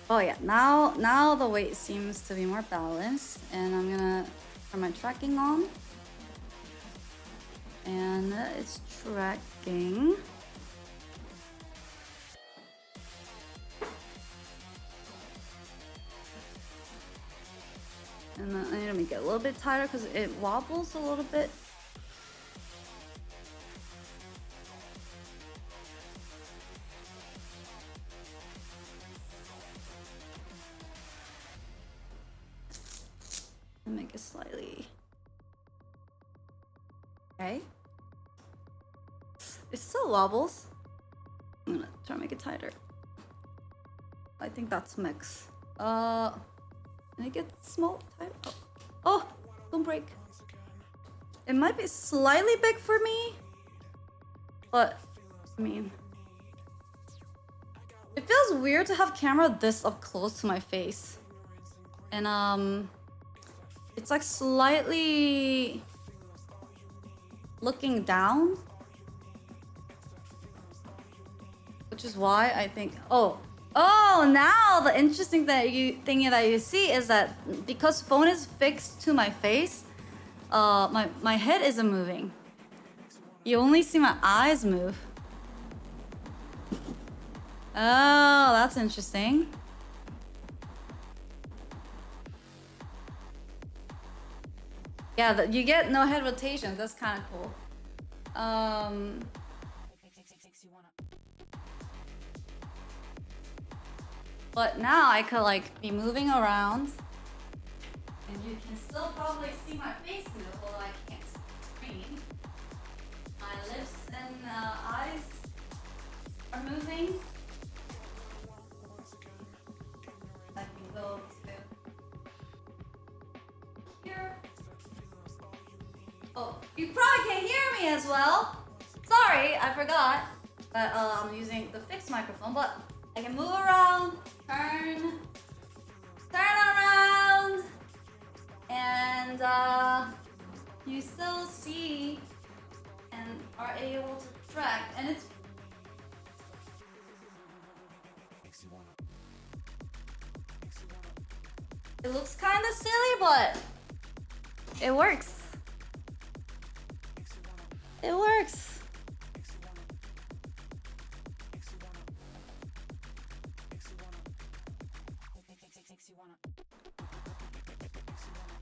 Oh yeah, now the weight seems to be more balanced, and I'm gonna turn my tracking on. And it's tracking. And then I need to make it a little bit tighter because it wobbles a little bit. And make it slightly. Okay. It still wobbles. I'm gonna try to make it tighter. I think that's mix. Make it small, tight. Oh, don't break. It might be slightly big for me, but I mean, it feels weird to have camera this up close to my face, and it's like slightly looking down, which is why I think. Oh, now the interesting thing that you see is that because phone is fixed to my face, my head isn't moving. You only see my eyes move. Oh, that's interesting. Yeah, you get no head rotations. That's kind of cool. But now I could like be moving around, and you can still probably see my face move, although I can't scream. My lips and eyes are moving. I can go to here. Oh, you probably can't hear me as well. Sorry, I forgot that I'm using the fixed microphone, but I can move around, turn around, and you still see and are able to track, and it's it looks kind of silly, but it works. It works.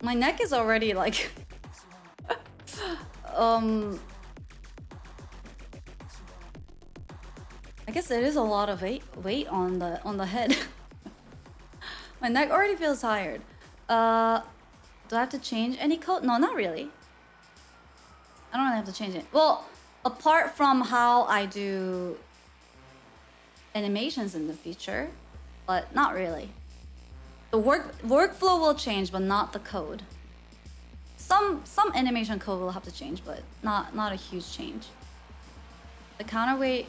My neck is already like I guess there is a lot of weight on the head. My neck already feels tired. Do I have to change any code? No, not really. I don't really have to change it. Well, apart from how I do animations in the future, but not really. The workflow will change, but not the code. Some animation code will have to change, but not a huge change. The counterweight,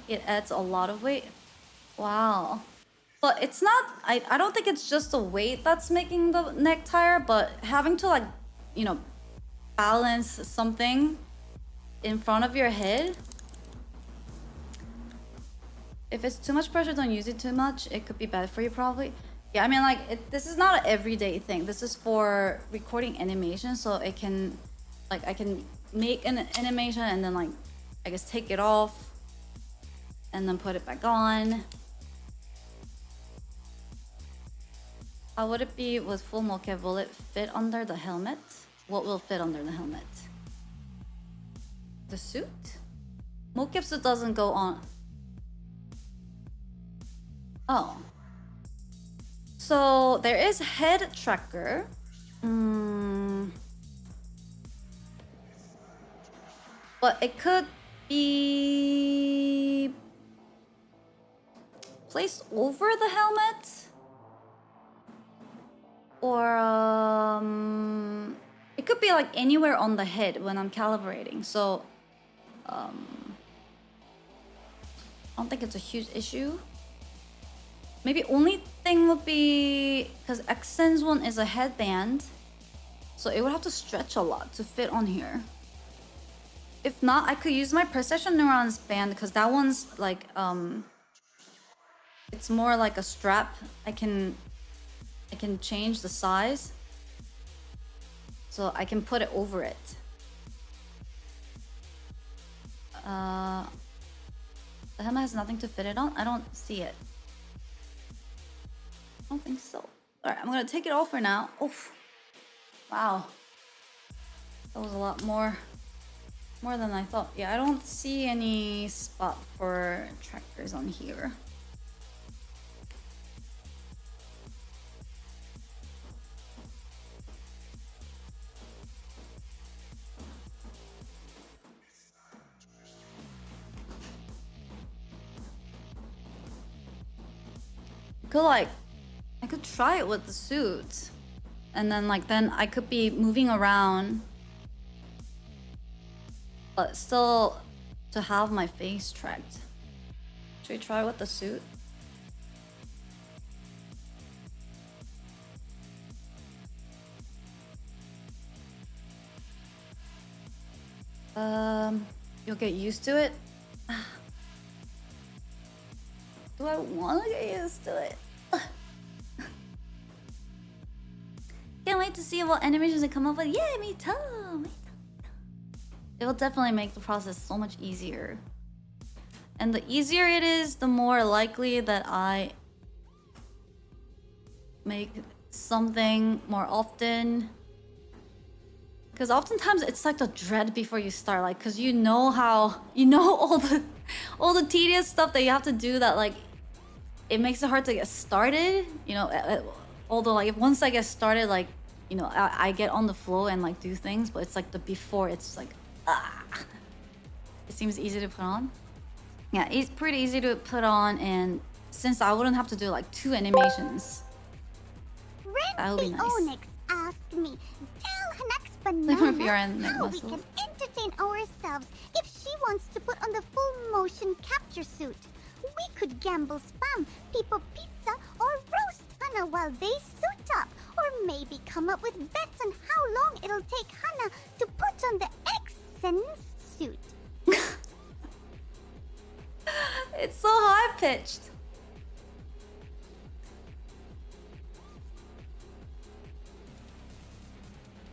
it adds a lot of weight. Wow. But it's not, I don't think it's just the weight that's making the neck tired, but having to like, you know, balance something in front of your head. If it's too much pressure, don't use it too much. It could be bad for you probably. Yeah, I mean, like, this is not an everyday thing. This is for recording animation, so it can, like, I can make an animation and then, like, I guess take it off and then put it back on. How would it be with full mocap? Will it fit under the helmet? What will fit under the helmet? The suit? Mocap suit doesn't go on. Oh. So there is head tracker. But it could be placed over the helmet. Or it could be like anywhere on the head when I'm calibrating. So I don't think it's a huge issue. Maybe only thing would be because Xsense one is a headband, so it would have to stretch a lot to fit on here. If not, I could use my Precision Neurons band because that one's like it's more like a strap. I can change the size, so I can put it over it. The helmet has nothing to fit it on. I don't see it. I don't think so. Alright, I'm gonna take it off for now. Oof. Wow. That was a lot more than I thought. Yeah, I don't see any spot for trackers on here. I could try it with the suit, and then then I could be moving around, but still to have my face tracked. Should we try with the suit? You'll get used to it. Do I want to get used to it? Can't wait to see what animations they come up with. Yeah, me too. It will definitely make the process so much easier. And the easier it is, the more likely that I make something more often. Because oftentimes it's like the dread before you start, like, because you know all the tedious stuff that you have to do that it makes it hard to get started. Although if once I get started, I get on the flow and do things, but it's the before, it's it seems easy to put on. Yeah, it's pretty easy to put on, and since I wouldn't have to do 2 animations, that would be nice. Onyx asked me, tell If you're hanaxbanana in how we can entertain ourselves if she wants to put on the full motion capture suit. We could gamble spam, people pizza, or roast Hana while they suit up. Or maybe come up with bets on how long it'll take Hana to put on the Xsense suit. It's so high-pitched.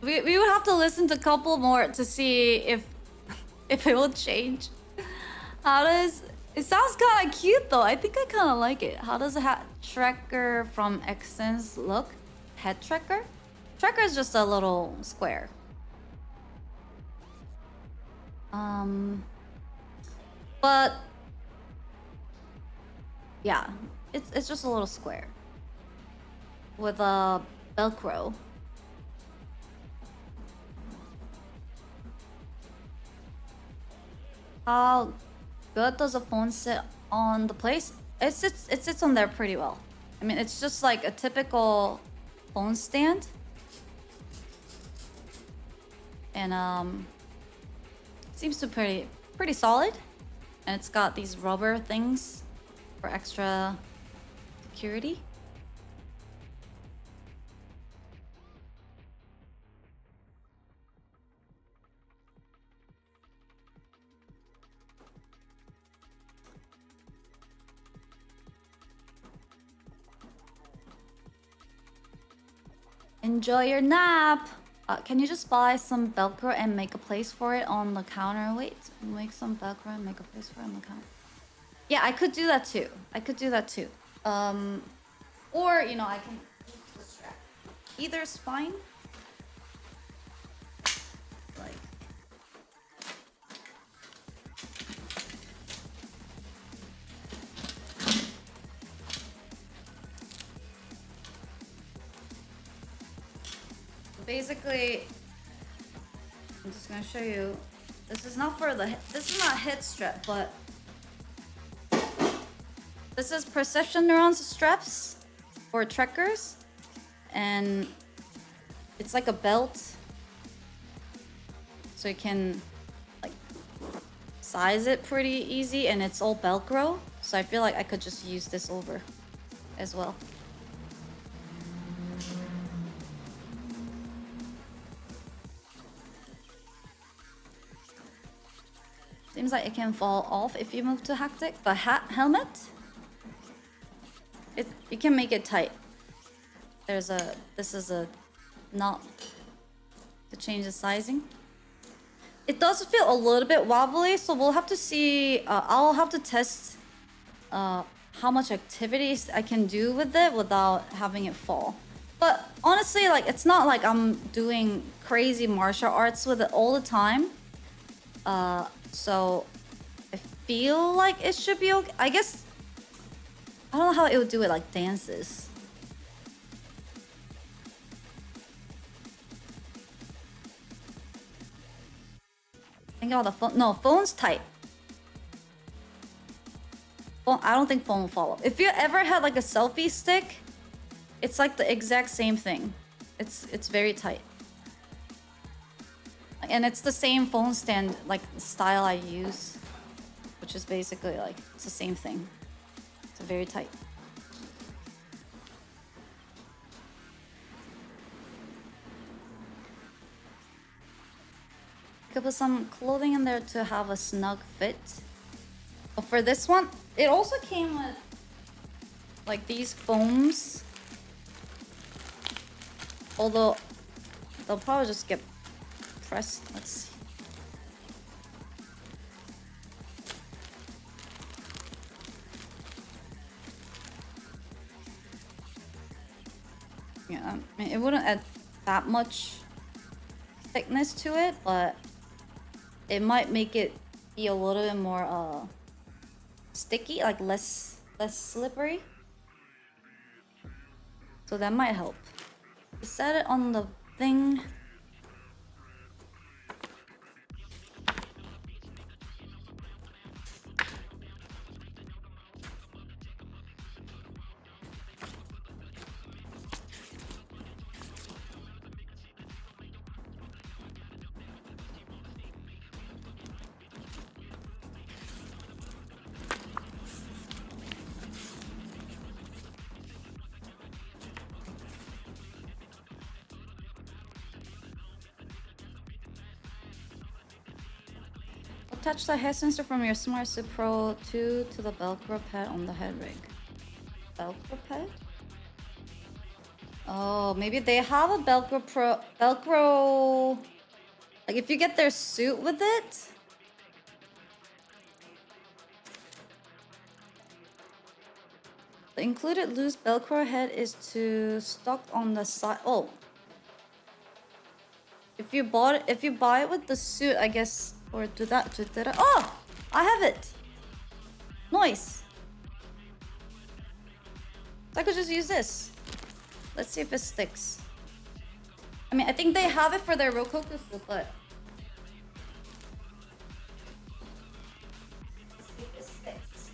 We would have to listen to a couple more to see if it will change. It sounds kind of cute though. I think I kind of like it. How does a head tracker from Xsense look? Head tracker? Tracker is just a little square. But yeah, it's just a little square with a Velcro. How good does a phone sit on the place? It sits on there pretty well. I mean, it's just like a typical phone stand. And seems to be pretty solid. And it's got these rubber things for extra security. Enjoy your nap! Can you just buy some Velcro and make a place for it on the counter? Wait, make some Velcro and make a place for it on the counter. Yeah, I could do that too. Or, I can use the strap. Either's fine. basically, I'm just gonna show you. This is not for the. This is not head strap, but this is perception neurons straps for trekkers, and it's like a belt, so you can like size it pretty easy, and it's all Velcro. So I feel like I could just use this over as well. Seems like it can fall off if you move to hectic. The helmet, you can make it tight. This is a knot to change the sizing. It does feel a little bit wobbly, so we'll have to see. I'll have to test how much activities I can do with it without having it fall. But honestly, like, it's not like I'm doing crazy martial arts with it all the time. So I feel like it should be okay. I guess I don't know how it would do it like dances. Think about the phone. No, phone's tight. Phone, I don't think phone will fall off. If you ever had like a selfie stick, it's like the exact same thing. It's very tight. And it's the same phone stand, like style I use, which is basically like it's the same thing. It's very tight. Could put some clothing in there to have a snug fit. But for this one, it also came with like these foams. Although they'll probably just get pressed. Let's see. Yeah, I mean, it wouldn't add that much thickness to it, but it might make it be a little bit more sticky, like less slippery. So that might help. Set it on the thing. Attach the head sensor from your Smart Suit Pro 2 to the Velcro pad on the head rig. Velcro pad? Oh, maybe they have a Velcro. Like if you get their suit with it. The included loose Velcro head is to stock on the side. Oh. If you buy it with the suit, I guess. Or do that. Oh! I have it! Nice! So I could just use this. Let's see if it sticks. I mean, I think they have it for their Rococo suit, but... let's see if it sticks.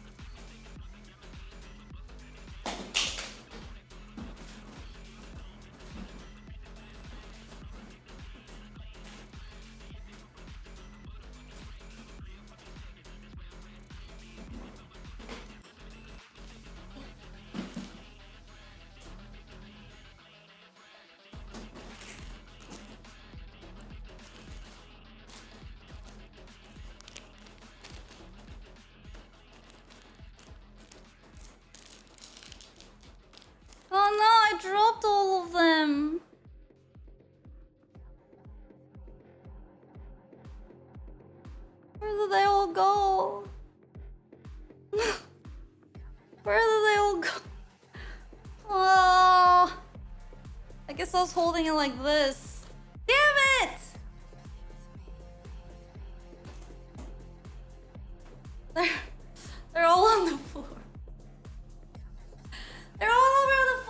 Oh no, I dropped all of them. Where did they all go? Where did they all go? Oh, I guess I was holding it like this. Damn it! They're all on the floor. They're all over the floor.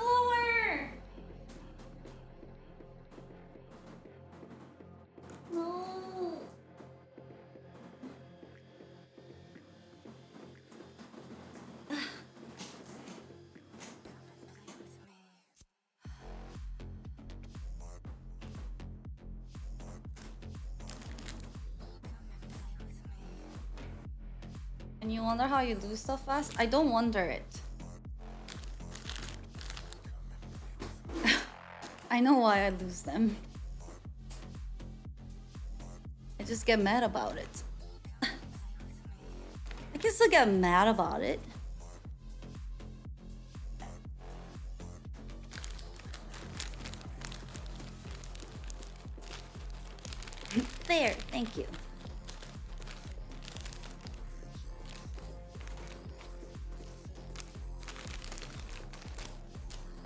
And you wonder how you lose stuff fast? I don't wonder it. I know why I lose them. I just get mad about it. I can still get mad about it. There, thank you.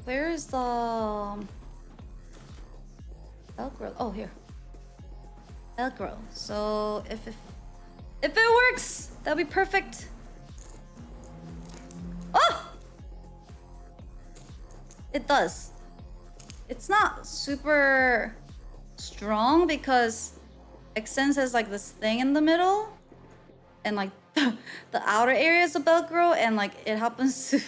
Where is the Velcro? Oh, here. Velcro. So if it works, that'll be perfect. Oh! It does. It's not super strong because Extends has like this thing in the middle and like the outer areas of Velcro and like it happens to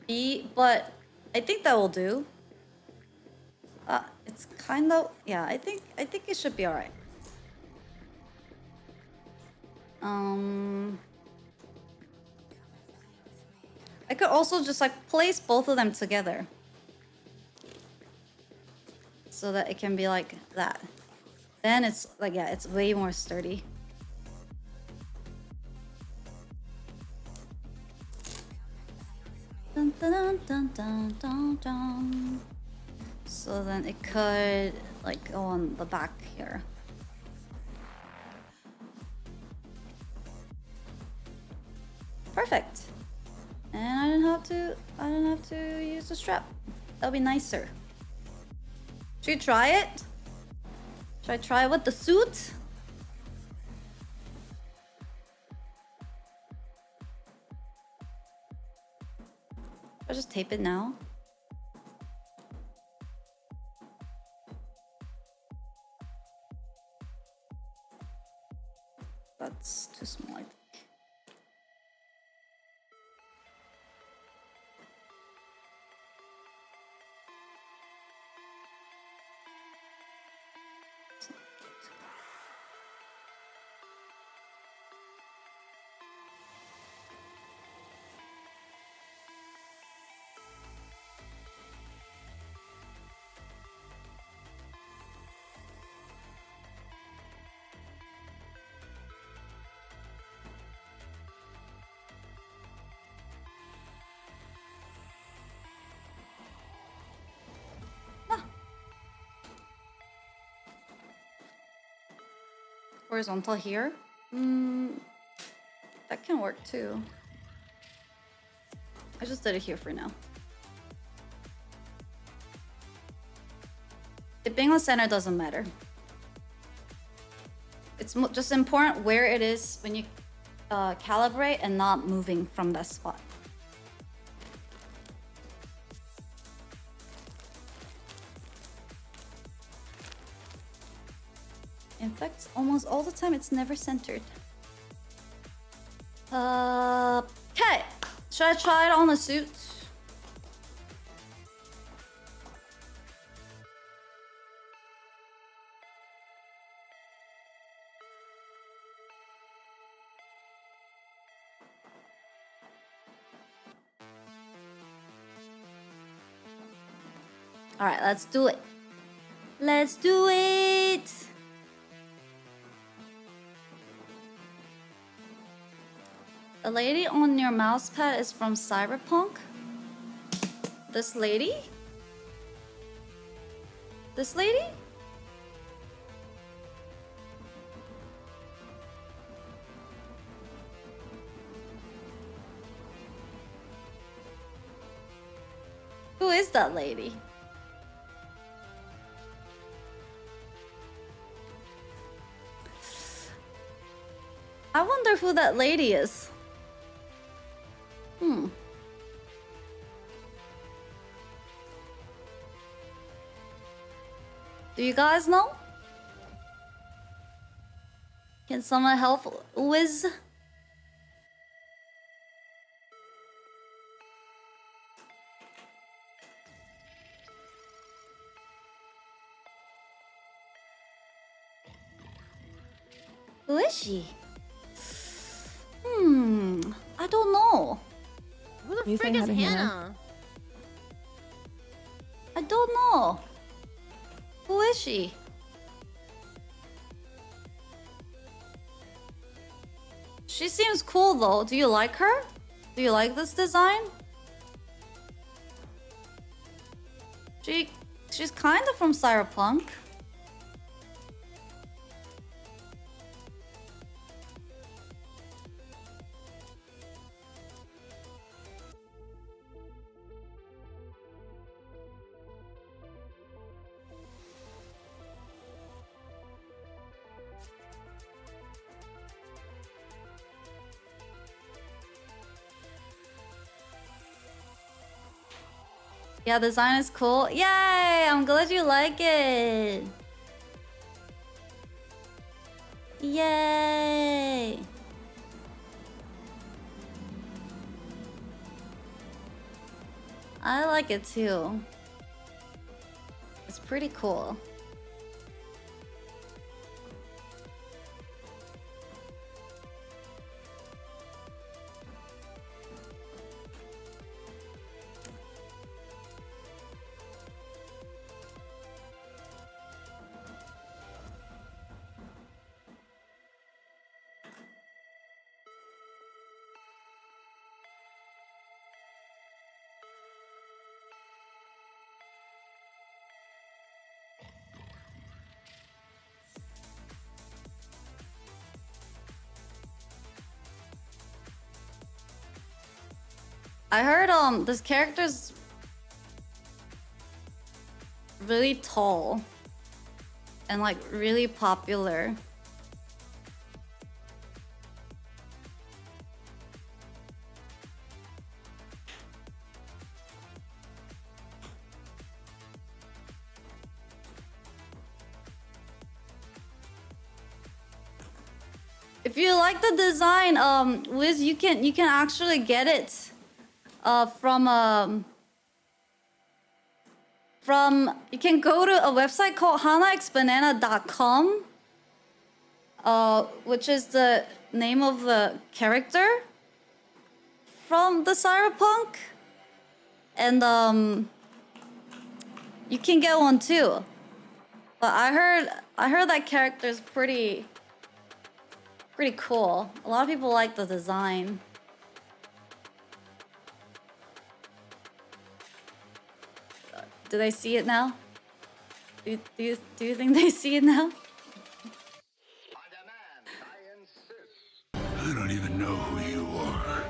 be, but I think that will do. It's kind of, yeah, I think it should be all right. I could also just like place both of them together so that it can be like that. Then it's like, yeah, it's way more sturdy. Dun, dun, dun, dun, dun, dun. So then it could like go on the back here. Perfect. And I don't have to use the strap. That'll be nicer. Should we try it? Should I try it with the suit? I'll just tape it now. That's too small, I think. Horizontal here. That can work too. I just did it here for now. It being on center doesn't matter. It's just important where it is when you calibrate and not moving from that spot. In fact, almost all the time it's never centered. Okay. Should I try it on the suit? All right, let's do it. Let's do it. The lady on your mouse pad is from Cyberpunk? This lady? This lady? Who is that lady? I wonder who that lady is. Do you guys know? Can someone help Wiz? Who is she? I don't know. Who the You frick say is hi to Hannah. Hannah? I don't know. Who is she? She seems cool though. Do you like her? Do you like this design? She's kind of from Cyberpunk. Yeah, design is cool. Yay! I'm glad you like it. Yay! I like it too. It's pretty cool. I heard this character's really tall and like really popular. If you like the design, Wiz, you can actually get it from you can go to a website called hanaxbanana.com, which is the name of the character from the Cyberpunk, and you can get one too. But I heard that character is pretty cool. A lot of people like the design. Do they see it now? Do you think they see it now? I don't even know who you are.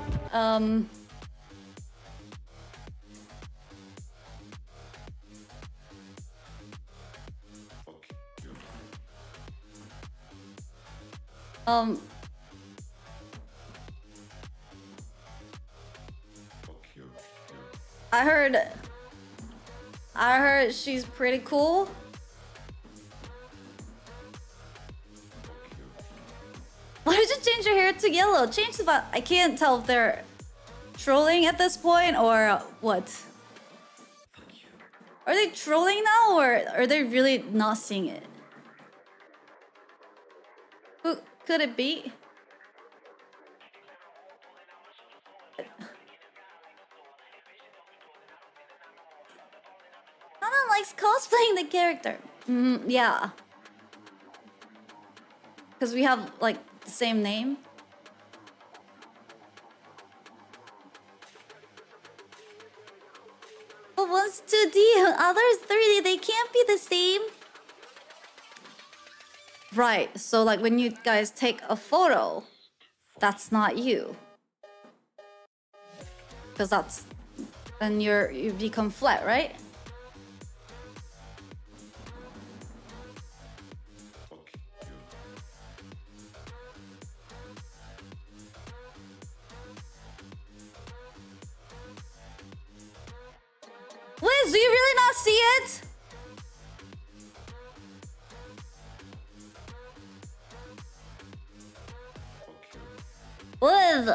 I heard she's pretty cool. Why did you change your hair to yellow? Change the I can't tell if they're trolling at this point or what. Are they trolling now or are they really not seeing it? Who could it be? Hana likes cosplaying the character. Yeah. Because we have like the same name. But one's 2D, others 3D, they can't be the same. Right, so like when you guys take a photo, that's not you. Because then you become flat, right? Wiz, do you really not see it? Wiz!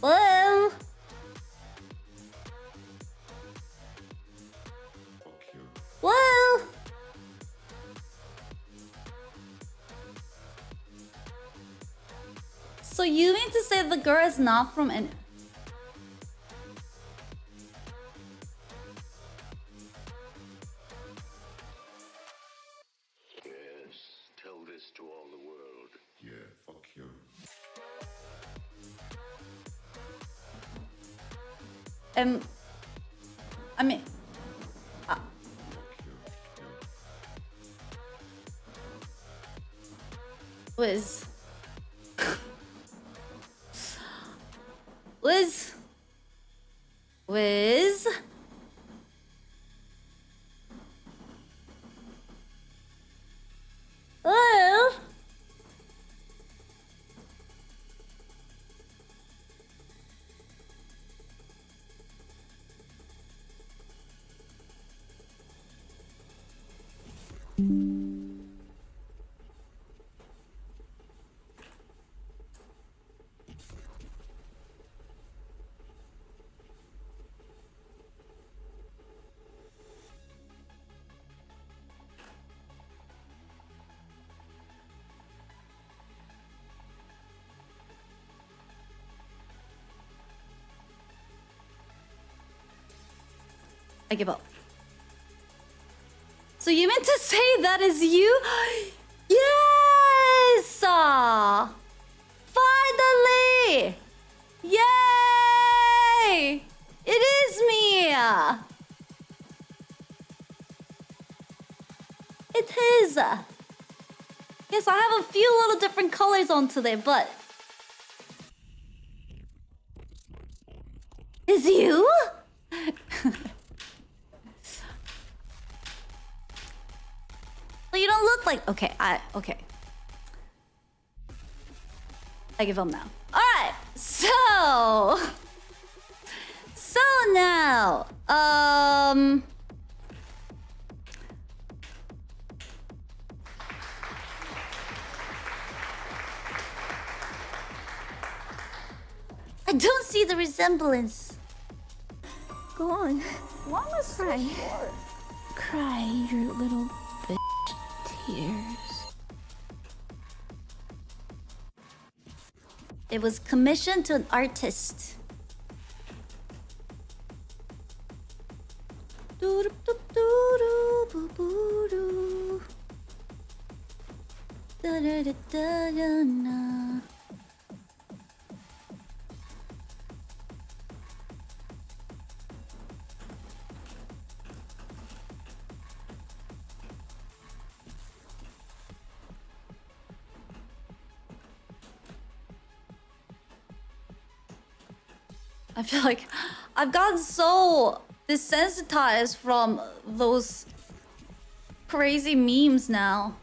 Wiz! Wiz! So you mean to say the girl is not from an... Yes, tell this to all the world. Yeah, fuck you. I mean... Wiz. Wiz. Wiz. Hello? I give up. So you meant to say that is you? Yes! Finally! Yay! It is me! It is! Yes, I have a few little different colors on today, but... Is you? So you don't look like... Okay, okay. I give up now. Alright, so... So now... I don't see the resemblance. Go on. Why must Cry. Cry your little bitch tears. It was commissioned to an artist. I feel like I've gotten so desensitized from those crazy memes now.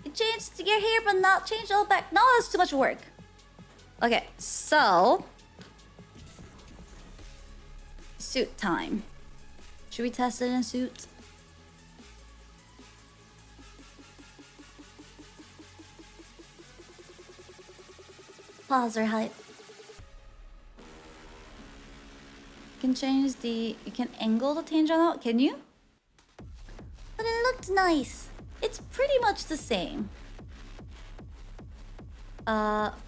It changed to get here, but not change all back. No, that's too much work. Okay, so suit time. Should we test it in suit? Pause or hype. You can change the... You can angle the change on it, can you? But it looked nice. It's pretty much the same.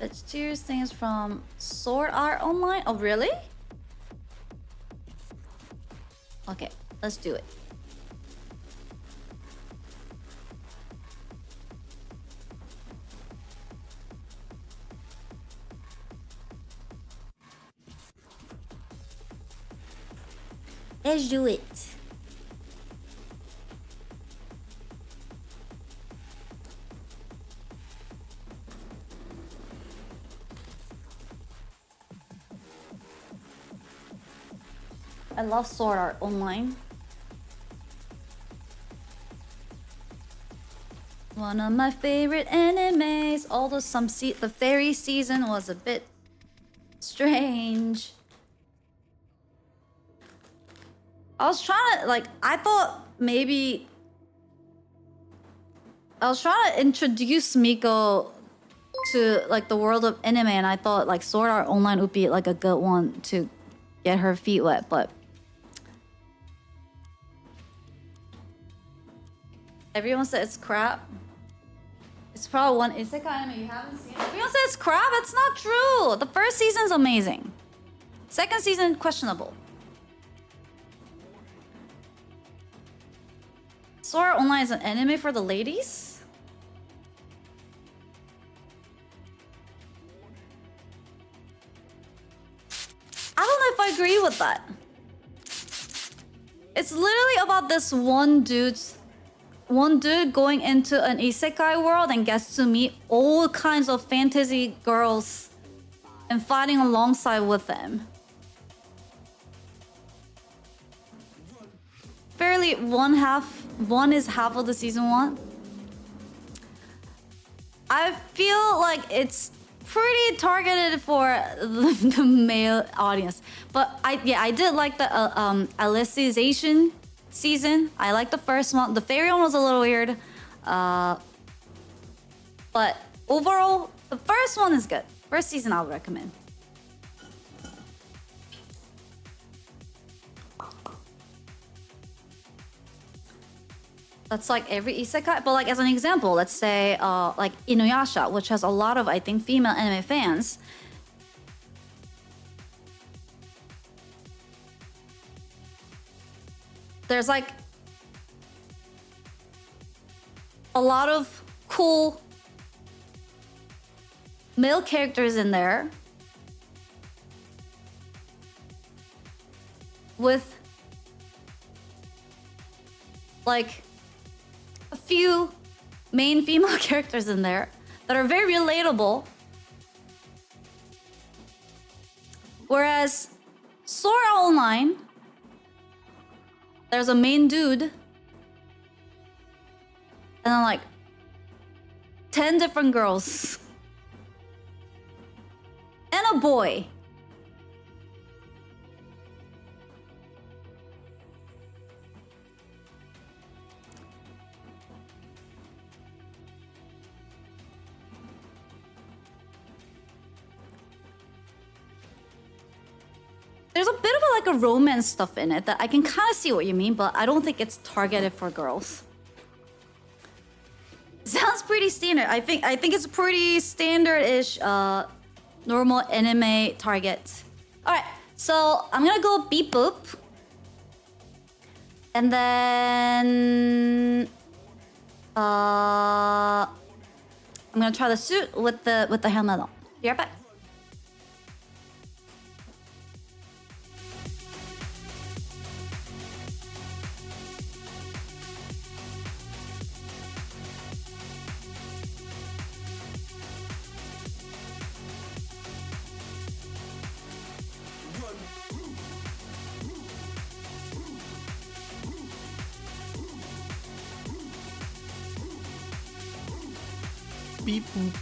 It's tears things from Sword Art Online. Oh, really? Okay, let's do it. Let's do it. I love Sword Art Online. One of my favorite animes. Although the fairy season was a bit strange. I was trying to, like, I thought maybe... I was trying to introduce Miko to, like, the world of anime, and I thought, like, Sword Art Online would be, like, a good one to get her feet wet, but... Everyone said it's crap. It's probably one isekai anime you haven't seen. Everyone says it's crap. It's not true. The first season's amazing. Second season, questionable. Sword Art Online is an anime for the ladies? I don't know if I agree with that. It's literally about this one dude going into an isekai world and gets to meet all kinds of fantasy girls and fighting alongside with them. Fairly one is half of the season 1. I feel like it's pretty targeted for the male audience, but I did like the Alicization season. I liked the first one. The fairy one was a little weird, but overall, the first one is good. First season, I would recommend. That's like every isekai, but like as an example, let's say like Inuyasha, which has a lot of, I think, female anime fans. There's like a lot of cool male characters in there with like a few main female characters in there that are very relatable. Whereas Sword Art Online, there's a main dude and then like 10 different girls and a boy. There's a bit of like a romance stuff in it that I can kind of see what you mean, but I don't think it's targeted for girls. Sounds pretty standard. I think it's a pretty standard-ish normal anime target. All right, so I'm gonna go beep boop, and then I'm gonna try the suit with the helmet on. Be right back. Beep boop.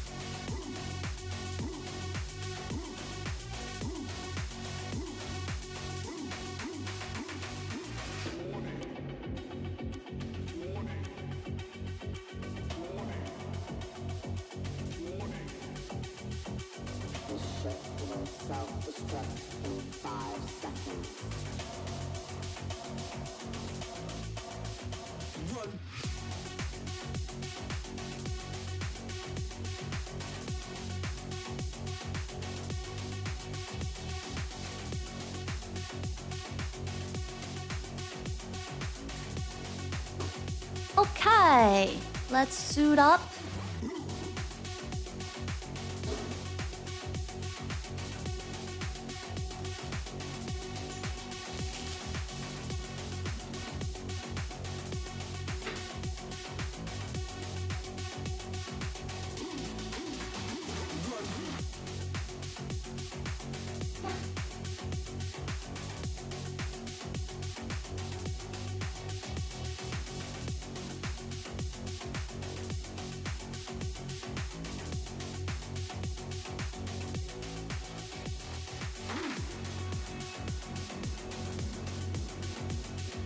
Okay, let's suit up.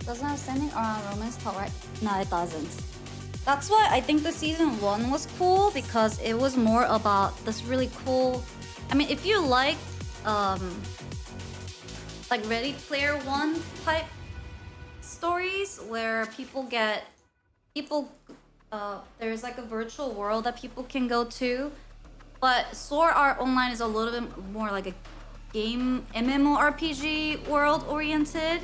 Doesn't have standing or a romance talk, right? No, it doesn't. That's why I think the season 1 was cool, because it was more about this really cool. I mean, if you like Ready Player One type stories where people there's like a virtual world that people can go to, but Sword Art Online is a little bit more like a game MMORPG world oriented.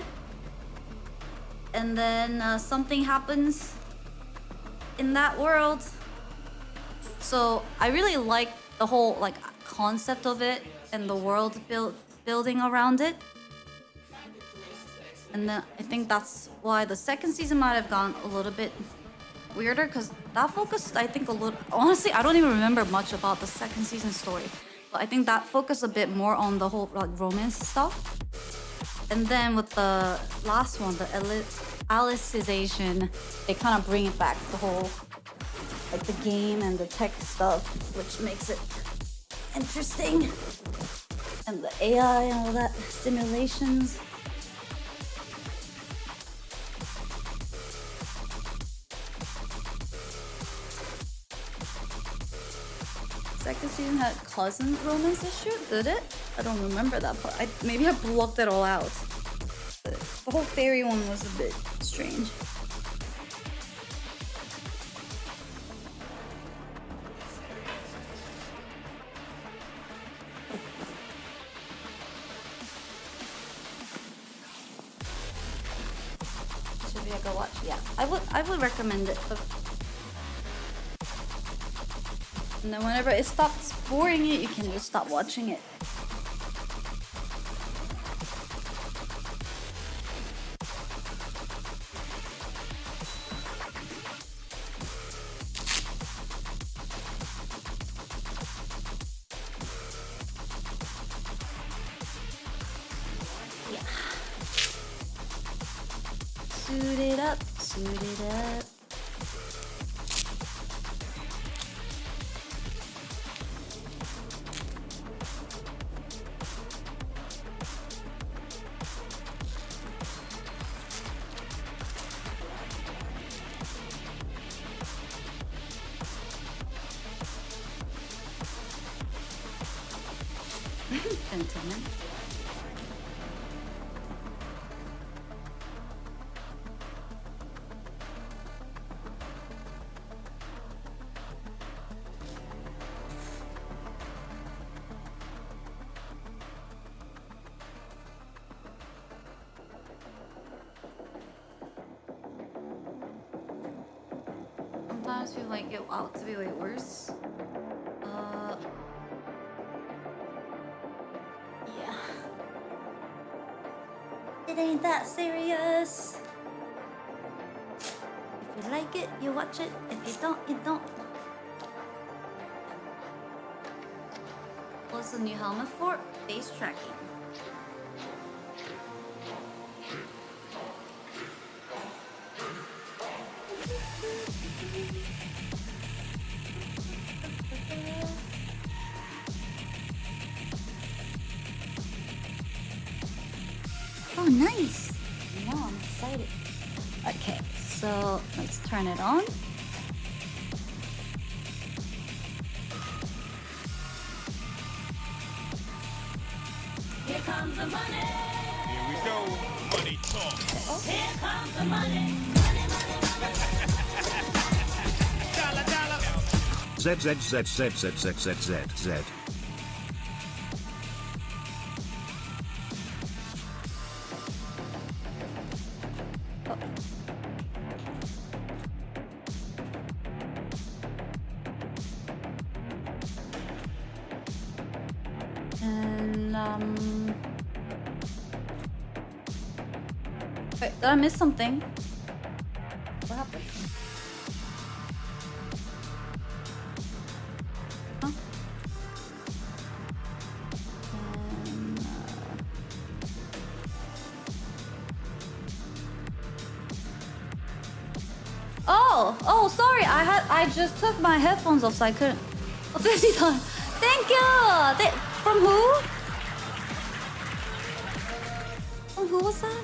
And then something happens in that world. So I really like the whole like concept of it and the world building around it. And then I think that's why the second season might have gone a little bit weirder, because that focused, I think, a little... Honestly, I don't even remember much about the second season story. But I think that focused a bit more on the whole like romance stuff. And then with the last one, the Alicization, they kind of bring it back, the whole like the game and the tech stuff, which makes it interesting. And the AI and all that simulations. Second season had cousin romance issue, did it? I don't remember that part. Maybe I blocked it all out. The whole fairy one was a bit strange. Should we go watch? Yeah, I would recommend it. And then whenever it stops boring you can just stop watching it. Yeah. Suit it up, suit it up. Gentlemen. Sometimes feel like it out to be way worse. Yeah. It ain't that serious. If you like it, you watch it. If you don't, you don't. What's the new helmet for? Face tracking. Oh, nice! Now I'm excited. Okay, so let's turn it on. Here comes the money! Here we go. Money talk. Here comes the money! Dollar, dollar. Z Z Z Z Z Z Z Z Z. And wait, did I miss something? What happened? Huh? And, oh, sorry. I just took my headphones off, so I couldn't. Oh, $50. Thank you. From who? From who was that?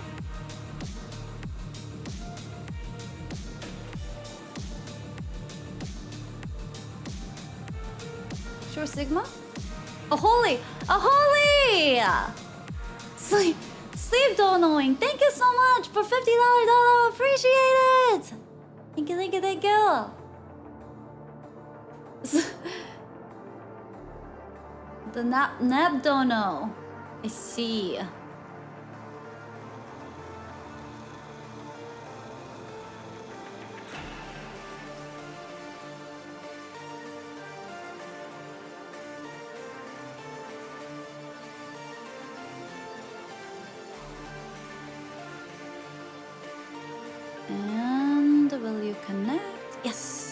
Sure Sigma? A holy! Sleep donoing. Thank you so much for $50. Appreciate it. Thank you. The Nabdono. I see. And will you connect? Yes.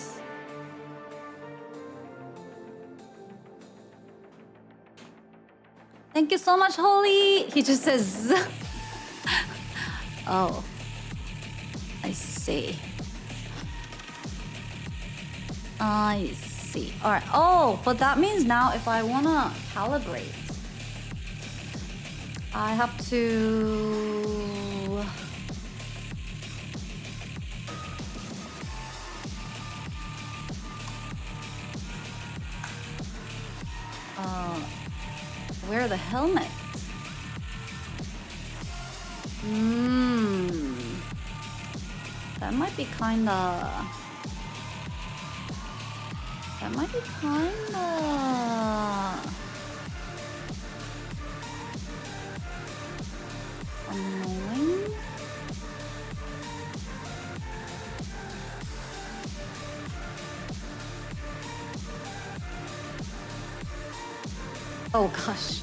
Thank you so much, Holy. He just says, oh, I see. I see. All right. Oh, but that means now if I want to calibrate, I have to... wear the helmet. That might be kinda... That might be kinda... annoying. Oh gosh.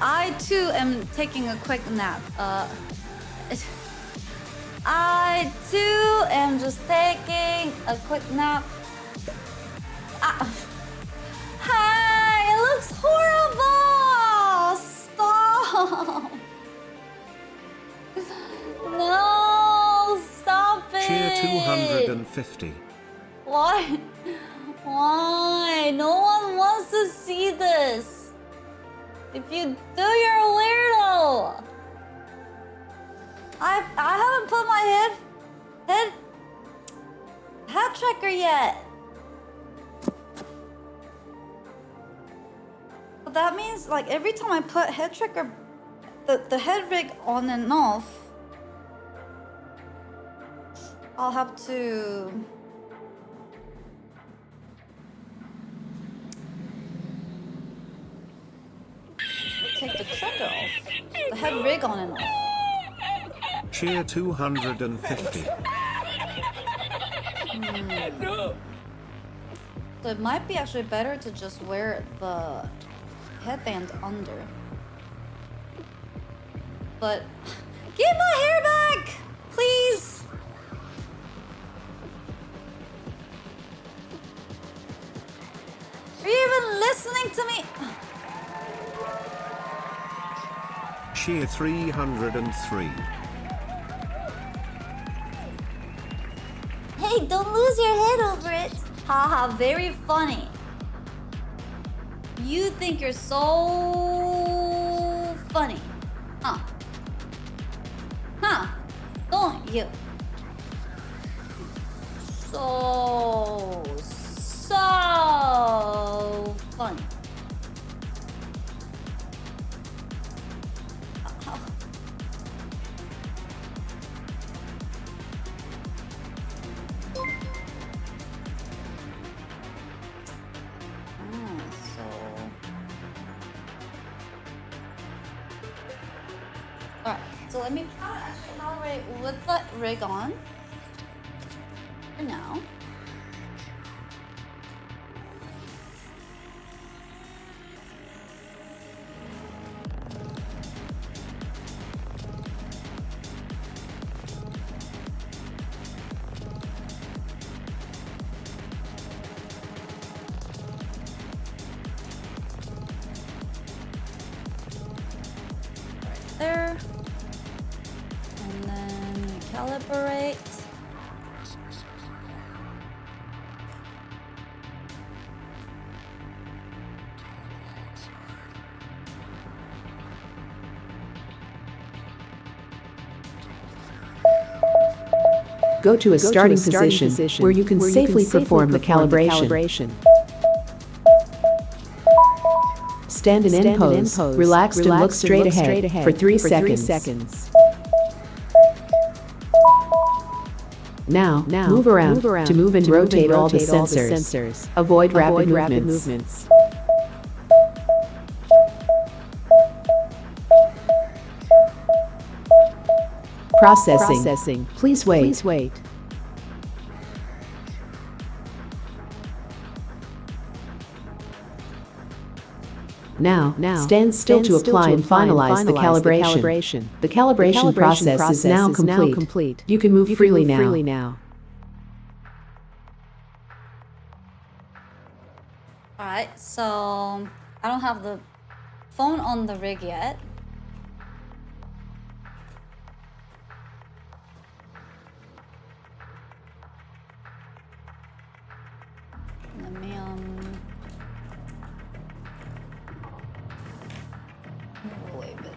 I too am taking a quick nap. I too am just taking a quick nap. Hi, it looks horrible. Stop. No, stop it. Cheer 250. Why? Why? No one wants to see this. If you do, you're a weirdo. I haven't put my head tracker yet. But that means like every time I put head tracker, the head rig on and off, I'll have to take the tracker off. The head rig on and off. Cheer 250. So it might be actually better to just wear the headband under. But give my hair back, please. Are you even listening to me? Cheer 303. Hey, don't lose your head over it. Haha, very funny. You think you're so funny. Huh? Huh? Don't you? So funny. Alright, so let me try to actually calibrate with the rig on for now. There, and then calibrate. Go to a starting position where you can safely perform the calibration. Stand in end pose, relaxed and look straight ahead for 3 seconds. Now, move around to move and rotate all the sensors. Avoid rapid movements. Processing. Please wait. Now, stand still to apply and finalize the calibration. The calibration process is now complete. You can move freely now. Alright, so I don't have the phone on the rig yet. Let me move away a bit.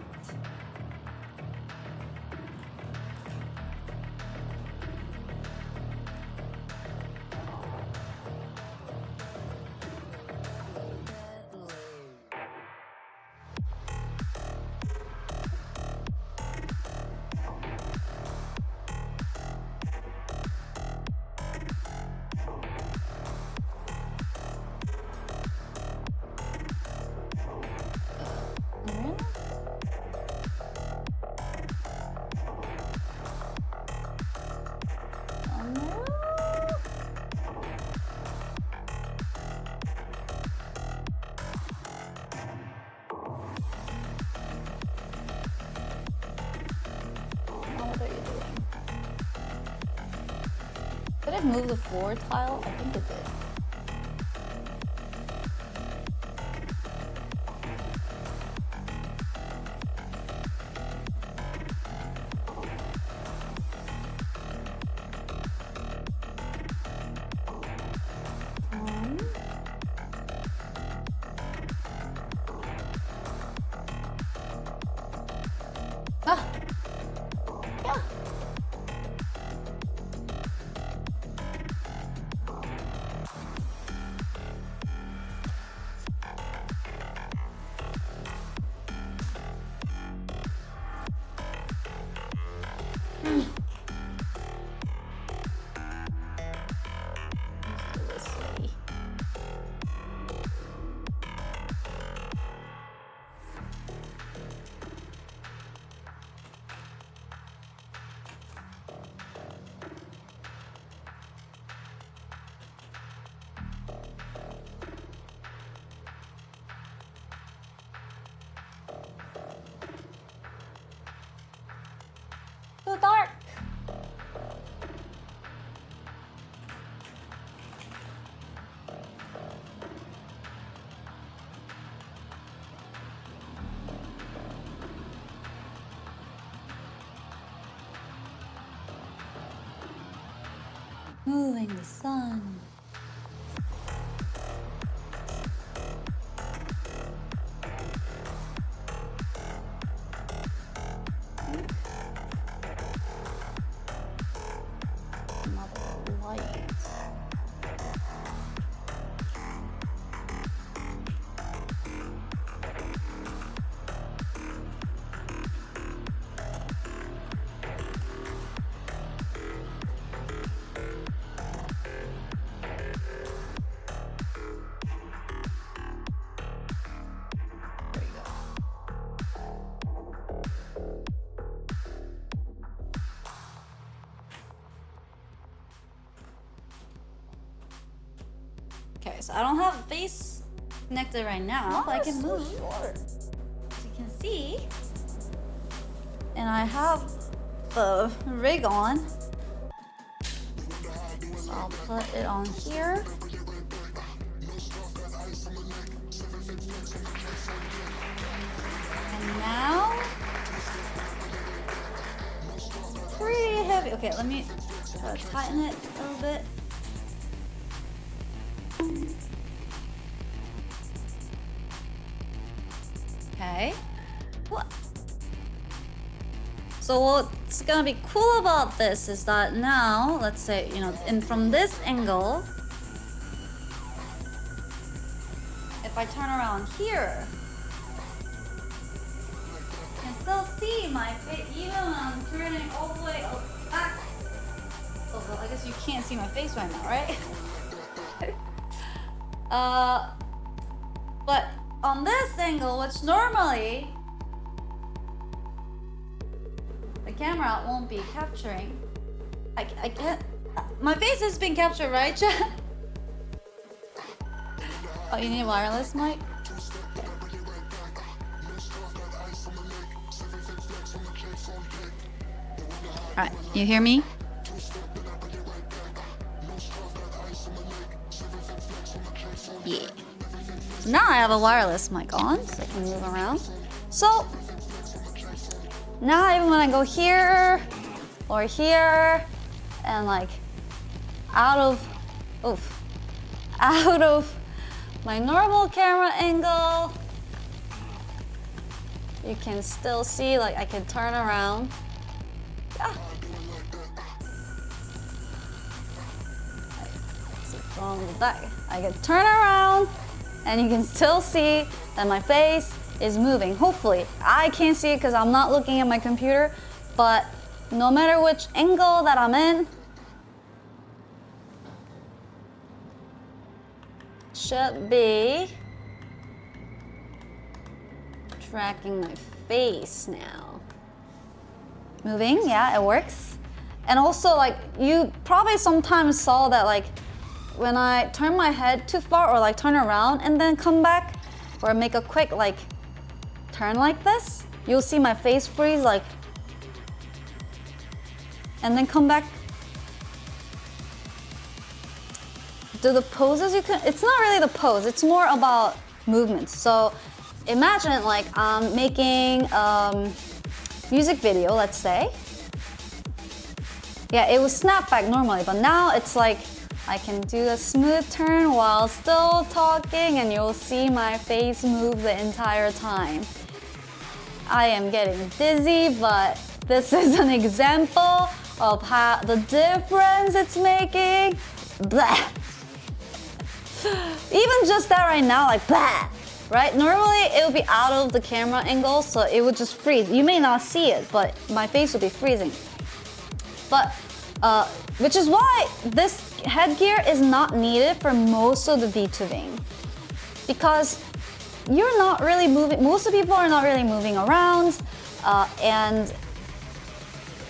Did it move the floor tile? I think it did. Ah! Yeah! So dark. Moving the sun. Another light. There you go. Okay, so I don't have a face connected right now, but I can move. As you can see. And I have the rig on. So I'll put it on here. And now, pretty heavy. Okay, let me tighten it a little bit. Okay. What? So what's gonna be cool about this is that now, let's say, and from this angle, if I turn around here, my face even when I'm turning all the way back. Oh, well, I guess you can't see my face right now, right? But on this angle, which normally the camera won't be capturing, I can't. My face has been captured, right, chat? Oh, you need a wireless mic? Alright, you hear me? Yeah. So now I have a wireless mic on, so I can move around. So now even when I go here or here and like out of my normal camera angle, you can still see, like, I can turn around. Yeah. So from the back, I can turn around and you can still see that my face is moving. Hopefully, I can't see it because I'm not looking at my computer, but no matter which angle that I'm in, should be tracking my face now. Moving, yeah, it works. And also, like, you probably sometimes saw that, like, when I turn my head too far or like turn around and then come back or make a quick like turn like this, you'll see my face freeze, like, and then come back. Do the poses you can, it's not really the pose, it's more about movements. So imagine like I'm making music video, let's say. Yeah, it was snap back normally, but now it's like I can do a smooth turn while still talking and you'll see my face move the entire time. I am getting dizzy, but this is an example of how the difference it's making. Blah. Even just that right now, like blah, right? Normally it would be out of the camera angle, so it would just freeze. You may not see it, but my face would be freezing. But which is why this headgear is not needed for most of the VTubing, because you're not really moving. Most of the people are not really moving around, and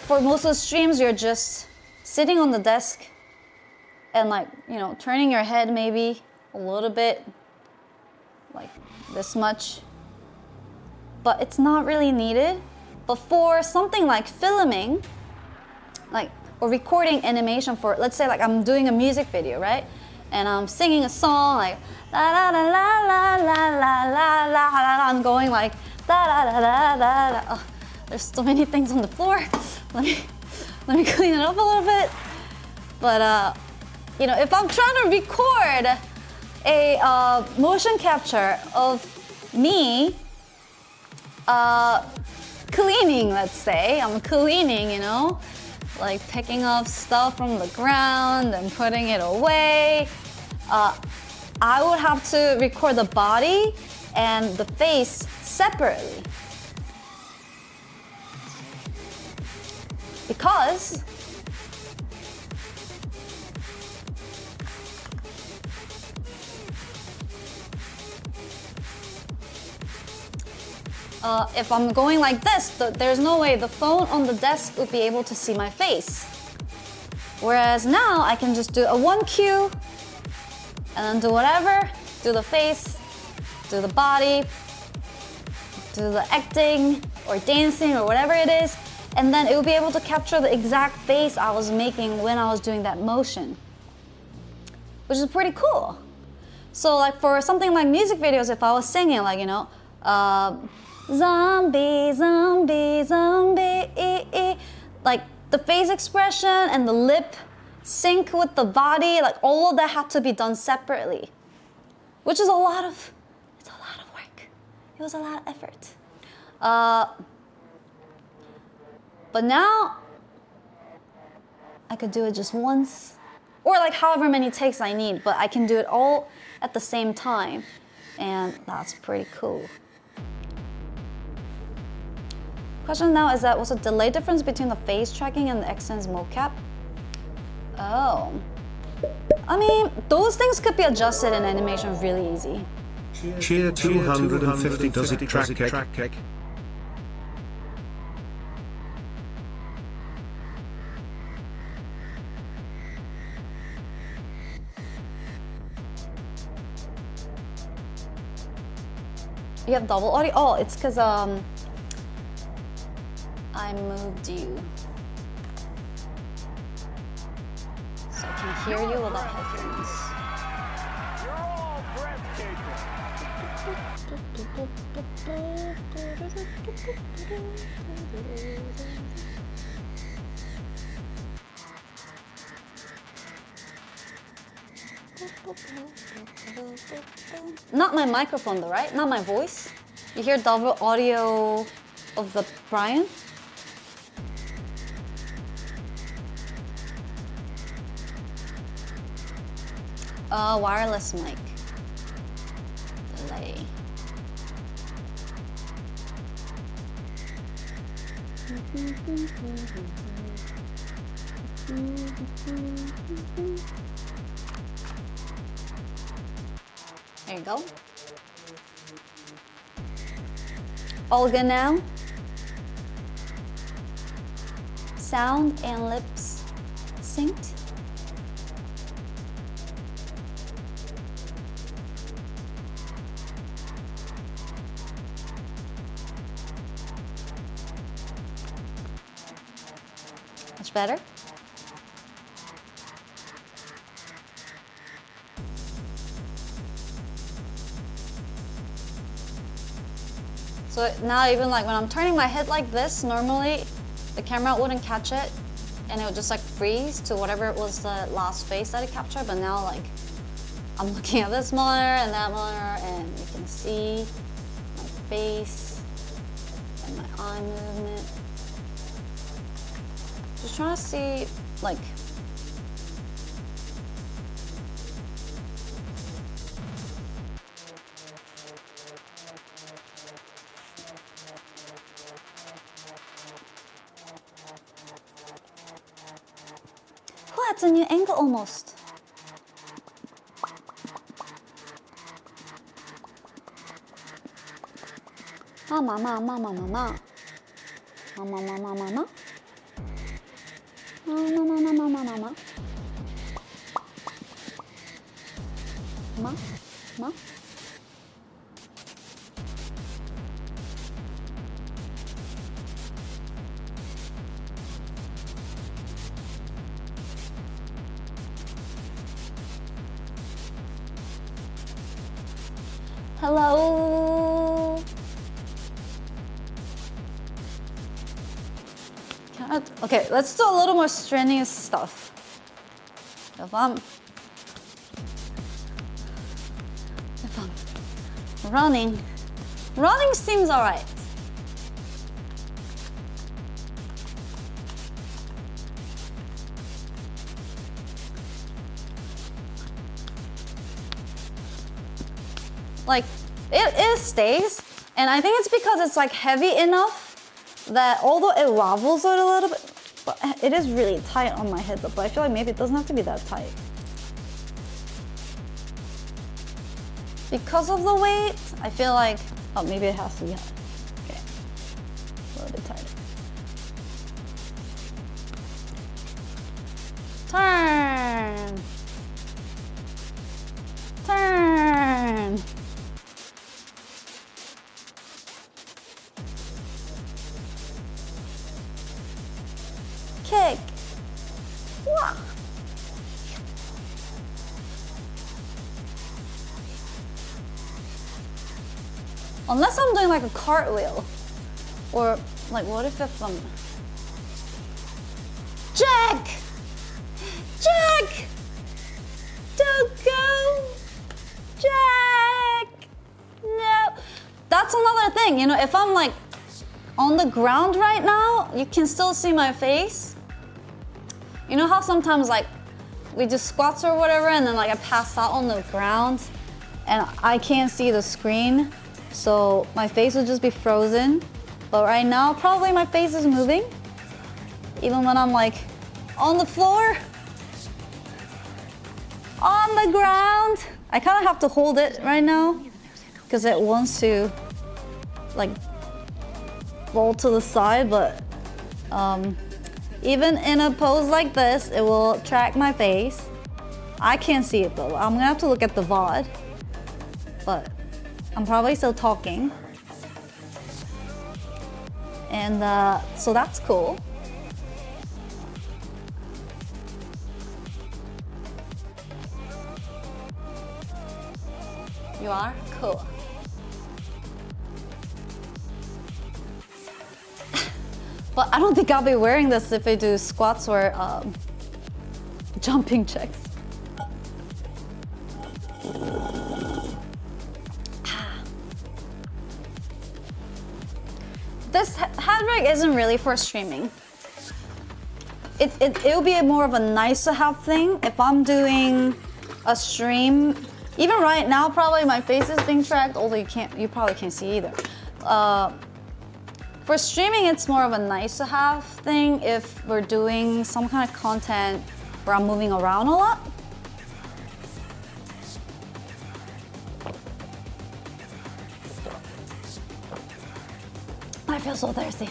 for most of the streams, you're just sitting on the desk and, like, you know, turning your head maybe a little bit, like this much, but it's not really needed. But for something like filming, like, or recording animation for, let's say, like I'm doing a music video, right? And I'm singing a song like la la la la la la la la la la. I'm going like la la la la la la. Oh, there's so many things on the floor. Let me clean it up a little bit. But you know, if I'm trying to record a motion capture of me cleaning, let's say, I'm cleaning, you know, like picking up stuff from the ground and putting it away, I would have to record the body and the face separately. Because if I'm going like this, there's no way the phone on the desk would be able to see my face. Whereas now I can just do a 1 cue and then do whatever, do the face, do the body, do the acting or dancing or whatever it is, and then it will be able to capture the exact face I was making when I was doing that motion, which is pretty cool. So like for something like music videos, if I was singing, like, you know, zombie, zombie, zombie, like the face expression and the lip sync with the body, like all of that had to be done separately, which is it's a lot of work. It was a lot of effort. But now I could do it just once, or like however many takes I need, but I can do it all at the same time, and that's pretty cool. Question now is that what's the delay difference between the phase tracking and the Xsense mocap? Oh. I mean, those things could be adjusted in animation really easy. Cheer 250 does it track egg? You have double audio? Oh, it's because I moved you. So I can hear you without headphones. You're all breathtaking. Not my microphone though, right? Not my voice. You hear double audio of the Brian? Wireless mic. Delay. There you go. All good now? Sound and lips synced? Much better? So now even like when I'm turning my head like this, normally the camera wouldn't catch it and it would just like freeze to whatever it was the last face that it captured. But now like I'm looking at this monitor and that monitor and you can see my face and my eye movement. Just trying to see like it's a new angle almost. Mama, mama, mama, mama. Mama, mama, mama, mama. Mama, mama, mama, mama. Mama, mama. Hello. Okay, let's do a little more strenuous stuff. If I'm running seems all right. Like, it stays, and I think it's because it's like heavy enough that although it wobbles it a little bit, but it is really tight on my head, but I feel like maybe it doesn't have to be that tight. Because of the weight, I feel like, oh, maybe it has to be high. Okay, a little bit tighter. Turn. Turn. Kick. Wah. Unless I'm doing like a cartwheel, or like what if I'm Jack, Jack, don't go, Jack. No, that's another thing. You know, if I'm like on the ground right now, you can still see my face. You know how sometimes like we do squats or whatever and then like I pass out on the ground and I can't see the screen, so my face would just be frozen But right now, probably my face is moving. Even when I'm like on the floor, on the ground. I kind of have to hold it right now because it wants to like roll to the side, but even in a pose like this, it will track my face. I can't see it though. I'm gonna have to look at the VOD, but I'm probably still talking. And so that's cool. You are? Cool. But I don't think I'll be wearing this if I do squats or jumping jacks. This handbrake isn't really for streaming. It'll be more of a nice to have thing if I'm doing a stream. Even right now, probably my face is being tracked, although you probably can't see either. For streaming, it's more of a nice to have thing if we're doing some kind of content where I'm moving around a lot. I feel so thirsty.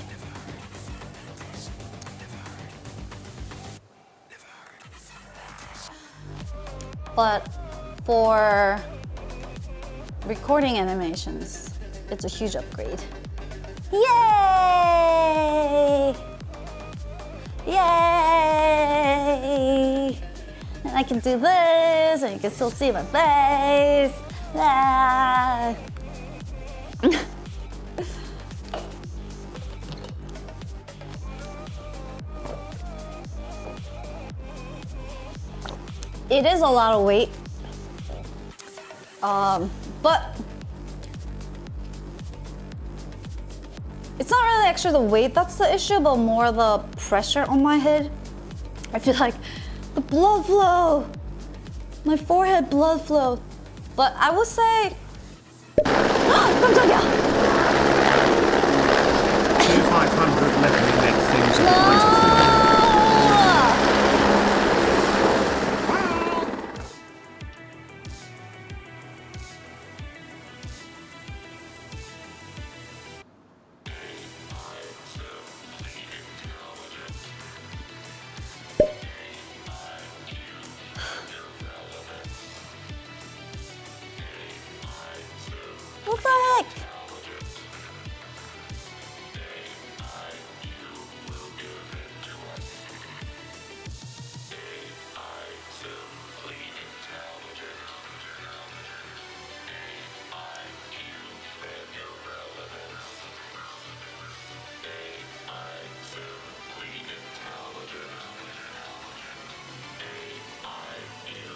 But for recording animations, it's a huge upgrade. Yay! Yay! And I can do this, and you can still see my face. Ah. It is a lot of weight, but it's not really actually the weight that's the issue, but more the pressure on my head. I feel like the blood flow, my forehead blood flow. But I would say, 깜짝이야. 500 let me make things No! What the heck?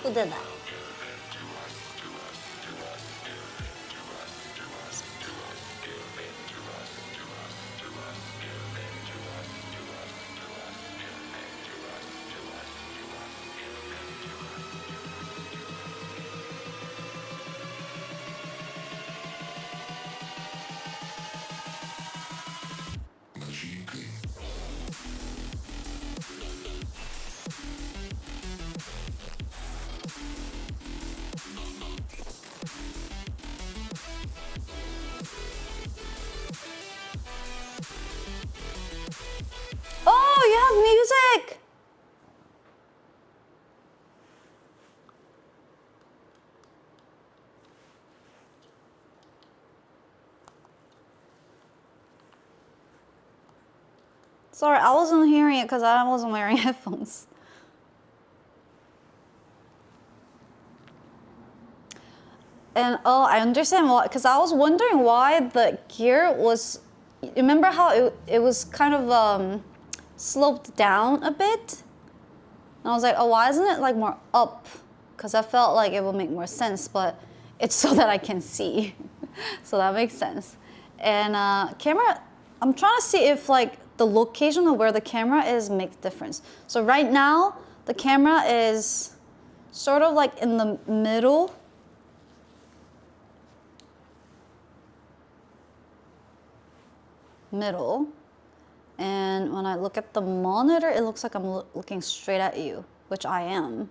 Who did that? Oh, you have music! Sorry, I wasn't hearing it because I wasn't wearing headphones. And oh, I understand why, because I was wondering why the gear was, remember how it was kind of sloped down a bit? And I was like, oh, why isn't it like more up? Because I felt like it would make more sense, but it's so that I can see. So that makes sense. And camera, I'm trying to see if like the location of where the camera is makes difference. So right now, the camera is sort of like in the middle. middle. And when I look at the monitor, it looks like I'm looking straight at you, which I am.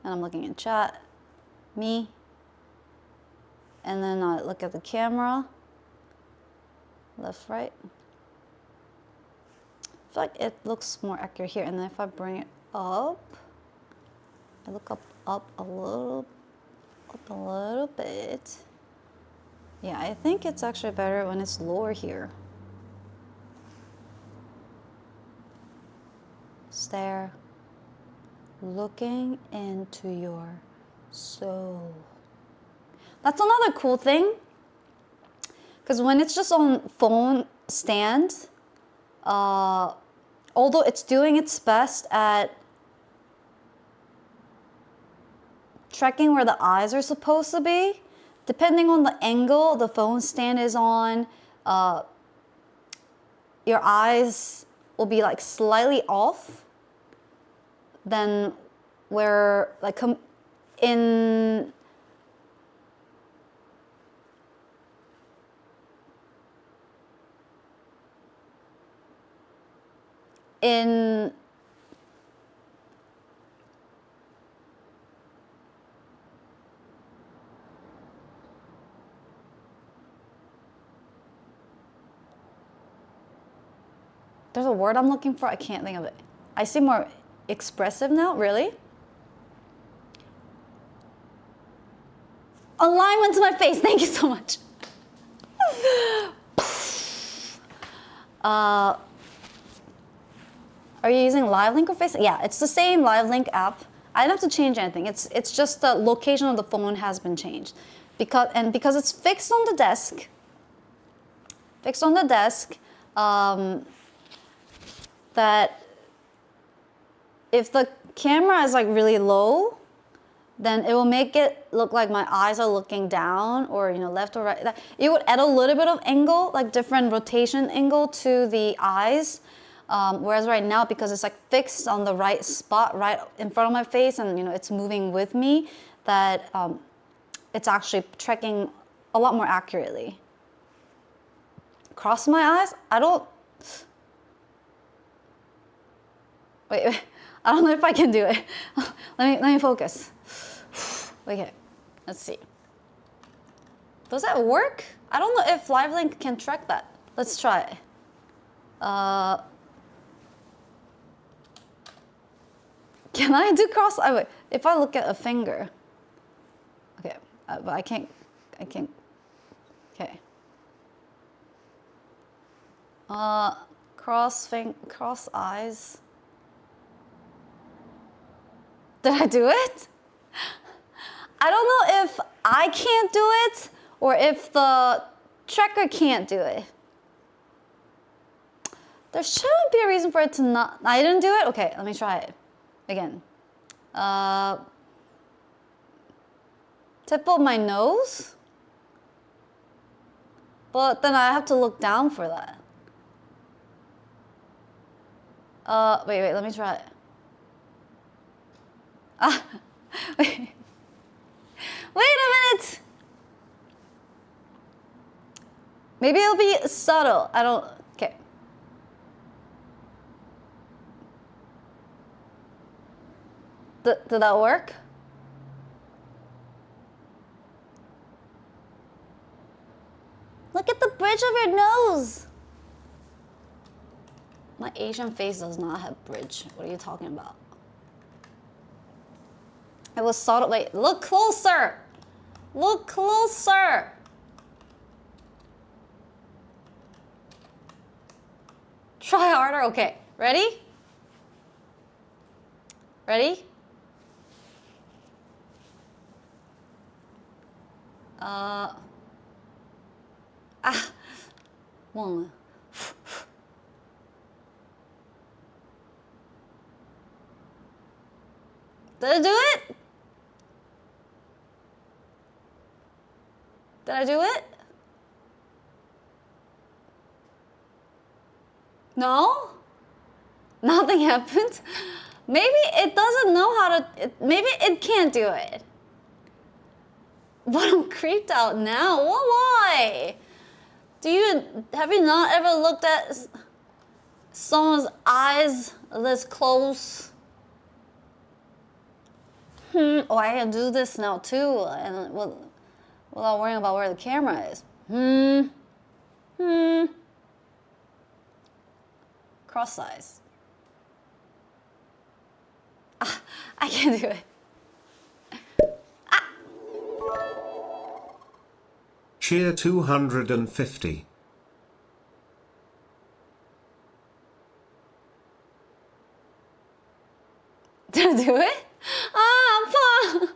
And I'm looking in chat, me. And then I look at the camera, left, right. I feel like it looks more accurate here. And then if I bring it up, I look up a little bit. Yeah, I think it's actually better when it's lower here. Stare, looking into your soul. That's another cool thing, because when it's just on phone stand, although it's doing its best at tracking where the eyes are supposed to be, depending on the angle the phone stand is on, your eyes will be like slightly off than where like in there's a word I'm looking for, I can't think of it. I seem more expressive now, really? Alignment to my face, thank you so much. Are you using Live Link or Facebook? Yeah, it's the same Live Link app. I didn't have to change anything. It's just the location of the phone has been changed. Because it's fixed on the desk, that if the camera is like really low, then it will make it look like my eyes are looking down or, you know, left or right. It would add a little bit of angle, like different rotation angle to the eyes. Whereas right now, because it's like fixed on the right spot, right in front of my face, and you know it's moving with me, that it's actually tracking a lot more accurately. Cross my eyes? I don't. Wait, I don't know if I can do it. Let me focus. Okay, let's see. Does that work? I don't know if LiveLink can track that. Let's try it. Can I do cross? Wait, if I look at a finger. Okay, but I can't. Okay. Cross eyes. Did I do it? I don't know if I can't do it or if the tracker can't do it. There shouldn't be a reason for it to not. I didn't do it? Okay, let me try it again. Tip of my nose? But then I have to look down for that. Wait, let me try it. Wait. Wait a minute! Maybe it'll be subtle. I don't, okay. Did that work? Look at the bridge of your nose! My Asian face does not have bridge. What are you talking about? It was subtle. Wait, look closer! Look closer! Try harder. Okay, ready? Ready? One. Did I do it? Did I do it? No? Nothing happened? Maybe it doesn't know how to, maybe it can't do it. But I'm creeped out now. Why? Have you not ever looked at someone's eyes this close? Oh, I can do this now too, and without worrying about where the camera is. Cross eyes. I can't do it. Cheer 250. Did I do it? I'm fine.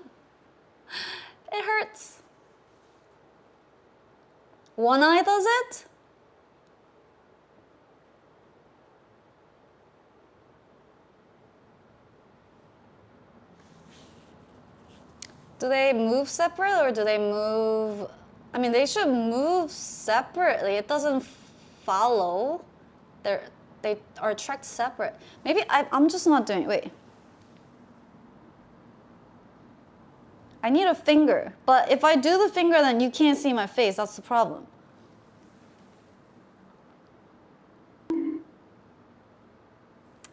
It hurts. One eye does it? Do they move separate or do they move? I mean, they should move separately. It doesn't follow. They are tracked separate. Maybe I'm just not doing it. Wait. I need a finger. But if I do the finger, then you can't see my face. That's the problem.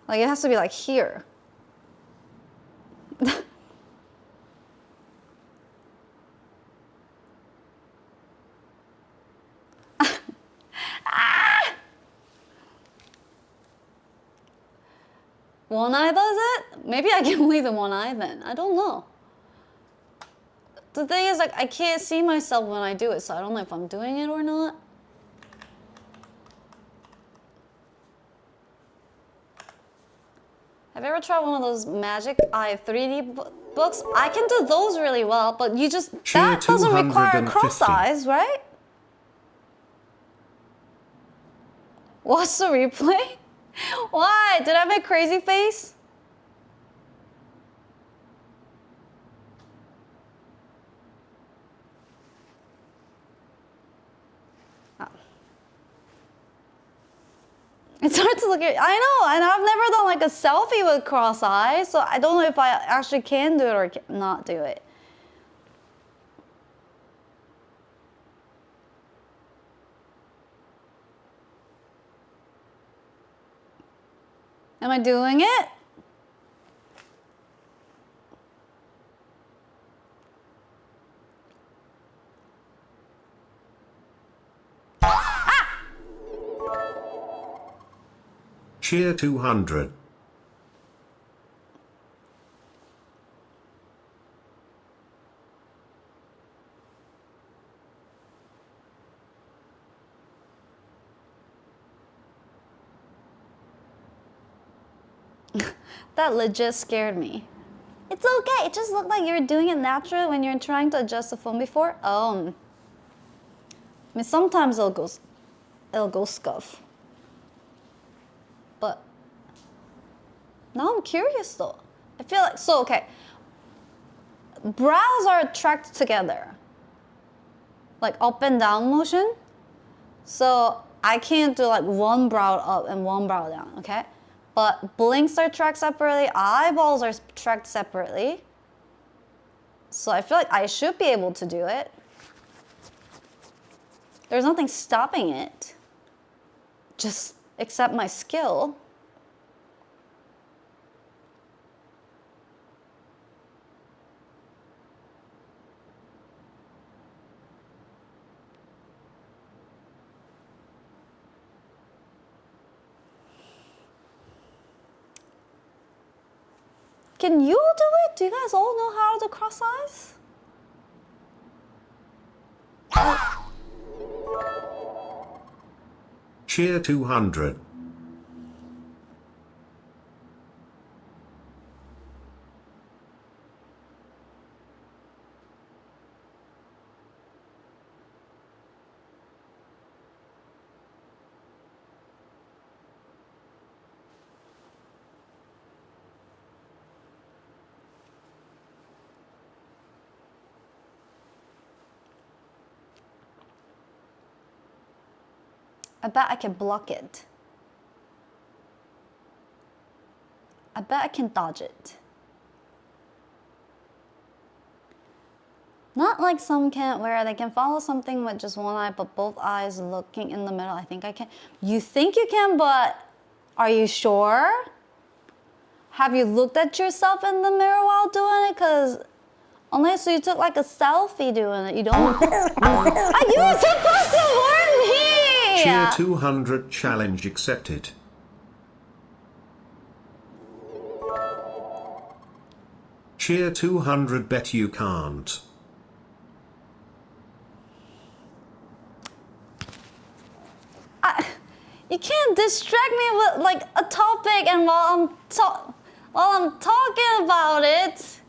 Like, it has to be like here. One eye does it? Maybe I can leave the one eye then. I don't know. The thing is, like, I can't see myself when I do it, so I don't know if I'm doing it or not. Have you ever tried one of those Magic Eye 3D books? I can do those really well, but you just, that doesn't require cross eyes, right? What's the replay? Why? Did I make crazy face? Oh. It's hard to look at. I know, and I've never done like a selfie with cross eyes, so I don't know if I actually can do it or not do it. Am I doing it? Cheer 200. That legit scared me. It's okay. It just looked like you were doing it naturally when you're trying to adjust the phone before. I mean, sometimes it'll go scuff. But now I'm curious though. I feel like, so okay. Brows are tracked together. Like up and down motion. So I can't do like one brow up and one brow down, okay? But blinks are tracked separately, eyeballs are tracked separately. So I feel like I should be able to do it. There's nothing stopping it. Just except my skill. Can you do it? Do you guys all know how to cross eyes? Cheer 200. I bet I can block it. I bet I can dodge it. Not like some can where they can follow something with just one eye, but both eyes looking in the middle. I think I can. You think you can, but are you sure? Have you looked at yourself in the mirror while doing it? Because unless you took like a selfie doing it, you don't. You were supposed to warn me! Cheer 200 challenge accepted. Cheer 200 bet you can't. You can't distract me with like a topic and while I'm talking about it.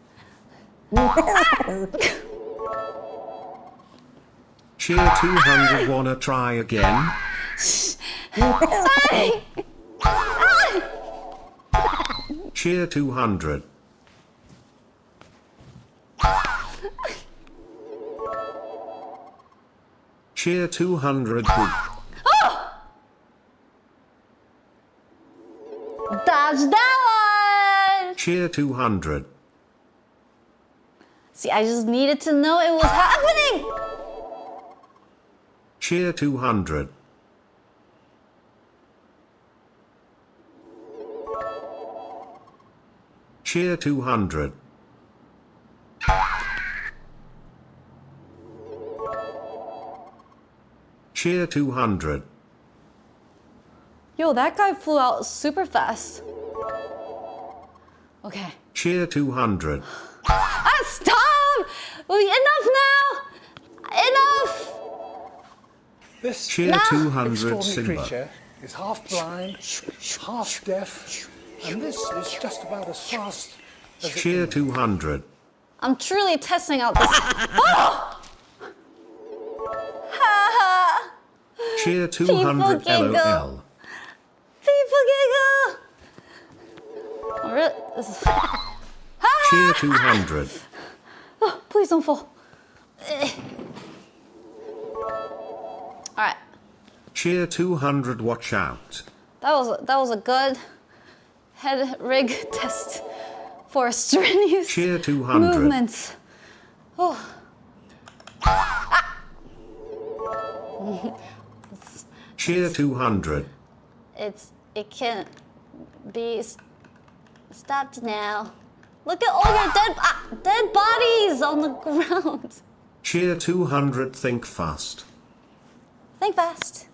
Cheer 200 wanna try again? Cheer 200. Cheer 200. Dodge that one! Cheer 200. See, I just needed to know it was happening! Cheer 200. Cheer 200. Cheer 200. Yo, that guy flew out super fast. Okay. Cheer 200. Stop! Enough now! Enough! This Cheer 200 extraordinary Simba. creature is half blind, half deaf, and this is just about as fast as it Cheer can. 200. I'm truly testing out this. Oh! Ha! Cheer 200 giggle. LOL. People giggle! Really? Cheer 200. Oh, please don't fall. Alright. Cheer 200 watch out. That was a good head rig test for strenuous Cheer 200. movements. Oh. Cheer 200. It can't be stopped now. Look at all your dead bodies on the ground. Cheer 200 think fast. Think fast.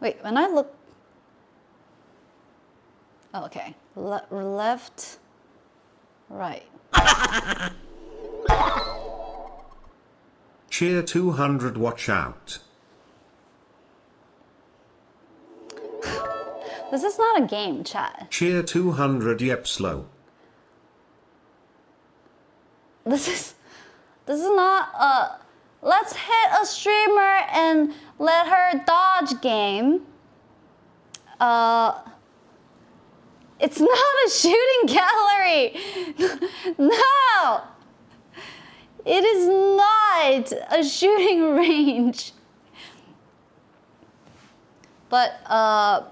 Wait, when I look... Oh, okay. Left, right. Cheer 200 watch out. This is not a game, chat. Cheer 200 yep slow. This is not a let's hit a streamer and let her dodge game. It's not a shooting gallery. No. It is not a shooting range. But I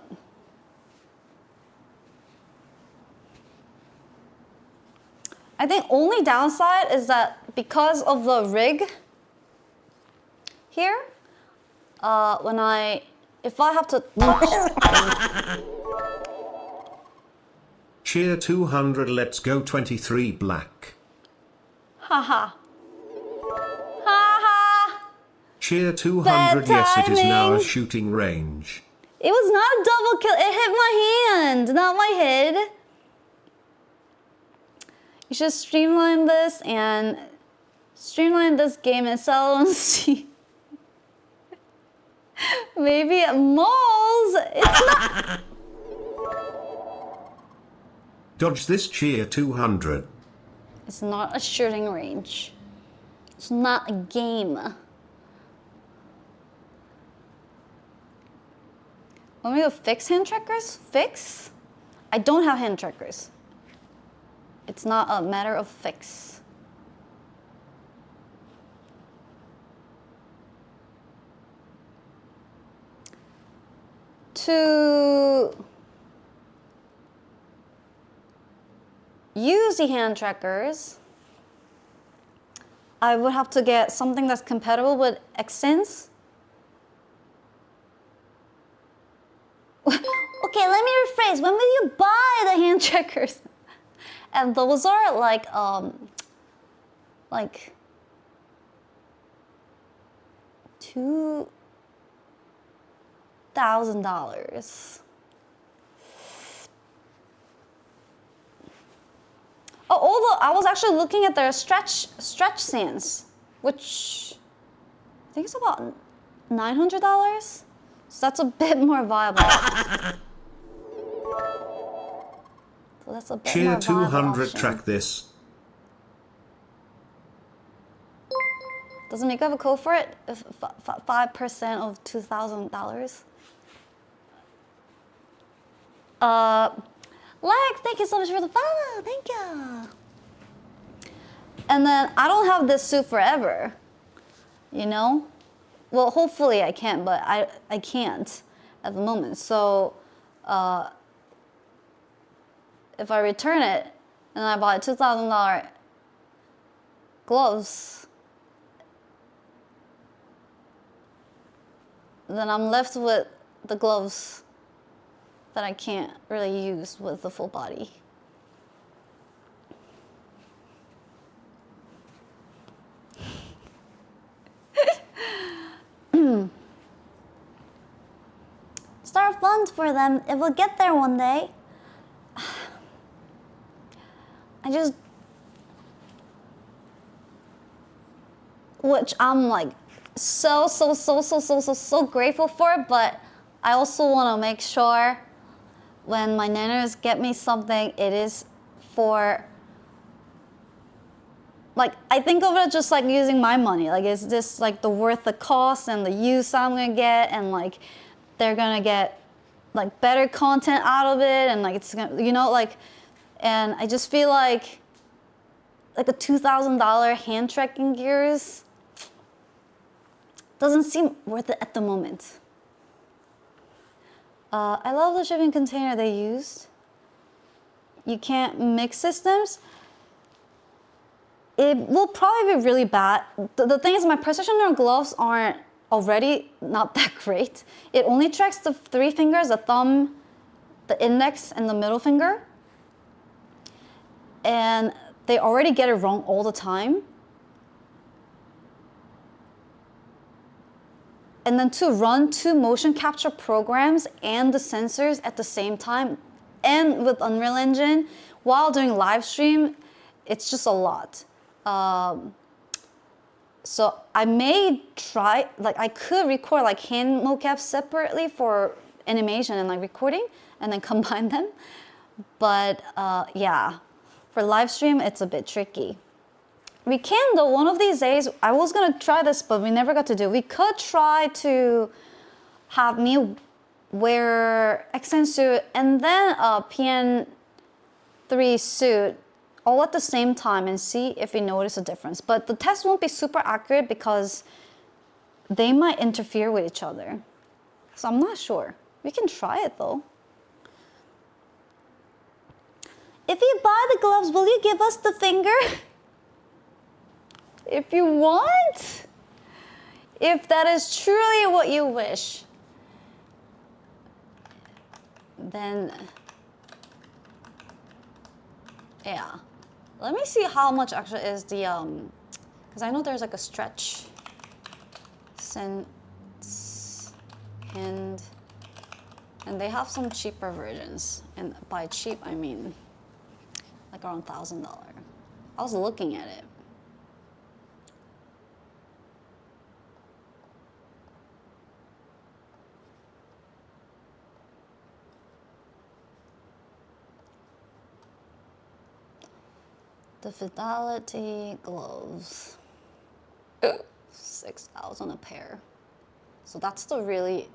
think only downside is that because of the rig here, if I have to touch. Cheer 200 let's go 23 black. Haha. Haha. Cheer 200 Bad yes it is now a timing. shooting range. It was not a double kill. It hit my hand, not my head. You should streamline this and streamline this game and sell on Steam. Maybe at malls. It's not. Dodge this cheer 200. It's not a shooting range. It's not a game. Want me to fix hand trackers? Fix? I don't have hand trackers. It's not a matter of fix. to use the hand trackers, I would have to get something that's compatible with Xsense. Okay, let me rephrase. When will you buy the hand trackers? And those are like $2,000. Oh, although I was actually looking at their stretch sands, which I think is about $900. So that's a bit more viable. So that's a bit Cheer more viable 200 option. track this. Doesn't Miko have a code for it? 5% of $2,000. Like, thank you so much for the follow. Thank you. And then I don't have this suit forever. You know? Well, hopefully I can, but I can't at the moment. So if I return it and I buy $2,000 gloves, then I'm left with the gloves that I can't really use with the full body. Start a fund for them. It will get there one day. Which I'm like so grateful for, but I also want to make sure when my nanners get me something, it is for, like, I think of it just like using my money. Like, is this like the worth the cost and the use I'm gonna get, and like they're gonna get like better content out of it, and like it's gonna, you know, like, and I just feel like a $2,000 hand tracking gears doesn't seem worth it at the moment. I love the shipping container they used. You can't mix systems. It will probably be really bad. The thing is, my precision neuro gloves aren't already not that great. It only tracks the 3 fingers, the thumb, the index, and the middle finger. And they already get it wrong all the time. And then to run 2 motion capture programs and the sensors at the same time, and with Unreal Engine, while doing live stream, it's just a lot. So I may try, like I could record like hand mocap separately for animation and like recording, and then combine them. But yeah, for live stream, it's a bit tricky. We can though, one of these days, I was gonna try this, but we never got to do. We could try to have me wear Xsen suit and then a PN3 suit all at the same time and see if we notice a difference. But the test won't be super accurate because they might interfere with each other. So I'm not sure. We can try it though. If you buy the gloves, will you give us the finger? If you want. If that is truly what you wish, then yeah. Let me see how much actually is the because I know there's like a stretch sense and they have some cheaper versions, and by cheap I mean like around $1,000. I was looking at it. The Fidelity gloves, 6,000 a pair. So that's the really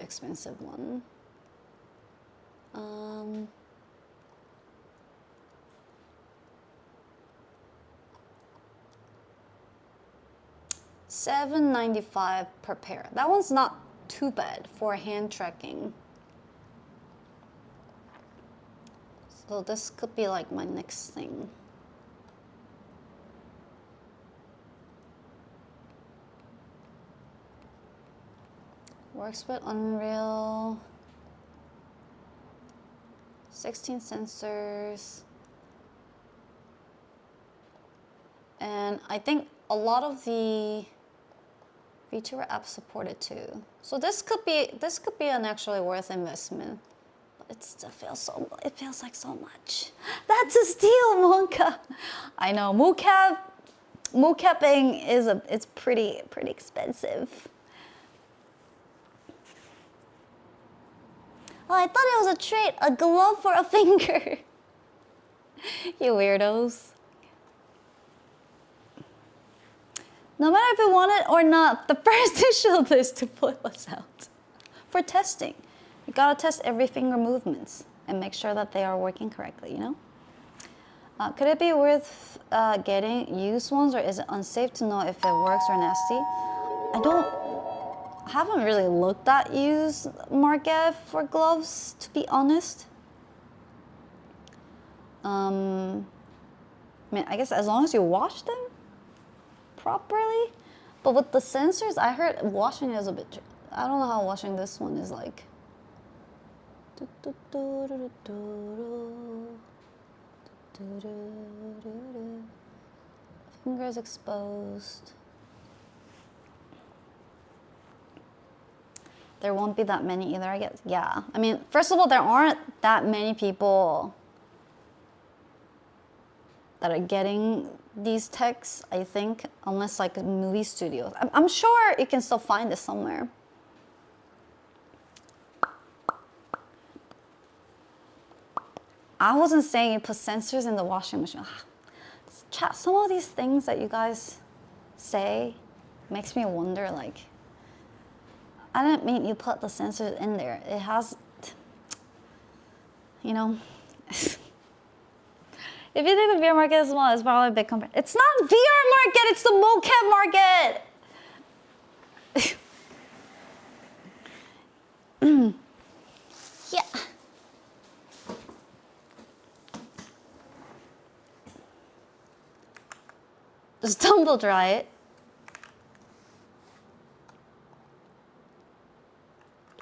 expensive one. $7.95 per pair. That one's not too bad for hand tracking. So this could be like my next thing. Works with Unreal. 16 sensors. And I think a lot of the VTuber apps support it too. So this could be an actually worth investment. But it still feels like so much. That's a steal, Monka. I know mocapping it's pretty expensive. Oh, I thought it was a trait, a glove for a finger. You weirdos. No matter if we want it or not, the first issue of this to put us out for testing. You gotta test every finger movements and make sure that they are working correctly, you know? Could it be worth getting used ones, or is it unsafe to know if it works or nasty? I haven't really looked at used market for gloves, to be honest. I mean, I guess as long as you wash them properly. But with the sensors, I heard washing is a bit... I don't know how washing this one is like. Fingers exposed. There won't be that many either, I guess. Yeah. I mean, first of all, there aren't that many people that are getting these techs, I think, unless like movie studios. I'm sure you can still find this somewhere. I wasn't saying you put sensors in the washing machine. Chat, some of these things that you guys say makes me wonder, like, I didn't mean you put the sensors in there. It has, you know, if you think the VR market is small, it's probably a big company. It's not VR market, it's the mocap market. Yeah. Just tumble dry it.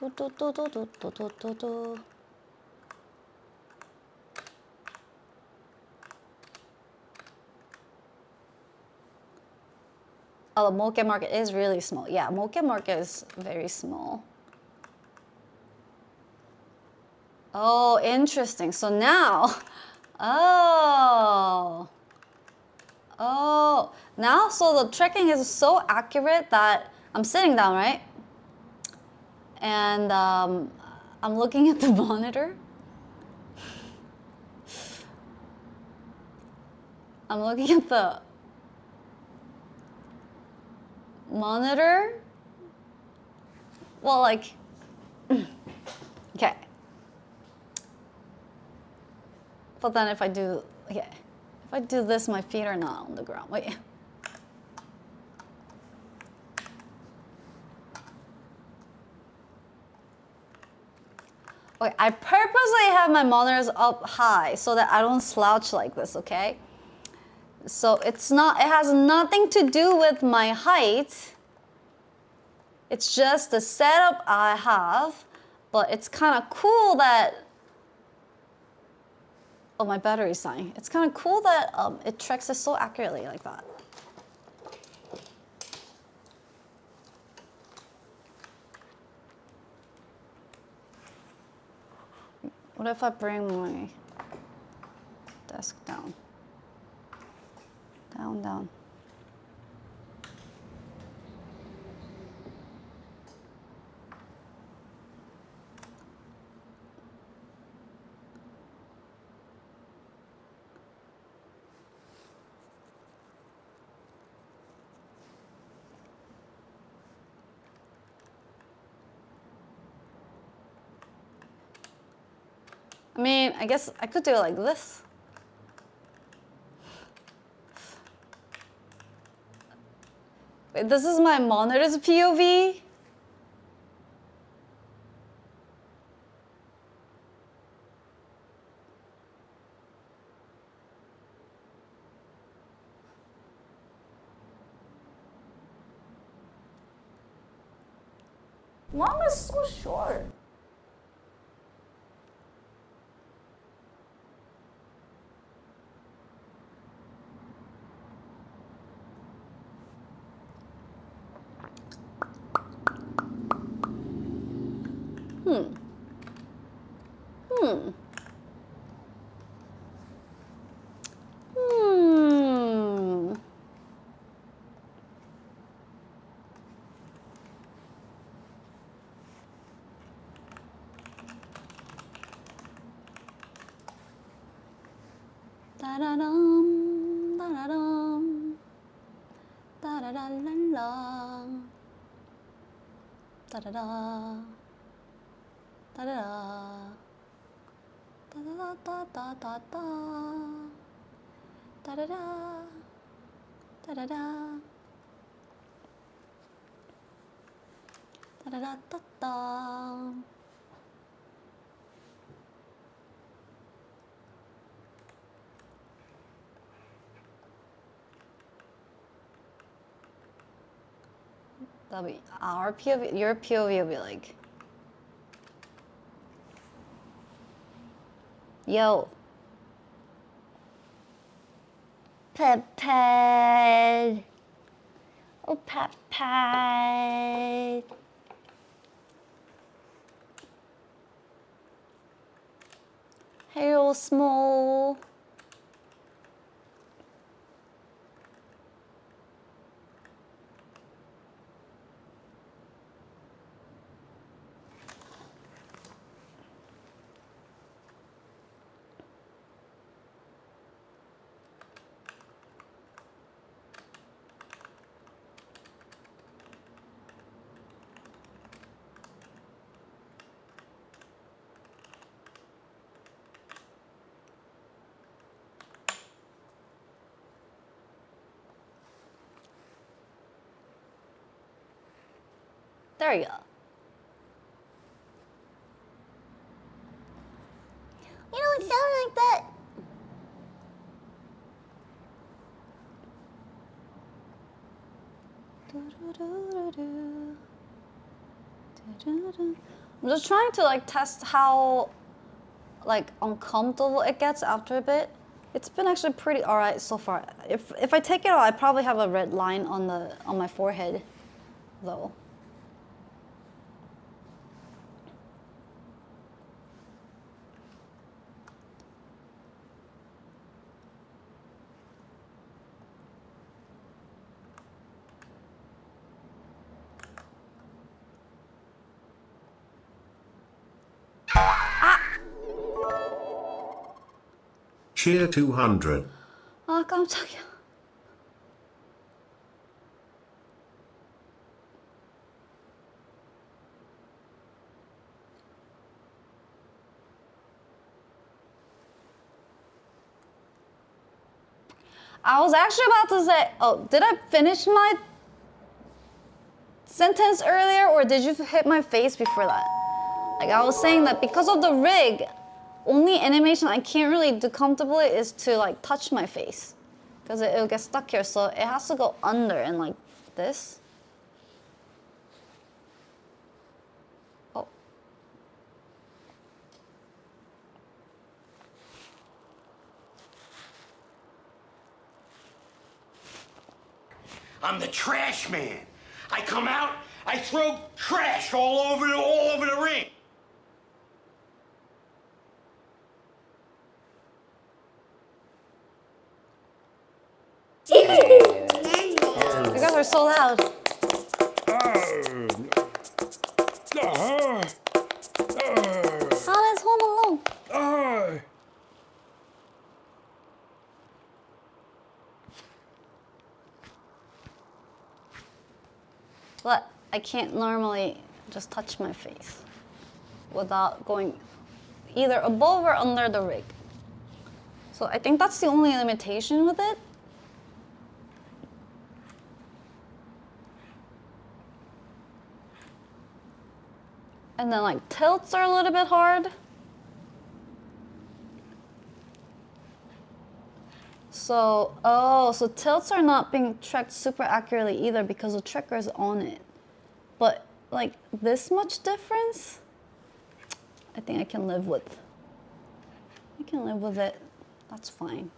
Oh, the mocap market is really small. Yeah, mocap market is very small. Oh, interesting. So now, oh, now so the tracking is so accurate that I'm sitting down, right? And I'm looking at the monitor. I'm looking at the monitor. Well, like, okay. But then if I do this, my feet are not on the ground. Wait. Okay, I purposely have my monitors up high so that I don't slouch like this, okay? So it has nothing to do with my height. It's just the setup I have, but it's kind of cool that, oh, my battery's dying. It's kind of cool that it tracks it so accurately like that. What if I bring my desk down? Down, down. I mean, I guess I could do it like this. Wait, this is my monitor's POV. Long is so short. Da-da-dum, da-da-dum, da-da-da-la-la, da-da-da, da-da-da, da-da-da-da-da-da, da-da-da, da-da-da, da-da-da-da-da. That'll be our POV, your POV will be like, yo, Pepad, oh Pepad, hello small. There you go. You don't sound like that. I'm just trying to like test how like uncomfortable it gets after a bit. It's been actually pretty alright so far. If I take it out, I probably have a red line on my forehead, though. Cheer 200. 아 깜짝이야. I was actually about to say, oh, did I finish my sentence earlier or did you hit my face before that? Like I was saying that because of the rig, only animation I can't really do comfortably is to like touch my face because it'll get stuck here. So it has to go under and like this. Oh. I'm the trash man. I come out, I throw trash all over the ring. You guys are so loud. HanaX Home Alone. But I can't normally just touch my face without going either above or under the rig. So I think that's the only limitation with it. And then like tilts are a little bit hard. So, so tilts are not being tracked super accurately either because the tracker's on it. But like this much difference, I think I can live with. I can live with it. That's fine.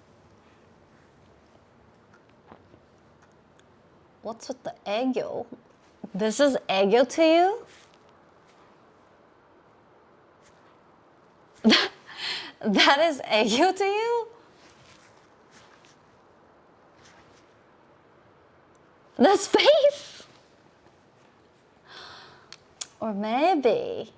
What's with the egg yolk? This is egg yolk to you? That is egg yolk to you? This face? Or maybe.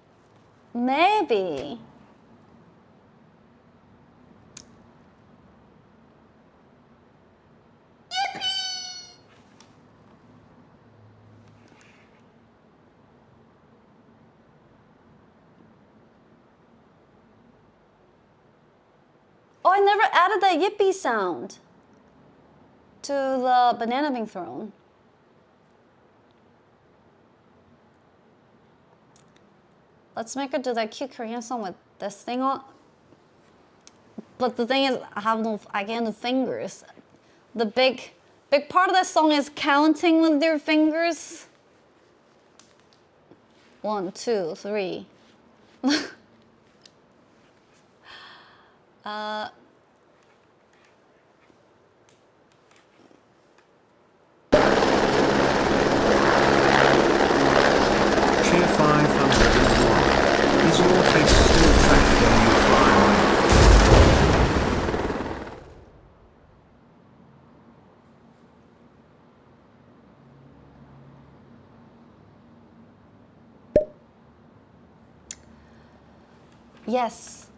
Oh, I never added that yippee sound to the banana being thrown. Let's make her do that cute Korean song with this thing on. But the thing is, I can't do fingers. The big part of that song is counting with your fingers. 1, 2, 3. Cheer 501. Is your face still trapped when you fly? Yes,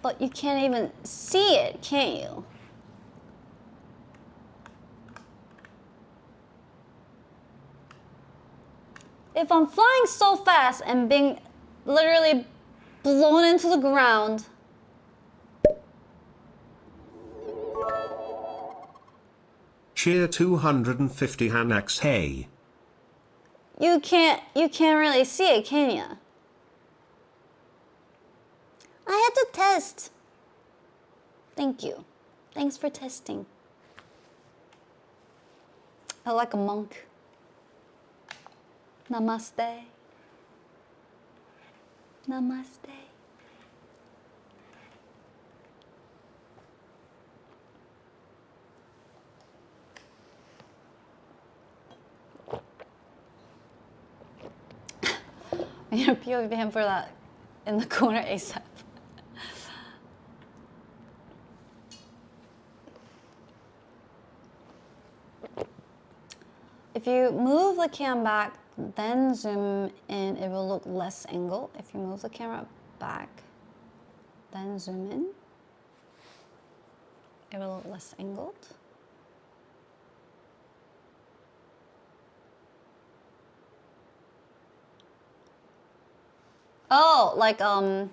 but you can't even see it, can you? If I'm flying so fast and being literally blown into the ground, Cheer 250 HanaX. Hey. you can't really see it, can you? I had to test. Thank you. Thanks for testing. I like a monk. Namaste. Namaste. I'm gonna POV him for that in the corner ASAP. If you move the cam back, then zoom in, it will look less angled. If you move the camera back, then zoom in, it will look less angled. Oh, like the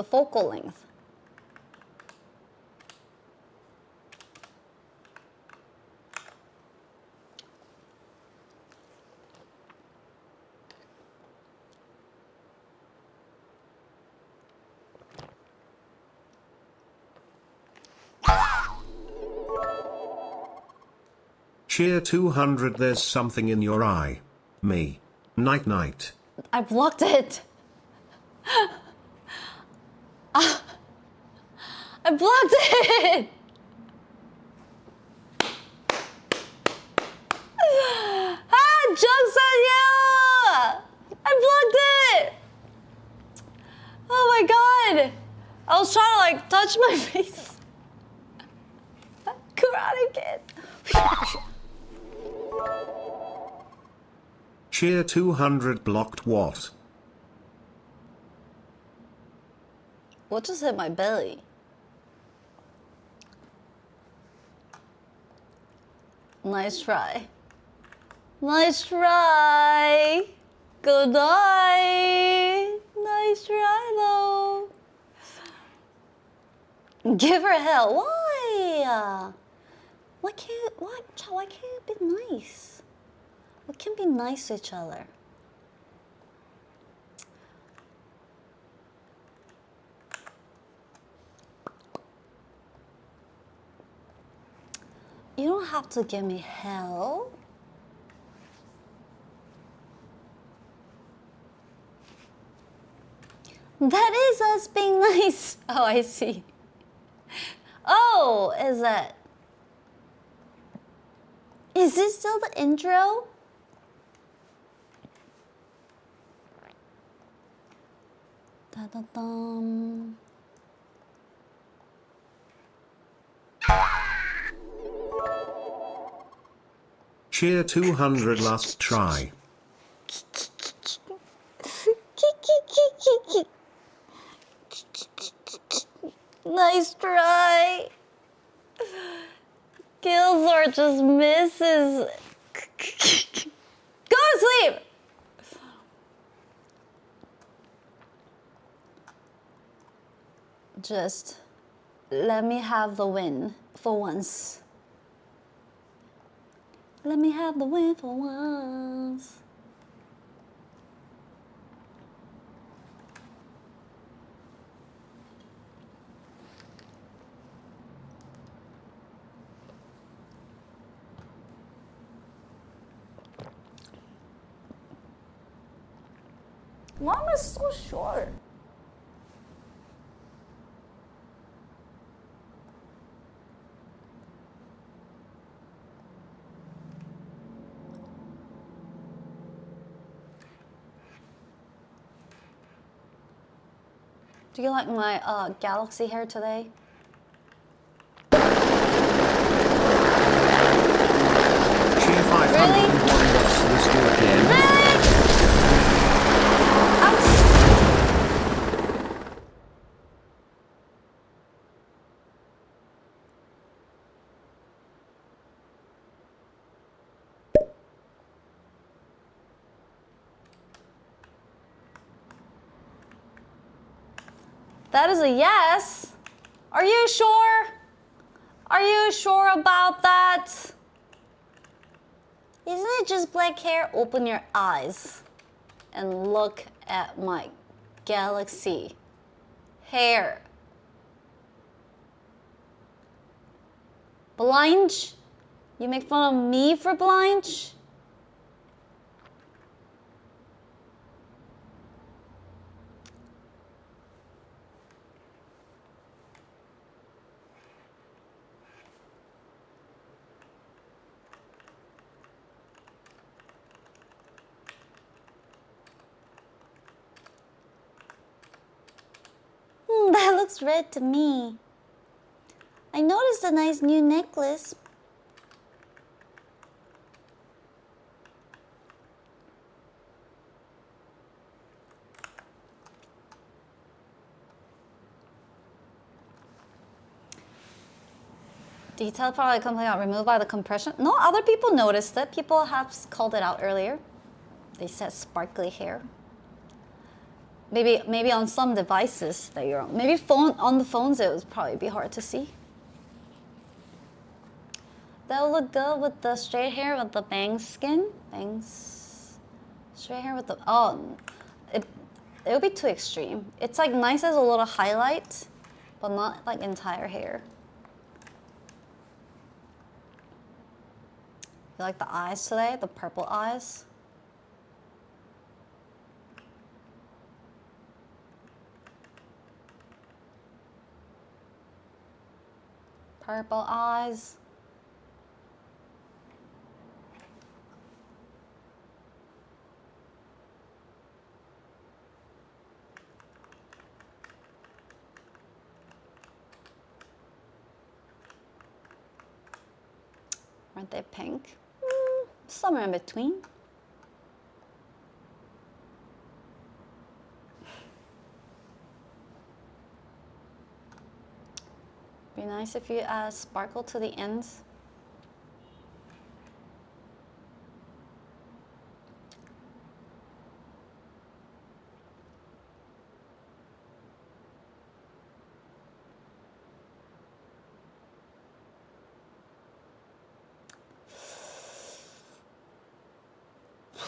focal length. Cheer 200. There's something in your eye. Me. Night night. I blocked it. I blocked it. Ah, jokes on you. I blocked it. Oh my god. I was trying to like touch my face. Karate Kid. Cheer 200. Blocked what? What just hit my belly? Nice try. Nice try. Good night. Nice try though. Give her hell. Why? Why can't you be nice? We can be nice to each other. You don't have to give me hell. That is us being nice. Oh, I see. Oh, is that? Is this still the intro? Da-da-dum. Cheer 200 last try. Nice try. Killzor just misses. Go to sleep. Just let me have the win for once. Let me have the win for once. Why am I so short? Do you like my galaxy hair today? Cheer 501 what's this do again? Really? That is a yes. Are you sure? Are you sure about that? Isn't it just black hair? Open your eyes and look at my galaxy hair. Blind? You make fun of me for blind? That looks red to me. I noticed a nice new necklace. Detail probably completely got removed by the compression. No, other people noticed it. People have called it out earlier. They said sparkly hair. Maybe on some devices that you're on. Maybe on the phones it would probably be hard to see. That would look good with the straight hair with the bangs skin. Bangs. Straight hair with the it would be too extreme. It's like nice as a little highlight, but not like entire hair. You like the eyes today? The purple eyes? Purple eyes. Aren't they pink? Somewhere in between. Be nice if you add sparkle to the ends.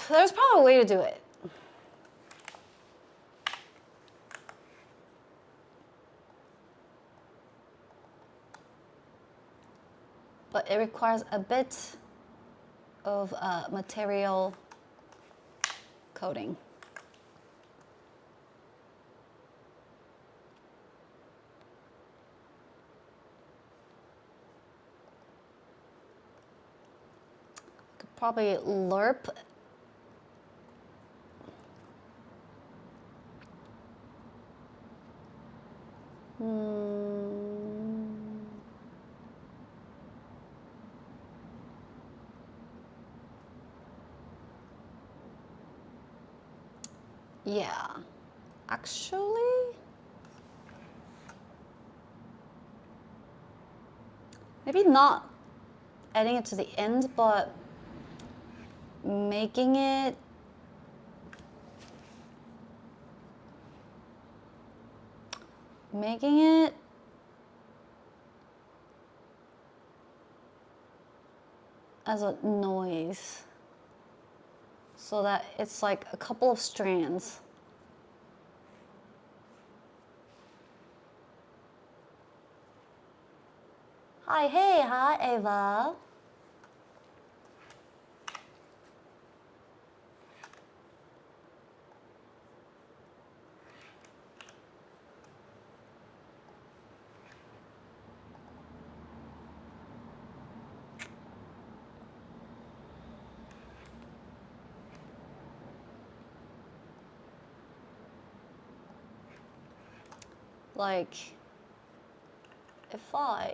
There's probably a way to do it. But it requires a bit of material coating. probably lerp. Yeah, actually, maybe not adding it to the end, but making it as a noise so that it's like a couple of strands. Hi, hey, hi, Ava. Like, if I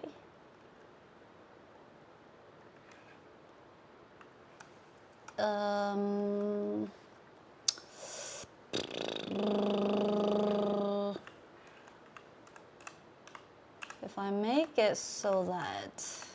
if I make it so that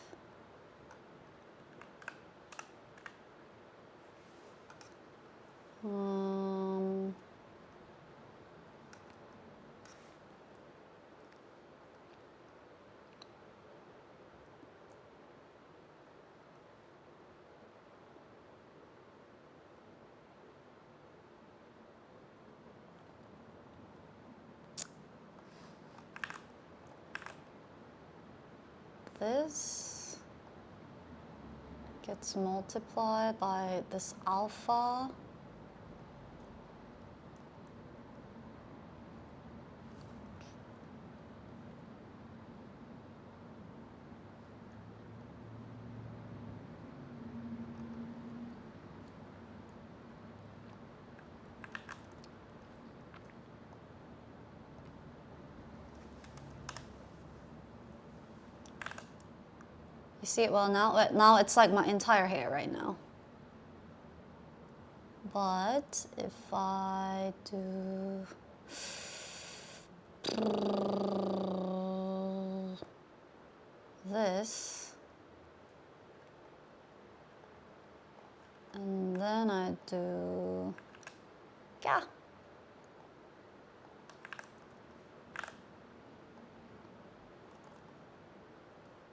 this gets multiplied by this alpha. You see it well now? Now it's like my entire hair right now. But if I do this, and then I do, yeah.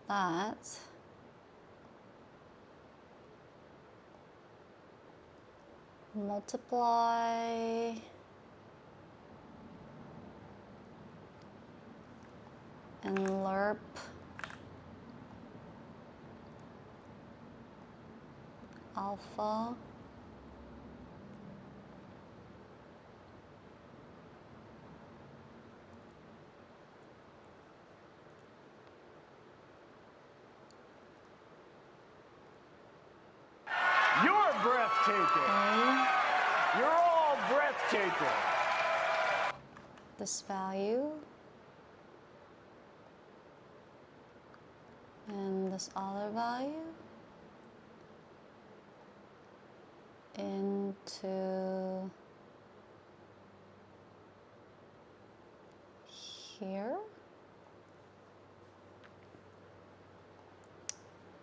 That. Multiply and lerp alpha You're breathtaking. You're all breathtaking. this value and this other value into here.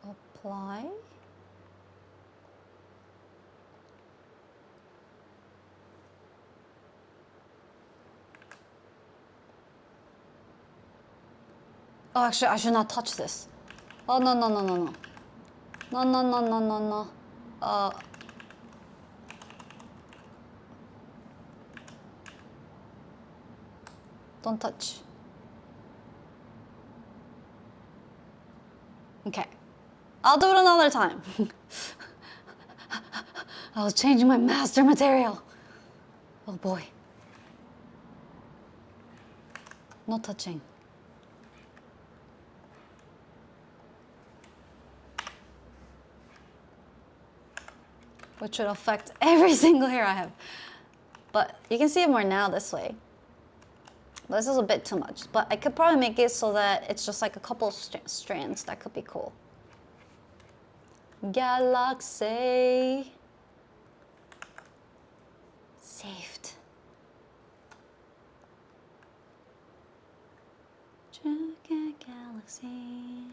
Apply. Oh, actually, I should not touch this. Oh, no, no, no, no, no. No, no, no, no, no, no. Don't touch. Okay. I'll do it another time. I was changing my master material. Oh boy. No touching. which would affect every single hair I have. But you can see it more now this way. This is a bit too much, but I could probably make it so that it's just like a couple strands. That could be cool. Galaxy. Saved. Galaxy.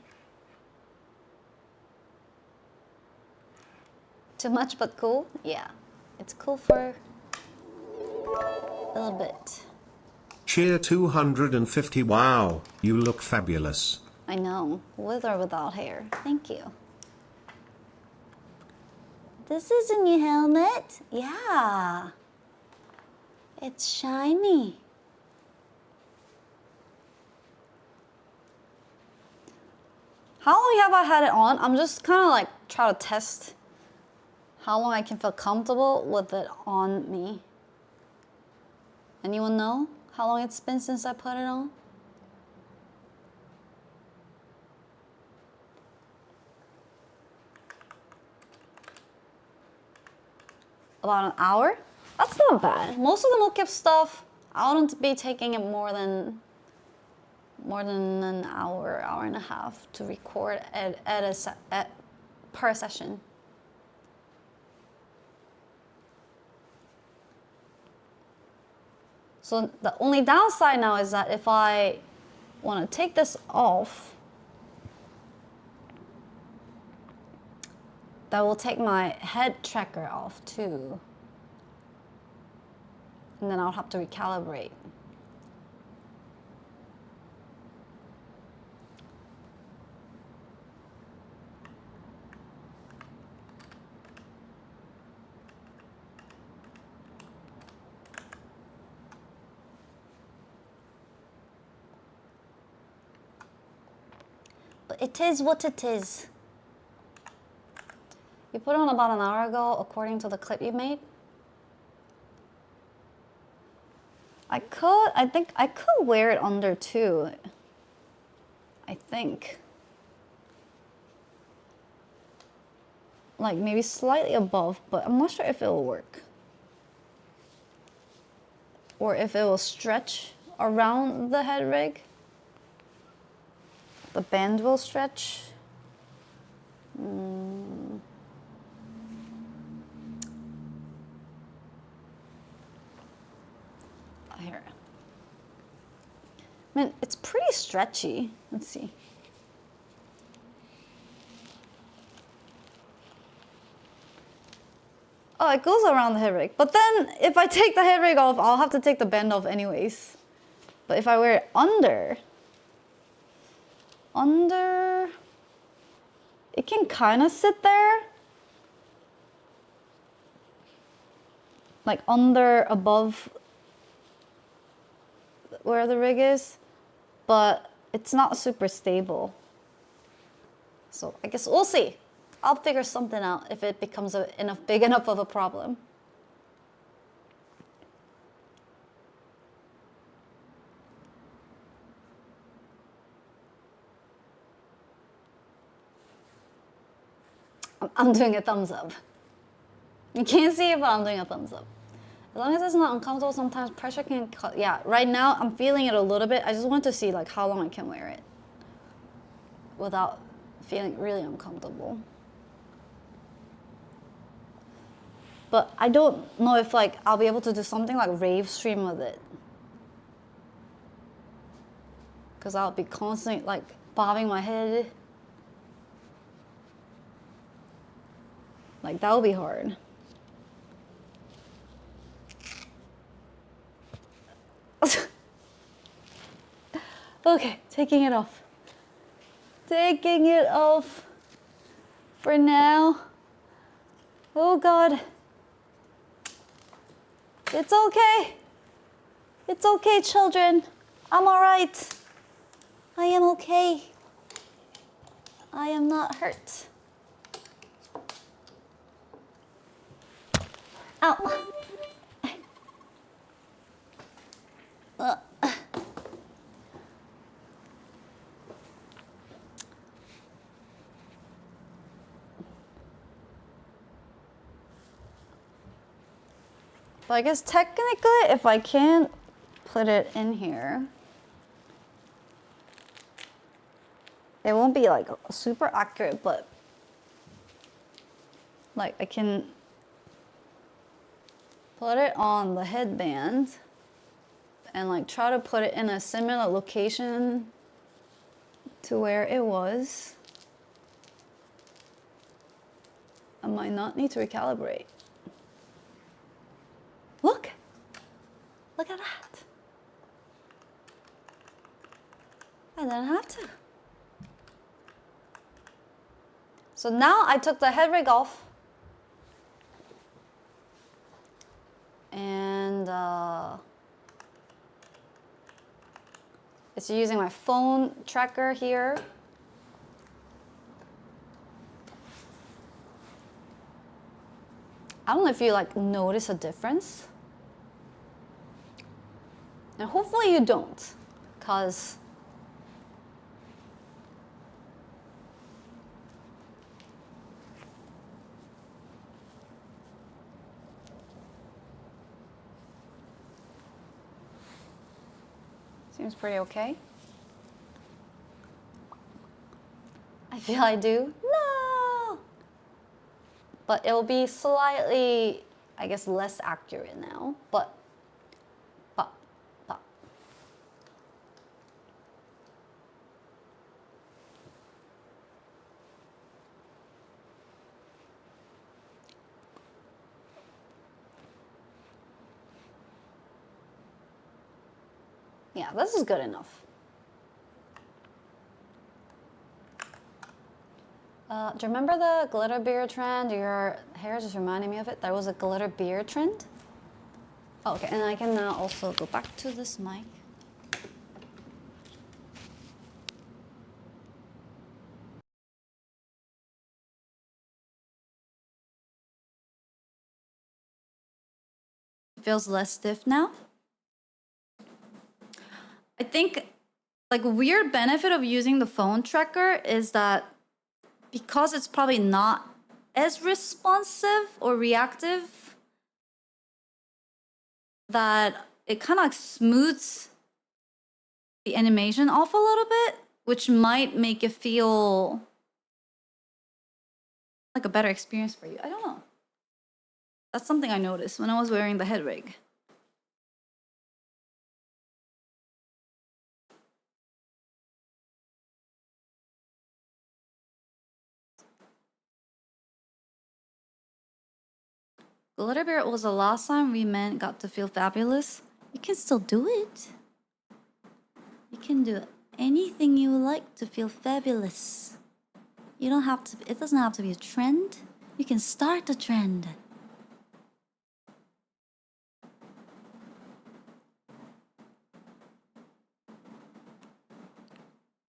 Too much but cool? Yeah. It's cool for a little bit. Cheer 250. Wow, you look fabulous. I know, with or without hair. Thank you. This is a new helmet? Yeah. It's shiny. How long have I had it on? I'm just kind of like trying to test how long I can feel comfortable with it on me. Anyone know how long it's been since I put it on? About an hour? That's not bad. Most of the mocap stuff, I wouldn't be taking it more than an hour, hour and a half to record per session. So the only downside now is that if I want to take this off, that will take my head tracker off too. And then I'll have to recalibrate. But it is what it is. You put it on about an hour ago, according to the clip you made. I think I could wear it under too. I think. Like maybe slightly above, but I'm not sure if it will work. Or if it will stretch around the head rig. The band will stretch. Here. I mean, it's pretty stretchy. Let's see. Oh, it goes around the head rig. But then if I take the head rig off, I'll have to take the band off anyways. But if I wear it under, it can kind of sit there. Like under, above where the rig is, but it's not super stable. So I guess we'll see. I'll figure something out if it becomes big enough of a problem. I'm doing a thumbs up. You can't see it, but I'm doing a thumbs up. As long as it's not uncomfortable, sometimes pressure can cut. Yeah, right now I'm feeling it a little bit. I just want to see like how long I can wear it without feeling really uncomfortable. But I don't know if like I'll be able to do something like rave stream with it. Because I'll be constantly like bobbing my head. Like that would be hard. Okay, taking it off. Taking it off for now. Oh God. It's okay. It's okay, children. I'm all right. I am okay. I am not hurt. Ow. But I guess technically, if I can't put it in here, it won't be like super accurate, but like I can put it on the headband and like try to put it in a similar location to where it was. I might not need to recalibrate. Look! Look at that! I didn't have to. So now I took the head rig off. And it's using my phone tracker here. I don't know if you like notice a difference. And hopefully you don't, cause seems pretty okay. I feel I do. No! But it'll be slightly, I guess, less accurate now. But. Yeah, this is good enough. Do you remember the glitter beard trend? Your hair is just reminding me of it. There was a glitter beard trend. Oh, okay, and I can now also go back to this mic. It feels less stiff now. I think like a weird benefit of using the phone tracker is that because it's probably not as responsive or reactive, that it kind of like smooths the animation off a little bit, which might make it feel like a better experience for you. I don't know. That's something I noticed when I was wearing the head rig. Glitter Bear was the last time we men got to feel fabulous. You can still do it. You can do anything you like to feel fabulous. You don't have to, it doesn't have to be a trend. You can start a trend.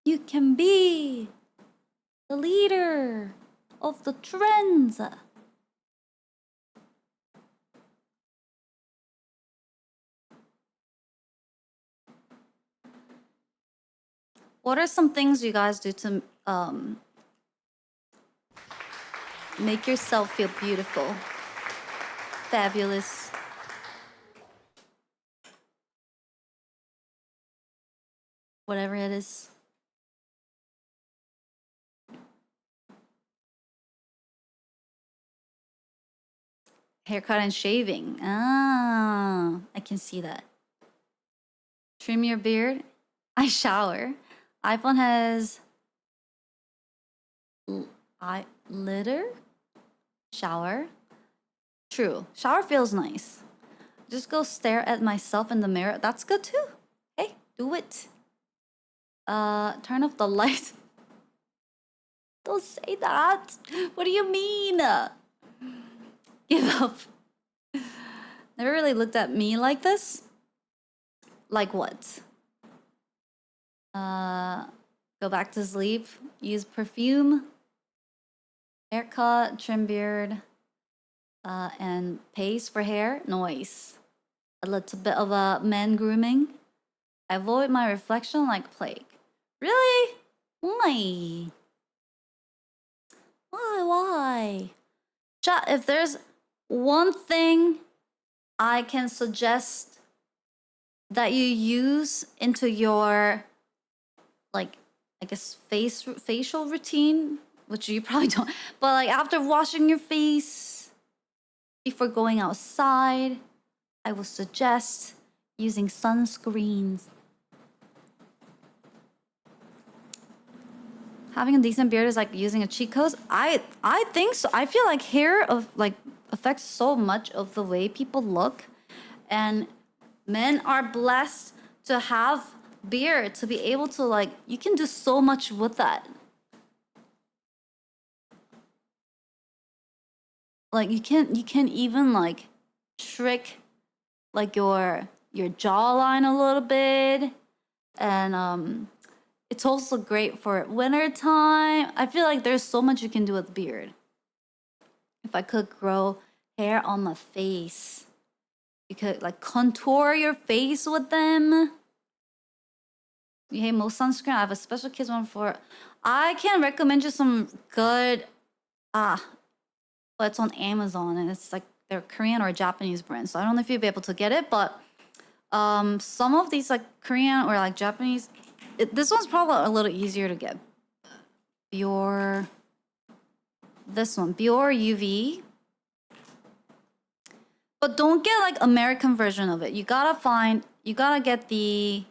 You can be the leader of the trends. What are some things you guys do to make yourself feel beautiful, fabulous? Whatever it is. Haircut and shaving. Ah, I can see that. Trim your beard. I shower. iPhone has litter. Shower. True. Shower feels nice. Just go stare at myself in the mirror. That's good too. Hey, do it. Turn off the light. Don't say that. What do you mean? Give up. Never really looked at me like this. Like what? Go back to sleep. Use perfume. Haircut, trim beard, and paste for hair. Noise. A little bit of a man grooming. I avoid my reflection like plague. Really? Why? Why? Chat, if there's one thing I can suggest that you use into your, like, I guess facial routine, which you probably don't, but like after washing your face, before going outside, I would suggest using sunscreens. Having a decent beard is like using a cheat code. I think so. I feel like hair affects so much of the way people look, and men are blessed to have beard, to be able to, like, you can do so much with that. Like you can even like trick like your jawline a little bit, and it's also great for winter time. I feel like there's so much you can do with beard. If I could grow hair on my face, you could like contour your face with them. You hate most sunscreen? I have a special kids one for. I can recommend you some good. But it's on Amazon, and it's like they're Korean or Japanese brands. So I don't know if you'll be able to get it, but some of these like Korean or like Japanese, this one's probably a little easier to get. This one, Bior UV. But don't get like American version of it. You gotta get the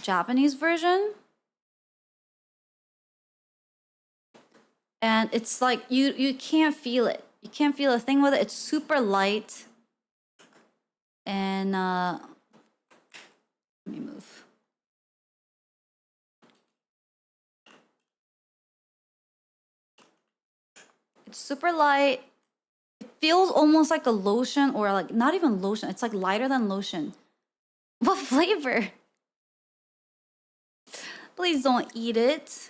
Japanese version. And it's like you can't feel it. You can't feel a thing with it. It's super light. And let me move. It's super light. It feels almost like a lotion, or like not even lotion. It's like lighter than lotion. What flavor? Please don't eat it.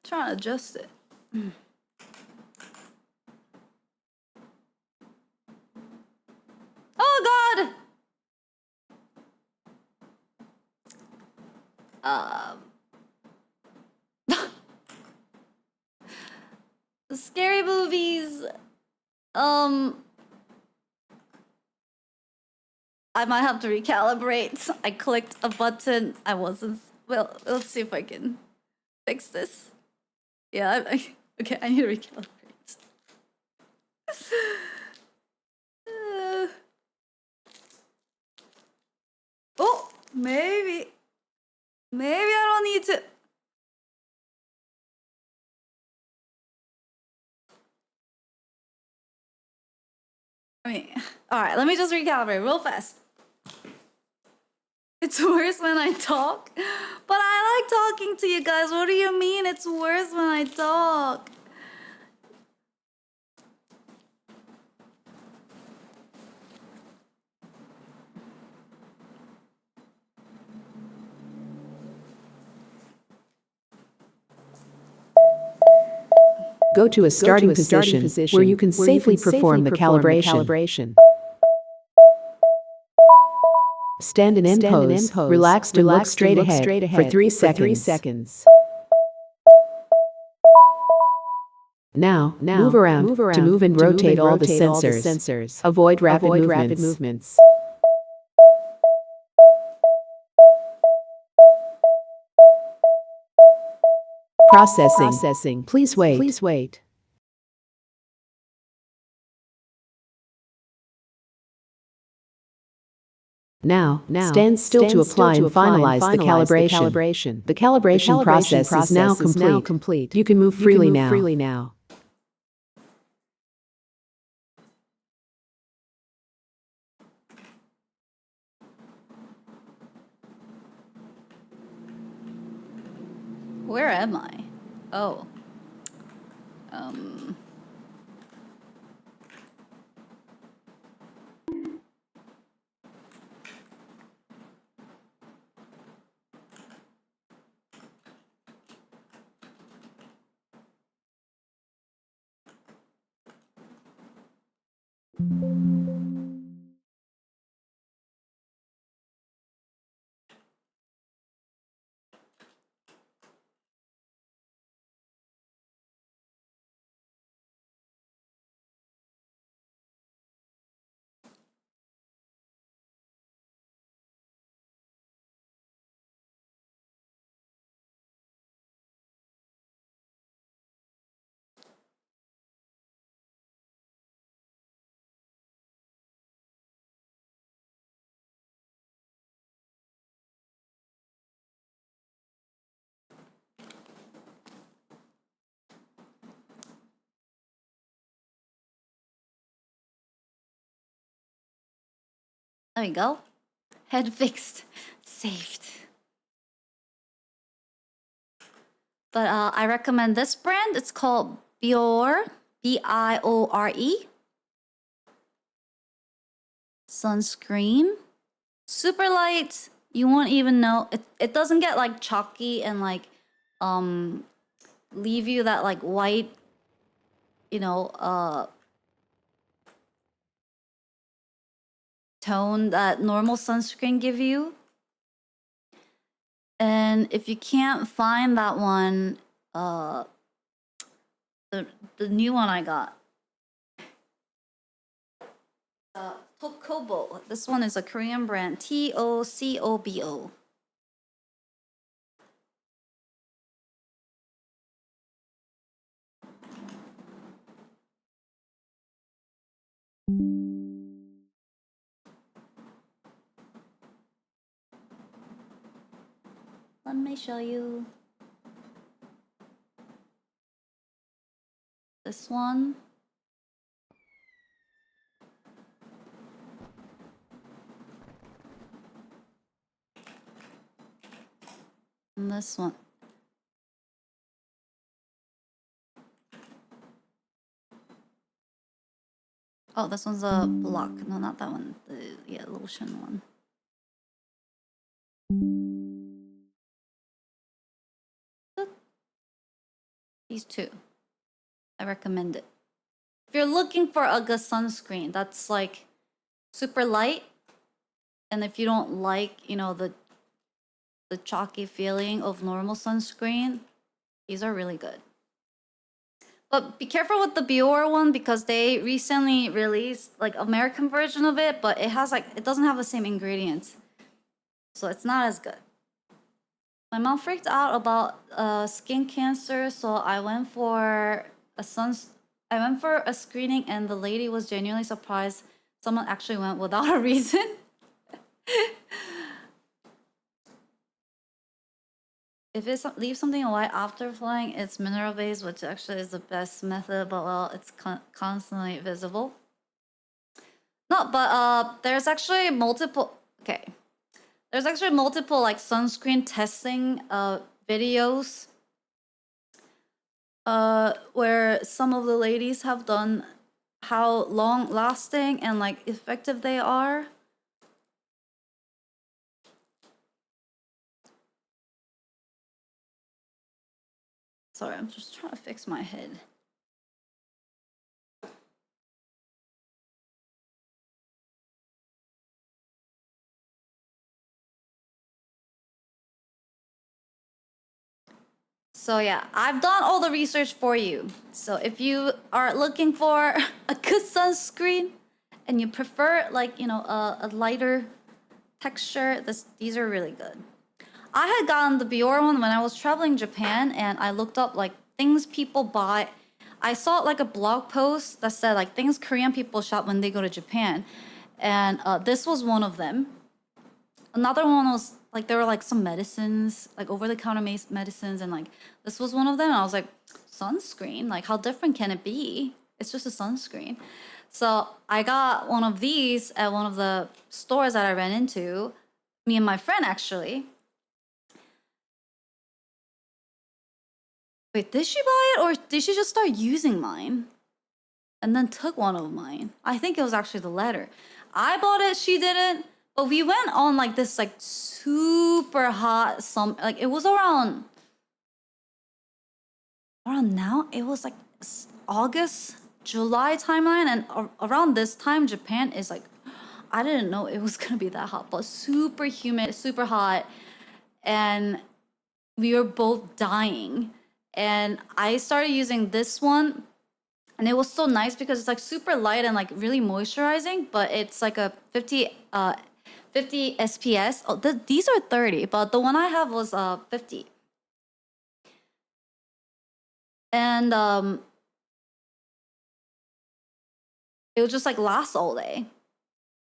Trying to adjust it. Oh God! Scary movies. I might have to recalibrate. I clicked a button. I wasn't. Well, let's see if I can fix this. Yeah, okay, I need to recalibrate. Oh, maybe I don't need to. I mean, all right, let me just recalibrate real fast. It's worse when I talk, but I like talking to you guys. What do you mean it's worse when I talk? Go to a starting position where you can safely perform the calibration. Stand in end pose, relax to look straight ahead for 3 seconds. Now, move around to move and rotate all the sensors. Avoid rapid movements. Processing. Please wait. Now, stand still to apply and finalize the calibration. The calibration process is now complete. You can move freely now. Where am I? Oh. There we go. Head fixed. Saved. But I recommend this brand. It's called Biore. Biore. Sunscreen. Super light. You won't even know. It doesn't get like chalky and like leave you that like white, you know, tone that normal sunscreen give you. And if you can't find that one, the new one I got, Tokobo. This one is a Korean brand, Tocobo. Let me show you this one. And this one. Oh, this one's a block. No, not that one. The lotion one. These two. I recommend it. If you're looking for a good sunscreen that's like super light, and if you don't like, you know, the chalky feeling of normal sunscreen, these are really good. But be careful with the Biore one because they recently released like American version of it, but it has like, it doesn't have the same ingredients. So it's not as good. My mom freaked out about skin cancer, so I went for a screening and the lady was genuinely surprised someone actually went without a reason. If it leaves something white after flying, it's mineral based, which actually is the best method, but well, it's constantly visible. No, but there's actually multiple, okay. There's actually multiple like sunscreen testing videos where some of the ladies have done how long lasting and like effective they are. Sorry, I'm just trying to fix my head. So yeah, I've done all the research for you. So if you are looking for a good sunscreen and you prefer like, you know, a lighter texture, these are really good. I had gotten the Biore one when I was traveling Japan and I looked up like things people buy. I saw like a blog post that said like things Korean people shop when they go to Japan. And this was one of them. Another one was like there were like some medicines, like over-the-counter medicines, and like this was one of them. And I was like, sunscreen? Like how different can it be? It's just a sunscreen. So I got one of these at one of the stores that I ran into, me and my friend actually. Wait, did she buy it or did she just start using mine? And then took one of mine. I think it was actually the latter. I bought it, she didn't. But we went on like this like super hot like it was around now. It was like August, July timeline, and around this time, Japan is like, I didn't know it was gonna be that hot, but super humid, super hot, and we were both dying. And I started using this one, and it was so nice because it's like super light and like really moisturizing, but it's like a 50 SPS. Oh, these are 30, but the one I have was 50. And it would just like last all day.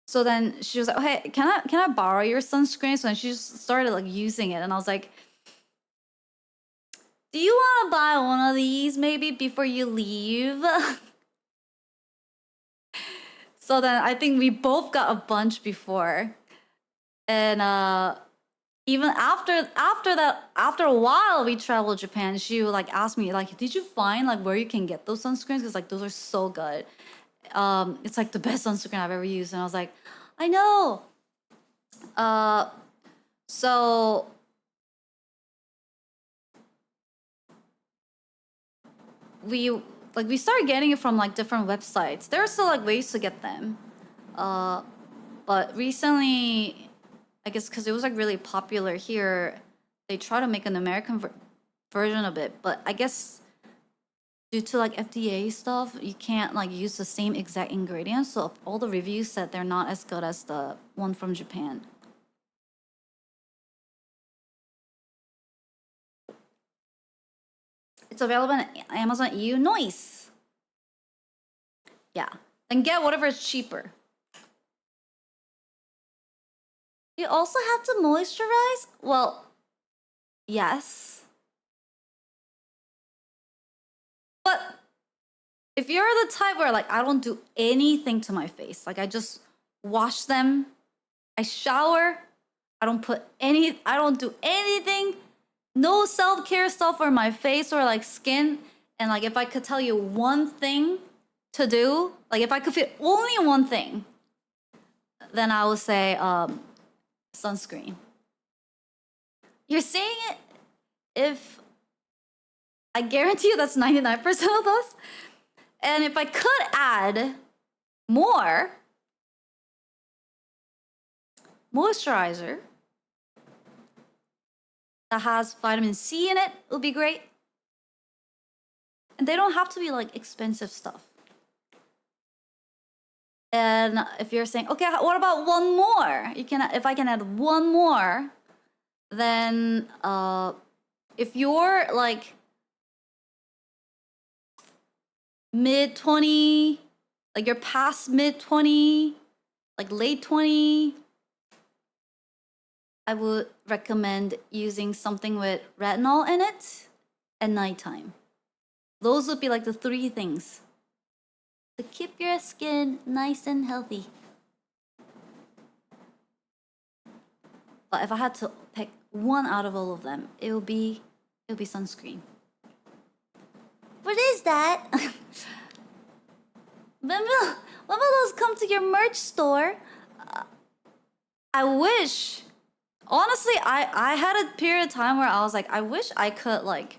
So then she was like, oh, hey, can I borrow your sunscreen? So then she just started like using it, and I was like, do you want to buy one of these maybe before you leave? So then I think we both got a bunch before. And even after a while we traveled Japan, she would like ask me like, did you find like where you can get those sunscreens? Because like those are so good. It's like the best sunscreen I've ever used. And I was like, I know. So we started getting it from like different websites. There are still like ways to get them. But recently, I guess because it was like really popular here, they try to make an American version of it. But I guess due to like FDA stuff, you can't like use the same exact ingredients. So all the reviews said they're not as good as the one from Japan. It's available on Amazon EU. Nice. Yeah. And get whatever is cheaper. You also have to moisturize? Well, yes. But if you're the type where like I don't do anything to my face, like I just wash them, I shower, I don't do anything, no self-care stuff for my face or like skin, and like if I could tell you one thing to do, like if I could fit only one thing, then I would say sunscreen. You're saying it if I guarantee you that's 99% of those. And if I could add more moisturizer that has vitamin C in it, would be great. And they don't have to be like expensive stuff. And if you're saying, okay, what about one more? If I can add one more, then if you're like mid-20, like you're past mid-20, like late 20, I would recommend using something with retinol in it at nighttime. Those would be like the 3 things to keep your skin nice and healthy. But if I had to pick one out of all of them, it would be sunscreen. What is that? When will those come to your merch store? I wish. Honestly, I had a period of time where I was like, I wish I could like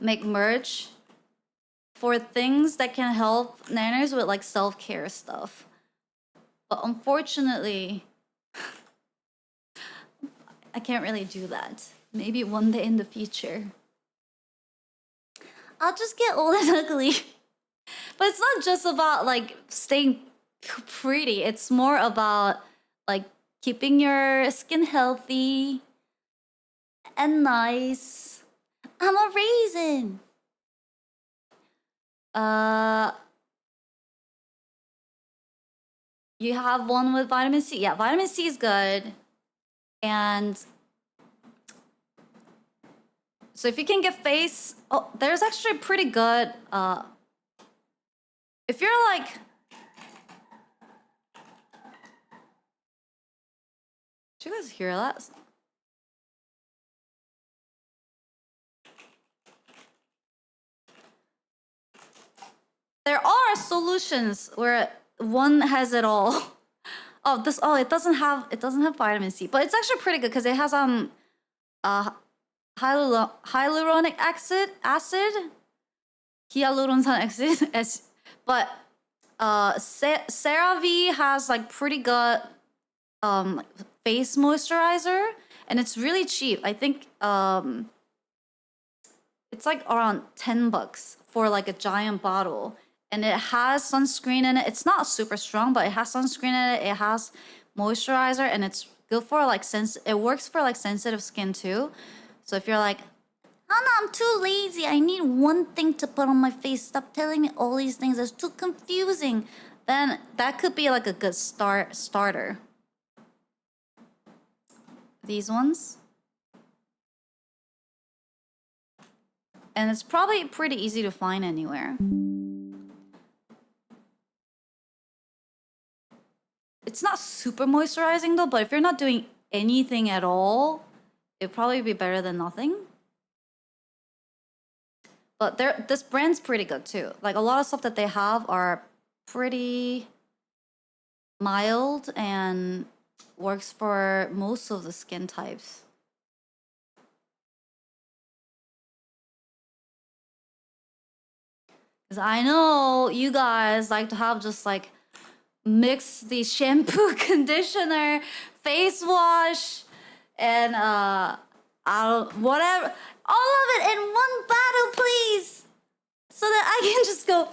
make merch for things that can help nanners with like self-care stuff. But unfortunately, I can't really do that. Maybe one day in the future. I'll just get old and ugly. But it's not just about like staying pretty. It's more about like keeping your skin healthy and nice. I'm a raisin. You have one with vitamin C. Yeah, vitamin C is good. And so if you can get face, there's actually pretty good, if you're like, did you guys hear that? There are solutions where one has it all. It doesn't have vitamin C, but it's actually pretty good because it has hyaluronic acid. Hyaluronsan exists, but CeraVe has like pretty good face moisturizer, and it's really cheap. I think it's like around $10 for like a giant bottle, and it has sunscreen in it. It's not super strong, but it has sunscreen in it. It has moisturizer, and it's good for like it works for like sensitive skin too. So if you're like, Hana, I'm too lazy, I need one thing to put on my face, stop telling me all these things, it's too confusing, then that could be like a good starter. These ones. And it's probably pretty easy to find anywhere. It's not super moisturizing though, but if you're not doing anything at all, it'd probably be better than nothing. But this brand's pretty good too. Like a lot of stuff that they have are pretty mild and works for most of the skin types. Because I know you guys like to have just like mix the shampoo, conditioner, face wash, and whatever. All of it in one bottle, please. So that I can just go.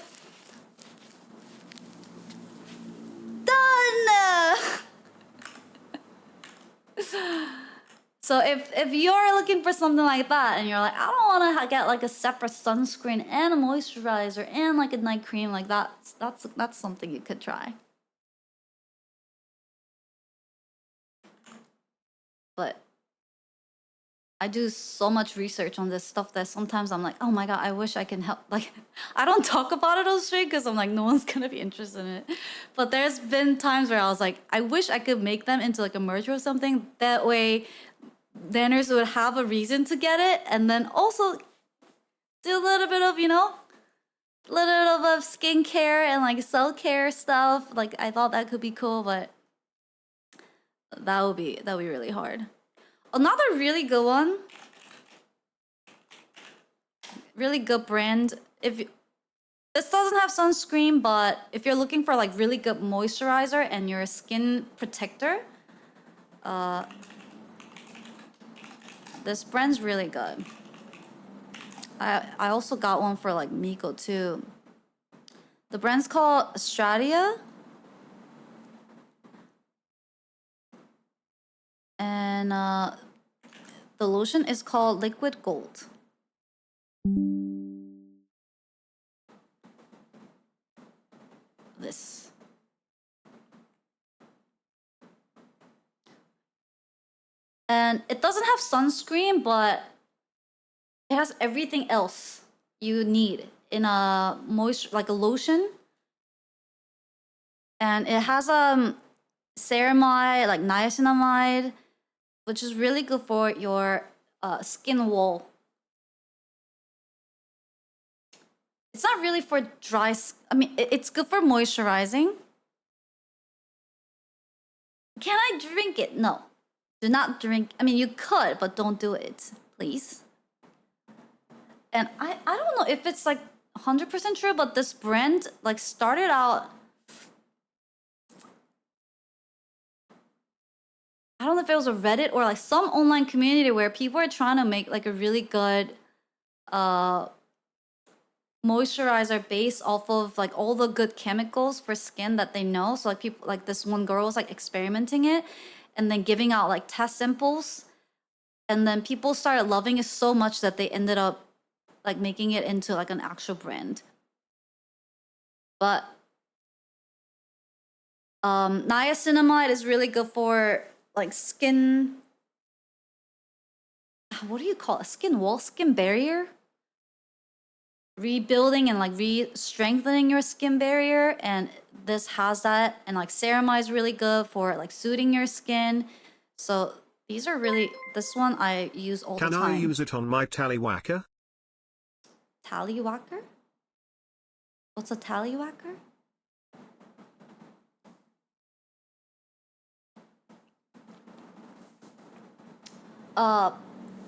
Done! So if you're looking for something like that and you're like, I don't want to get like a separate sunscreen and a moisturizer and like a night cream, like that's something you could try. But I do so much research on this stuff that sometimes I'm like, oh my god, I wish I can help. Like, I don't talk about it on stream because I'm like, no one's gonna be interested in it. But there's been times where I was like, I wish I could make them into like a merch or something. That way, Nanners would have a reason to get it, and then also do a little bit of, you know, a little bit of skincare and like self-care stuff. Like, I thought that could be cool, but that would be really hard. Another really good one, really good brand. This doesn't have sunscreen, but if you're looking for like really good moisturizer and your skin protector, this brand's really good. I also got one for like Miko too. The brand's called Stratia. And the lotion is called Liquid Gold. This. And it doesn't have sunscreen, but it has everything else you need in a like a lotion. And it has ceramide, like niacinamide, which is really good for your skin wall. It's not really for dry skin. I mean, it's good for moisturizing. Can I drink it? No. Do not drink. I mean, you could, but don't do it, please. And I don't know if it's like 100% true, but this brand like started out, I don't know if it was a Reddit or like some online community where people are trying to make like a really good moisturizer based off of like all the good chemicals for skin that they know. So like people, like this one girl was like experimenting it and then giving out like test samples, and then people started loving it so much that they ended up like making it into like an actual brand. But niacinamide is really good for like skin, what do you call it? Skin wall, skin barrier? Rebuilding and like re-strengthening your skin barrier, and this has that. And like ceramide is really good for like soothing your skin. So these are really, this one I use all the time. Can I use it on my tallywhacker? Tallywhacker? What's a tallywhacker?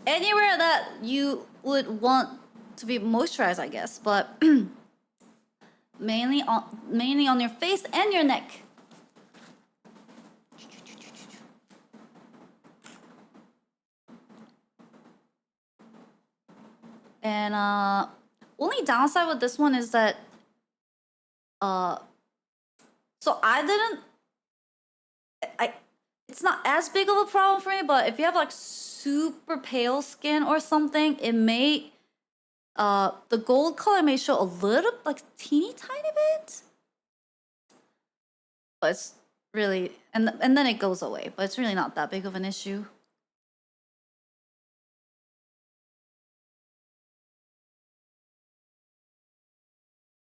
Anywhere that you would want to be moisturized, I guess, but mainly on your face and your neck. And only downside with this one is that so it's not as big of a problem for me, but if you have like super pale skin or something, it may the gold color may show a little, like teeny tiny bit, but it's really, and then it goes away, but it's really not that big of an issue.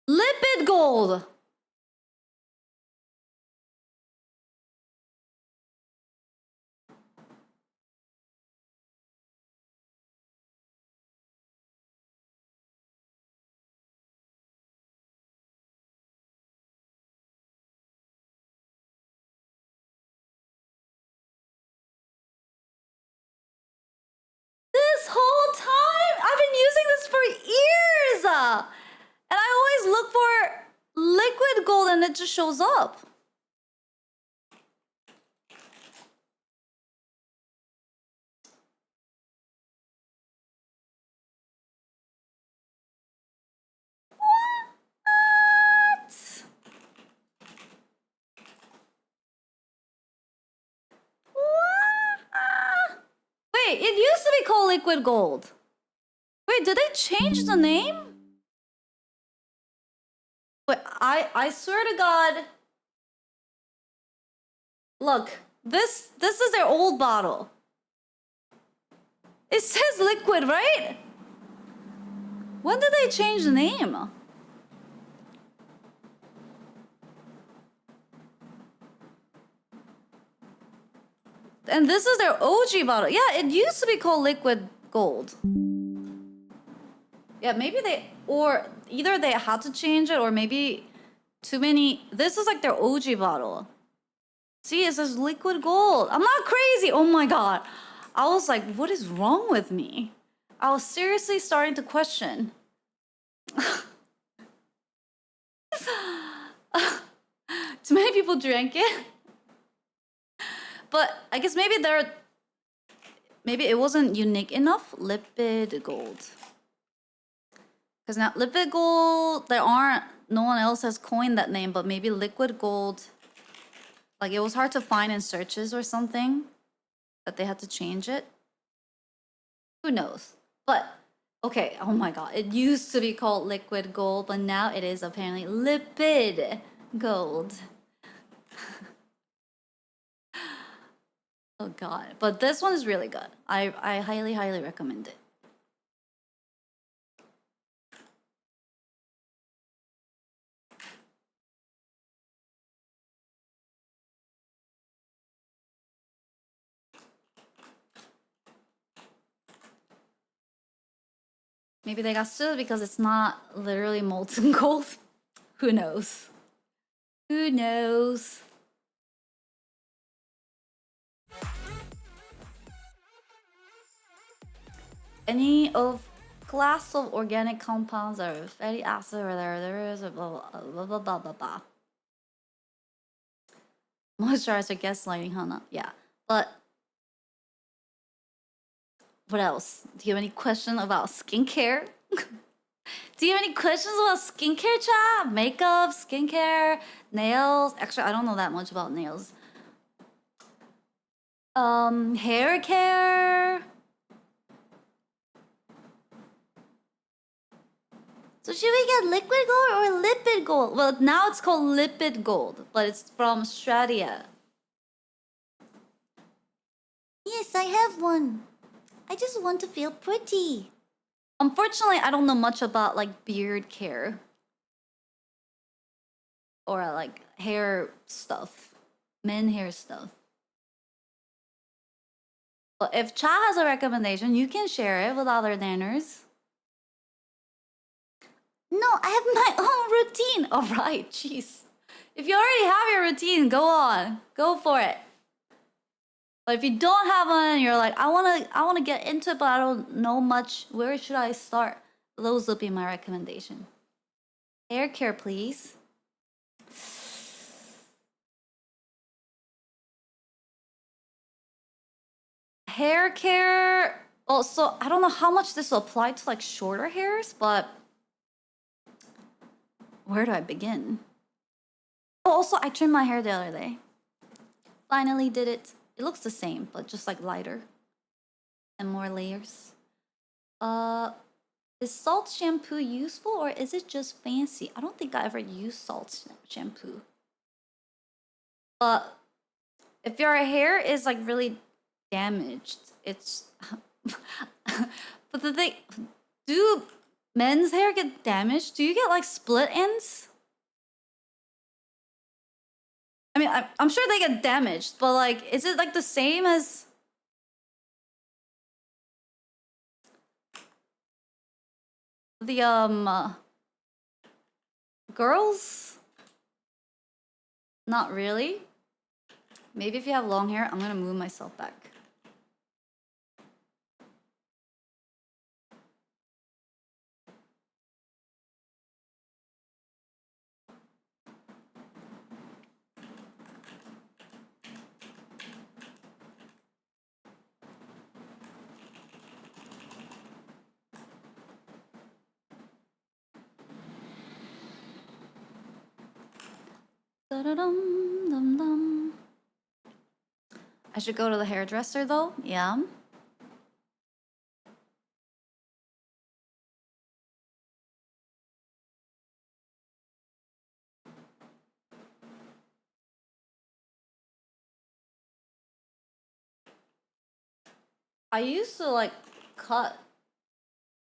Lipid gold. This whole time I've been using this for years, and I always look for liquid gold and it just shows up. What? Wait, it used to be called liquid gold. Wait, did they change the name? Wait, I swear to God. Look, this is their old bottle. It says liquid, right? When did they change the name? And this is their OG bottle. Yeah, it used to be called liquid gold. Yeah, maybe or either they had to change it or maybe too many. This is like their OG bottle. See, it says liquid gold. I'm not crazy. Oh my God. I was like, what is wrong with me? I was seriously starting to question. Too many people drank it. But I guess maybe it wasn't unique enough. Lipid gold. Because now liquid gold, no one else has coined that name, but maybe liquid gold, like it was hard to find in searches or something, that they had to change it. Who knows? But, okay, oh my God, it used to be called liquid gold, but now it is apparently lipid gold. Oh God, but this one is really good. I highly, highly recommend it. Maybe they got sued because it's not literally molten gold. Who knows? Who knows? Any of class of organic compounds that are fatty acid or there is a blah blah blah blah blah blah. Moisturizer, gaslighting, Hana. Yeah, but what else? Do you have any questions about skincare? Do you have any questions about skincare, chat? Makeup, skincare, nails? Actually, I don't know that much about nails. Hair care. So should we get liquid gold or lipid gold? Well, now it's called lipid gold, but it's from Stratia. Yes, I have one. I just want to feel pretty. Unfortunately, I don't know much about like beard care or like hair stuff, men hair stuff. But if Cha has a recommendation, you can share it with other nanners. No, I have my own routine. All right, jeez. If you already have your routine, go on, go for it. But if you don't have one, and you're like, I wanna get into it, but I don't know much. Where should I start? Those will be my recommendation. Hair care, please. Hair care. Also, I don't know how much this will apply to like shorter hairs, but where do I begin? Oh, also, I trimmed my hair the other day. Finally did it. It looks the same, but just like lighter and more layers. Is salt shampoo useful or is it just fancy? I don't think I ever used salt shampoo. But if your hair is like really damaged, it's but the thing, do men's hair get damaged? Do you get like split ends? I mean, I'm sure they get damaged, but like, is it like the same as the girls? Not really. Maybe if you have long hair, I'm gonna move myself back. Da-da-dum-dum-dum. I should go to the hairdresser though. Yeah. I used to like cut.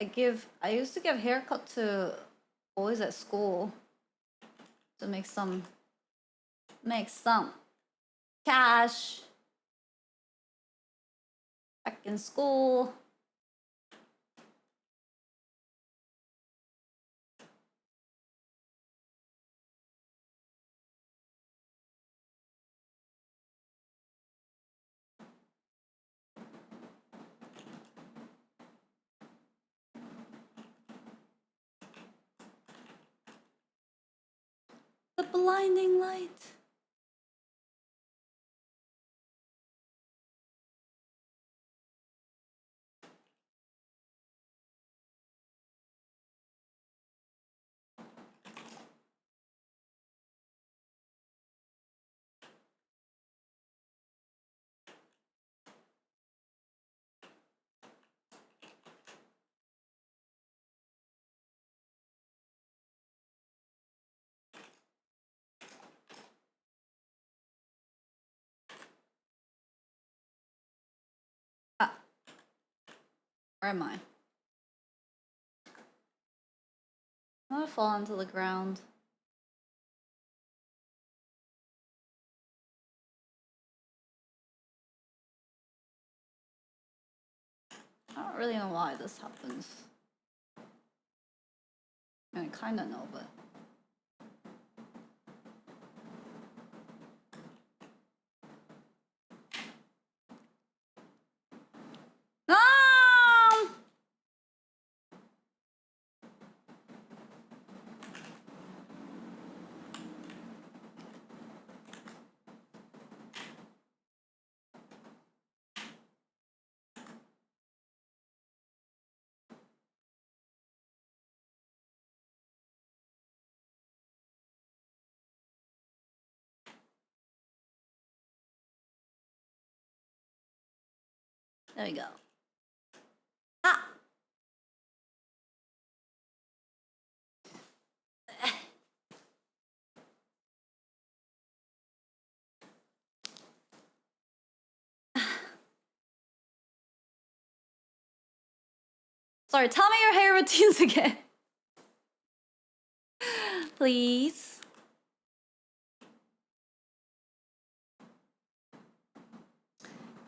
I used to give haircut to boys at school to make some cash back in school. The blinding light. Ah, where am I? I'm gonna fall onto the ground. I don't really know why this happens. I mean, I kinda know, but. Ah! There we go. Ah! Sorry, tell me your hair routines again. Please.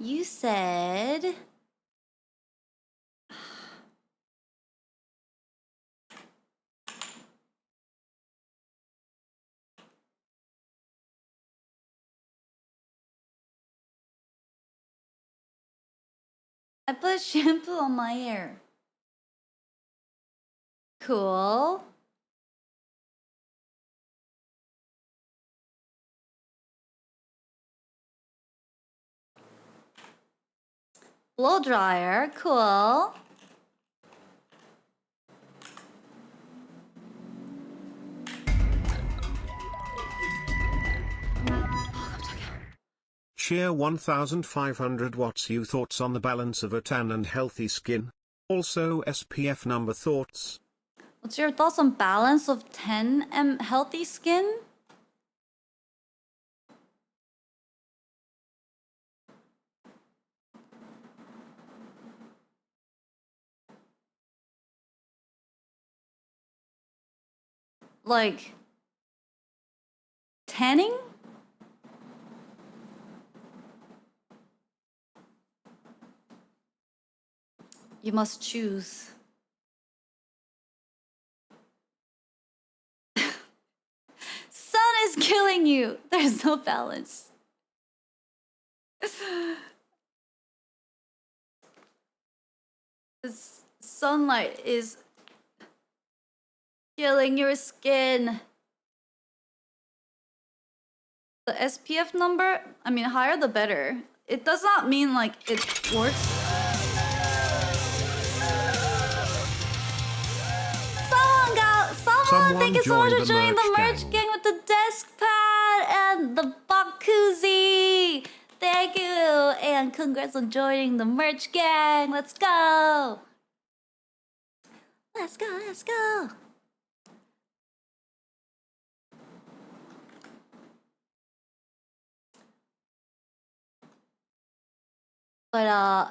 You said... I put shampoo on my hair. Cool. Blow dryer, cool. Sheer 1500 watts. You thoughts on the balance of a tan and healthy skin? Also SPF number thoughts. What's your thoughts on balance of 10 and healthy skin? Like tanning? You must choose. Sun is killing you. There's no balance. This sunlight is killing your skin. The SPF number, I mean, higher the better. It does not mean like it works. Someone, thank you so much for joining the merch gang with the desk pad and the bakuzi. Thank you, and congrats on joining the merch gang. Let's go. Let's go, let's go. But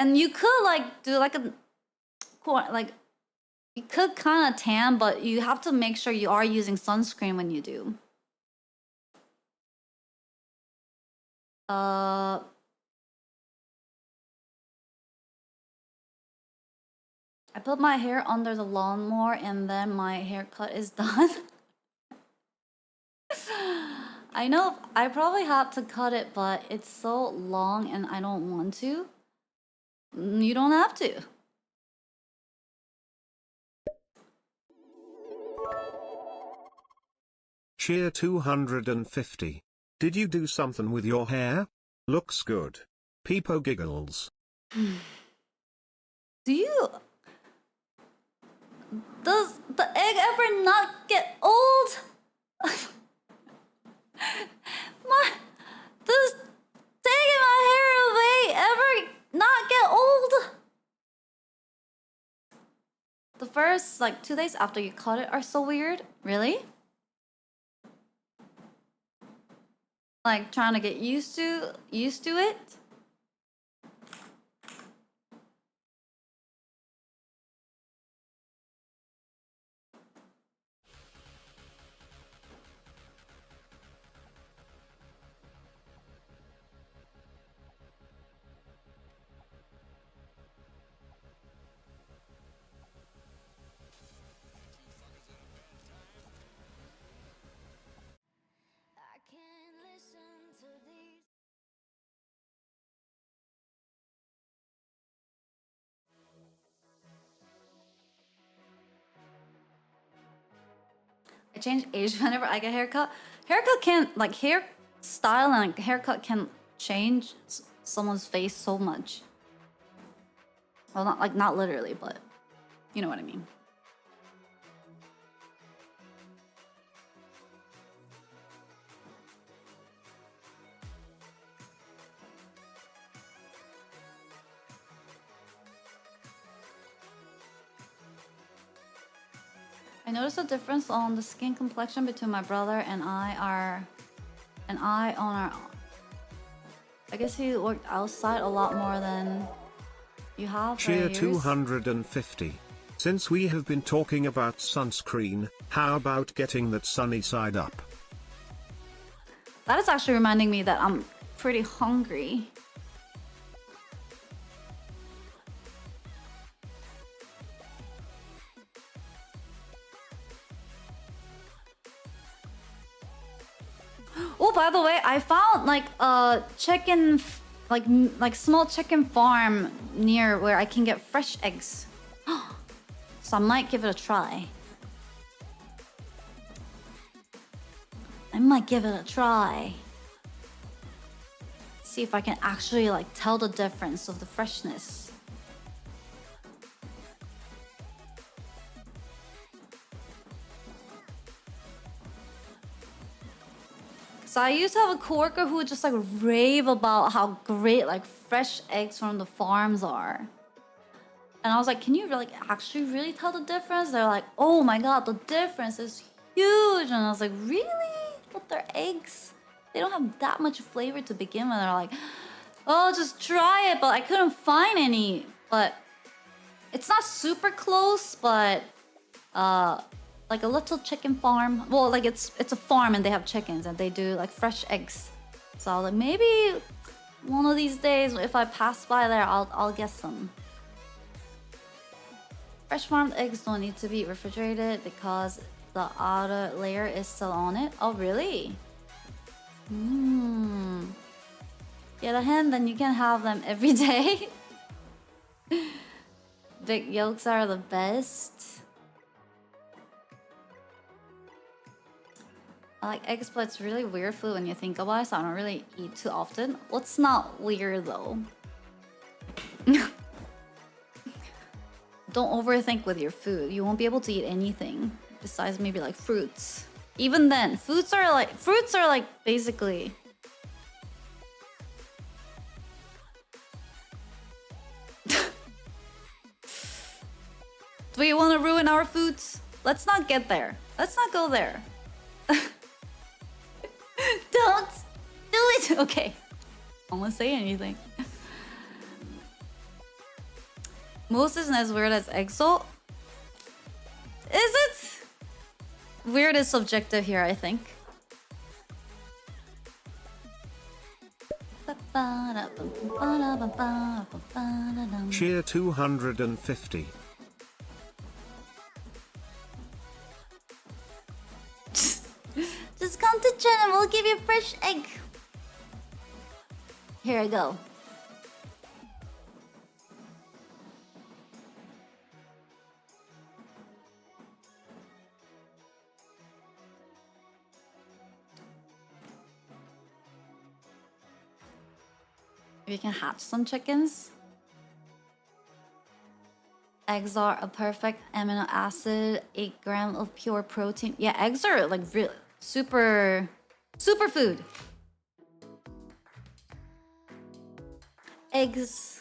and you could like do like a like you could kind of tan, but you have to make sure you are using sunscreen when you do. I put my hair under the lawnmower and then my haircut is done. I know I probably have to cut it, but it's so long and I don't want to. You don't have to. Cheer 250. Did you do something with your hair? Looks good. Peepo giggles. Do you... Does the egg ever not get old? Does taking my hair away ever not get old? The first like 2 days after you cut it are so weird. Really? Like trying to get used to it. I change age whenever I get a haircut. Haircut can, like, hair style and like, haircut can change someone's face so much. Well, not literally, but you know what I mean. I noticed a difference on the skin complexion between my brother and I on our... I guess he worked outside a lot more than you have. Cheer 250. Since we have been talking about sunscreen, how about getting that sunny side up? That is actually reminding me that I'm pretty hungry. Oh, by the way, I found like a chicken, like small chicken farm near where I can get fresh eggs. So I might give it a try. I might give it a try. See if I can actually like tell the difference of the freshness. So I used to have a coworker who would just like rave about how great like fresh eggs from the farms are. And I was like, can you like actually really tell the difference? They're like, oh my god, the difference is huge. And I was like, really? With their eggs? They don't have that much flavor to begin with. They're like, oh, just try it. But I couldn't find any. But it's not super close, but like a little chicken farm. Well, like it's a farm and they have chickens and they do like fresh eggs. So I was like, maybe one of these days if I pass by there, I'll get some. Fresh farmed eggs don't need to be refrigerated because the outer layer is still on it. Oh, really? Get a hen, then you can have them every day. Big yolks are the best. I like eggs, but it's really weird food when you think about it, so I don't really eat too often. What's not weird though? Don't overthink with your food. You won't be able to eat anything besides maybe like fruits. Even then, fruits are like basically. Do we want to ruin our foods? Let's not get there. Let's not go there. Don't do it. Okay. I won't say anything. Most isn't as weird as exo. Is it? Weird is subjective here, I think. Cheer 250. Just come to Jen and we'll give you a fresh egg. Here I go. We can hatch some chickens. Eggs are a perfect amino acid, 8 grams of pure protein. Yeah, eggs are like really super food. Eggs.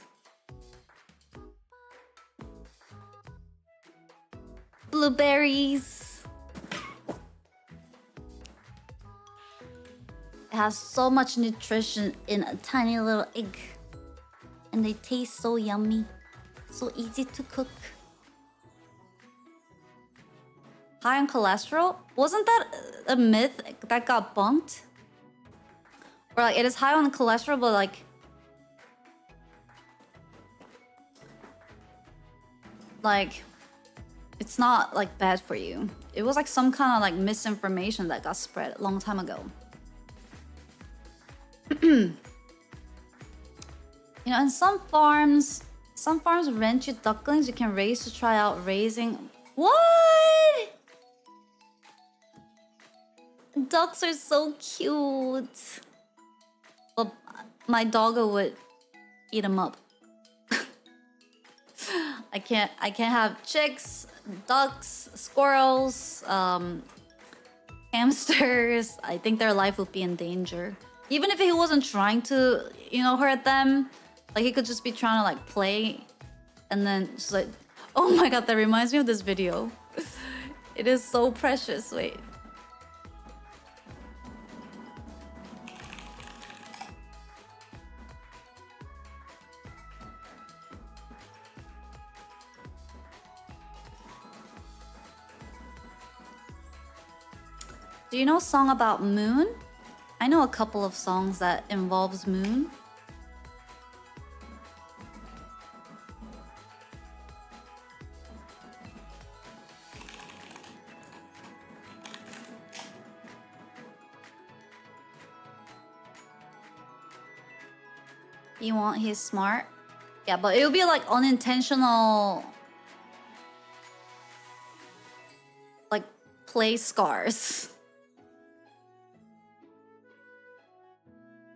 Blueberries. It has so much nutrition in a tiny little egg. And they taste so yummy. So easy to cook. High on cholesterol? Wasn't that a myth that got bunked? Or like it is high on cholesterol, but like it's not like bad for you. It was like some kind of like misinformation that got spread a long time ago. You know, and some farms rent you ducklings you can raise to try out raising. What? Ducks are so cute. Well, my doggo would eat them up. I can't have chicks, ducks, squirrels, hamsters. I think their life would be in danger. Even if he wasn't trying to, you know, hurt them, like he could just be trying to like play, and then just like, oh my god, that reminds me of this video. It is so precious. Wait. Do you know a song about moon? I know a couple of songs that involves moon. You want he's smart? Yeah, but it would be like unintentional. play scars.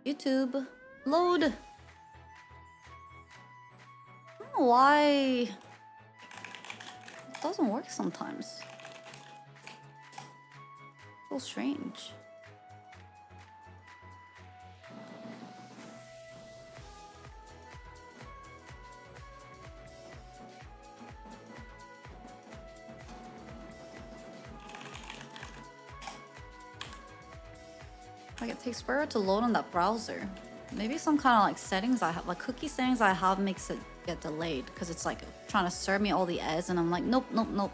YouTube, load. I don't know why it doesn't work sometimes. So strange. Like it takes forever to load on that browser. Maybe some kind of like settings I have, like cookie settings I have makes it get delayed because it's like trying to serve me all the ads and I'm like, nope, nope, nope.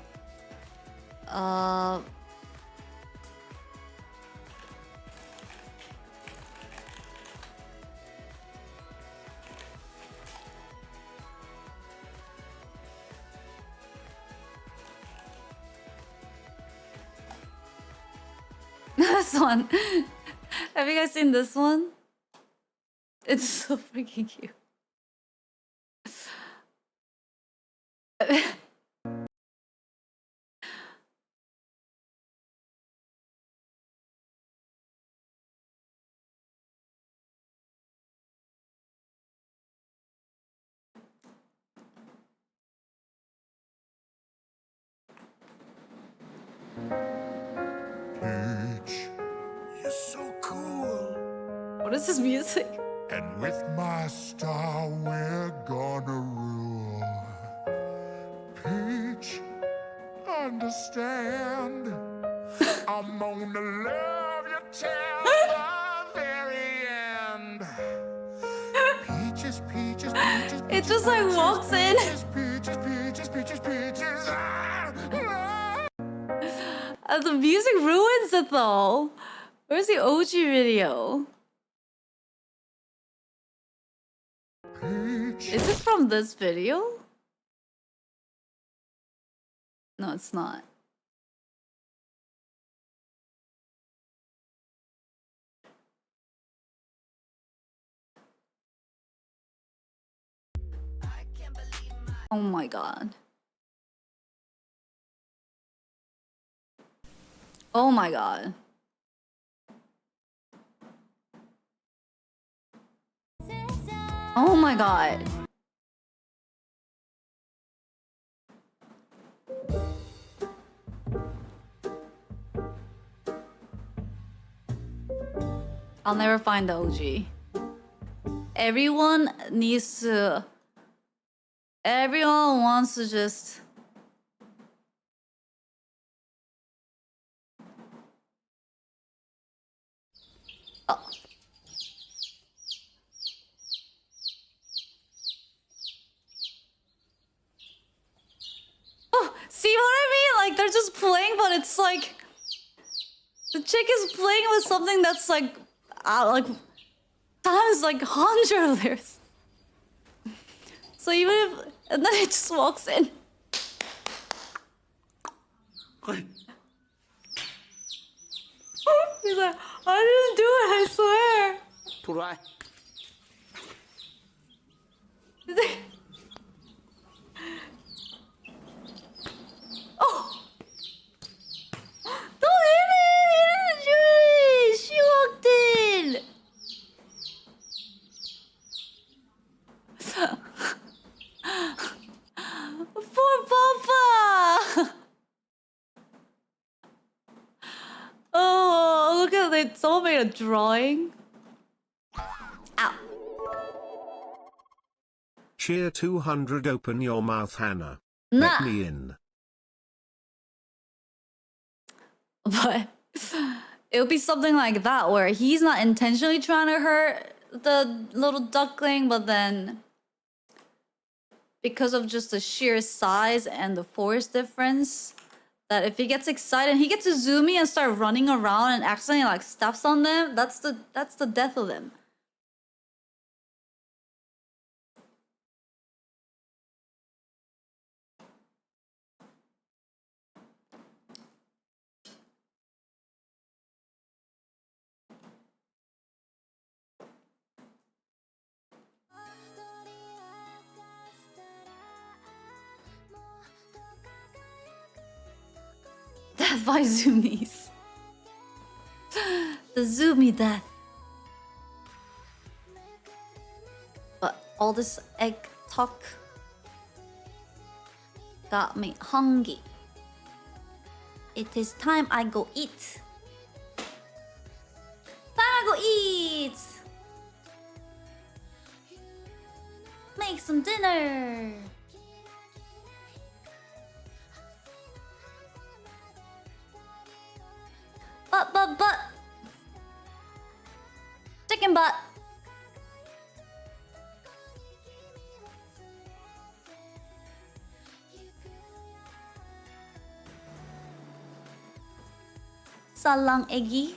This one. Have you guys seen this one? It's so freaking cute. Peach, you're so cool. What is this music? And with my star, we're gonna rule. Peach, understand. I'm gonna love you till the very end. Peaches, peaches, peaches. It just like walks in. Peaches, peaches, peaches, peaches. The music ruins it though. Where's the OG video? Is it from this video? No, it's not. Oh my god. Oh my god. Oh my god. I'll never find the OG. Everyone needs to... Everyone wants to just... Oh. Oh, see what I mean? Like, they're just playing, but it's like... The chick is playing with something that's like times like 100 of theirs. So even if... And then it just walks in. He's like, I didn't do it, I swear. Try. Oh! Don't hit him! He didn't do it! She walked in! Poor Papa! Oh, look at it. Someone made a drawing. Ow. Cheer 200, open your mouth, Hannah. Nah. Let me in. But it would be something like that where he's not intentionally trying to hurt the little duckling, but then because of just the sheer size and the force difference, that if he gets excited, he gets to zoom in and start running around and accidentally like steps on them. That's the death of them. death by zoomies. The zoomie death. But all this egg talk got me hungry. It is time I go eat. Time I go eat. Make some dinner. But. Chicken butt. Salang eggy.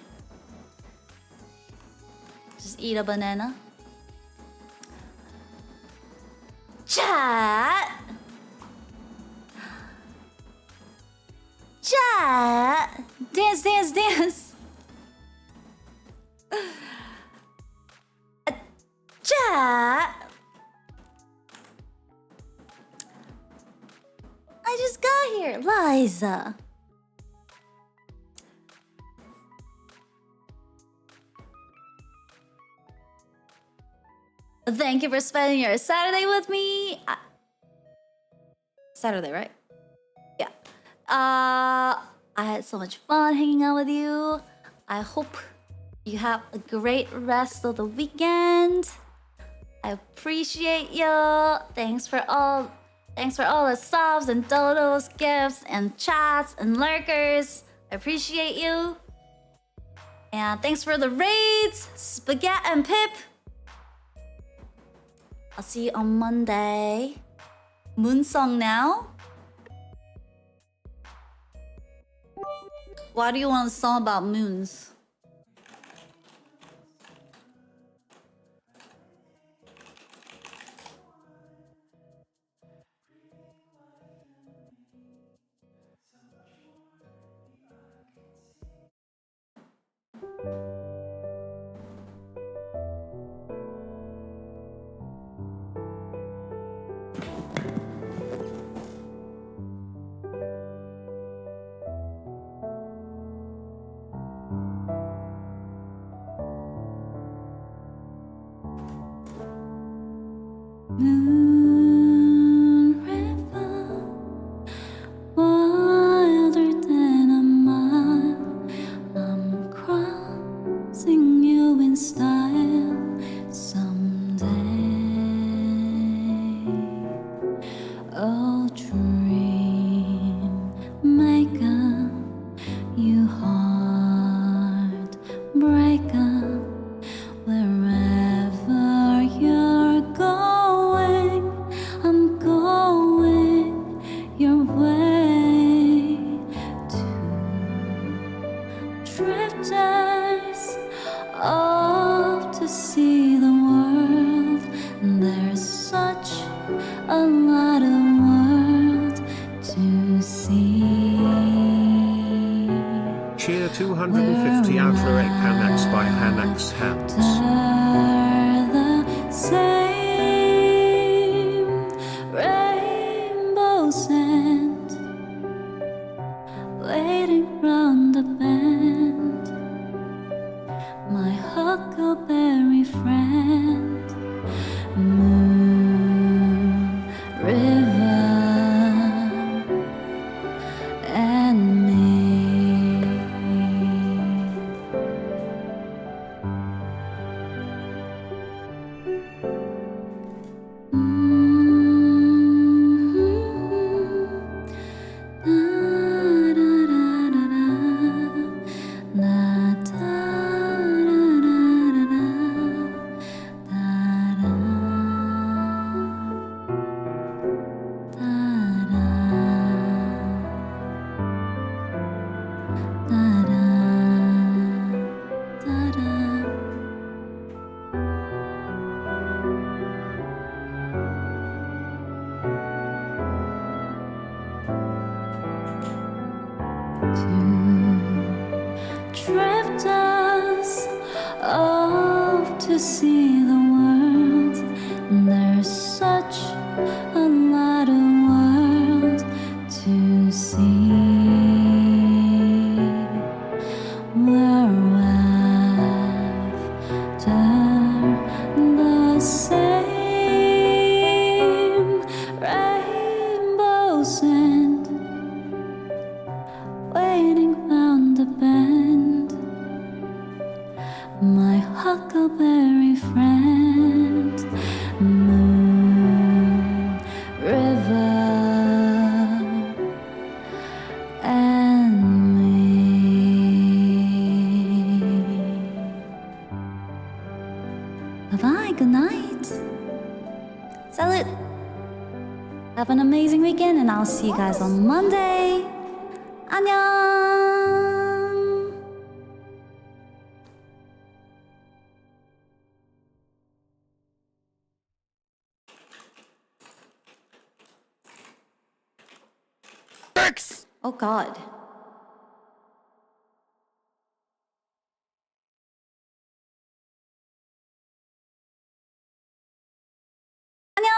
Just eat a banana. Chat. Chat. Dance, dance, dance. Chat. I just got here, Liza. Thank you for spending your Saturday with me. Saturday, right? Yeah. I had so much fun hanging out with you. I hope you have a great rest of the weekend. I appreciate you. Thanks for all the subs and dodos, gifts and chats and lurkers. I appreciate you. And thanks for the raids, Spaghetti and Pip. I'll see you on Monday. Moonsong now. Why do you want a song about moons? Moon river, wilder than a mile. I'm crossing you in style someday. Oh, dream maker, you heartbreaker, wherever you're going, I'm going your way. Two drifters off to see the world. There's such a lot of world to see. Cheer 250 outro 8 HanaX by HanaX Hands. The same rainbow sand waiting round the bend. My huckleberry friend, moon, river, and me. Drifters off to see the world. There's such a lot of world to see. huckleberry friend, moon, river, and me. Bye-bye, good night. Salute. Have an amazing weekend, and I'll see you guys on Monday. 안녕. Oh God. 안녕.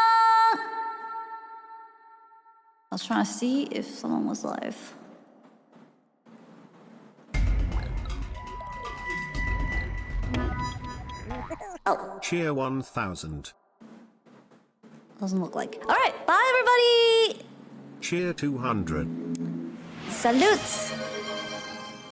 I was trying to see if someone was live. Oh. Cheer 1000. Doesn't look like. All right, bye everybody. Cheer 200. Salute.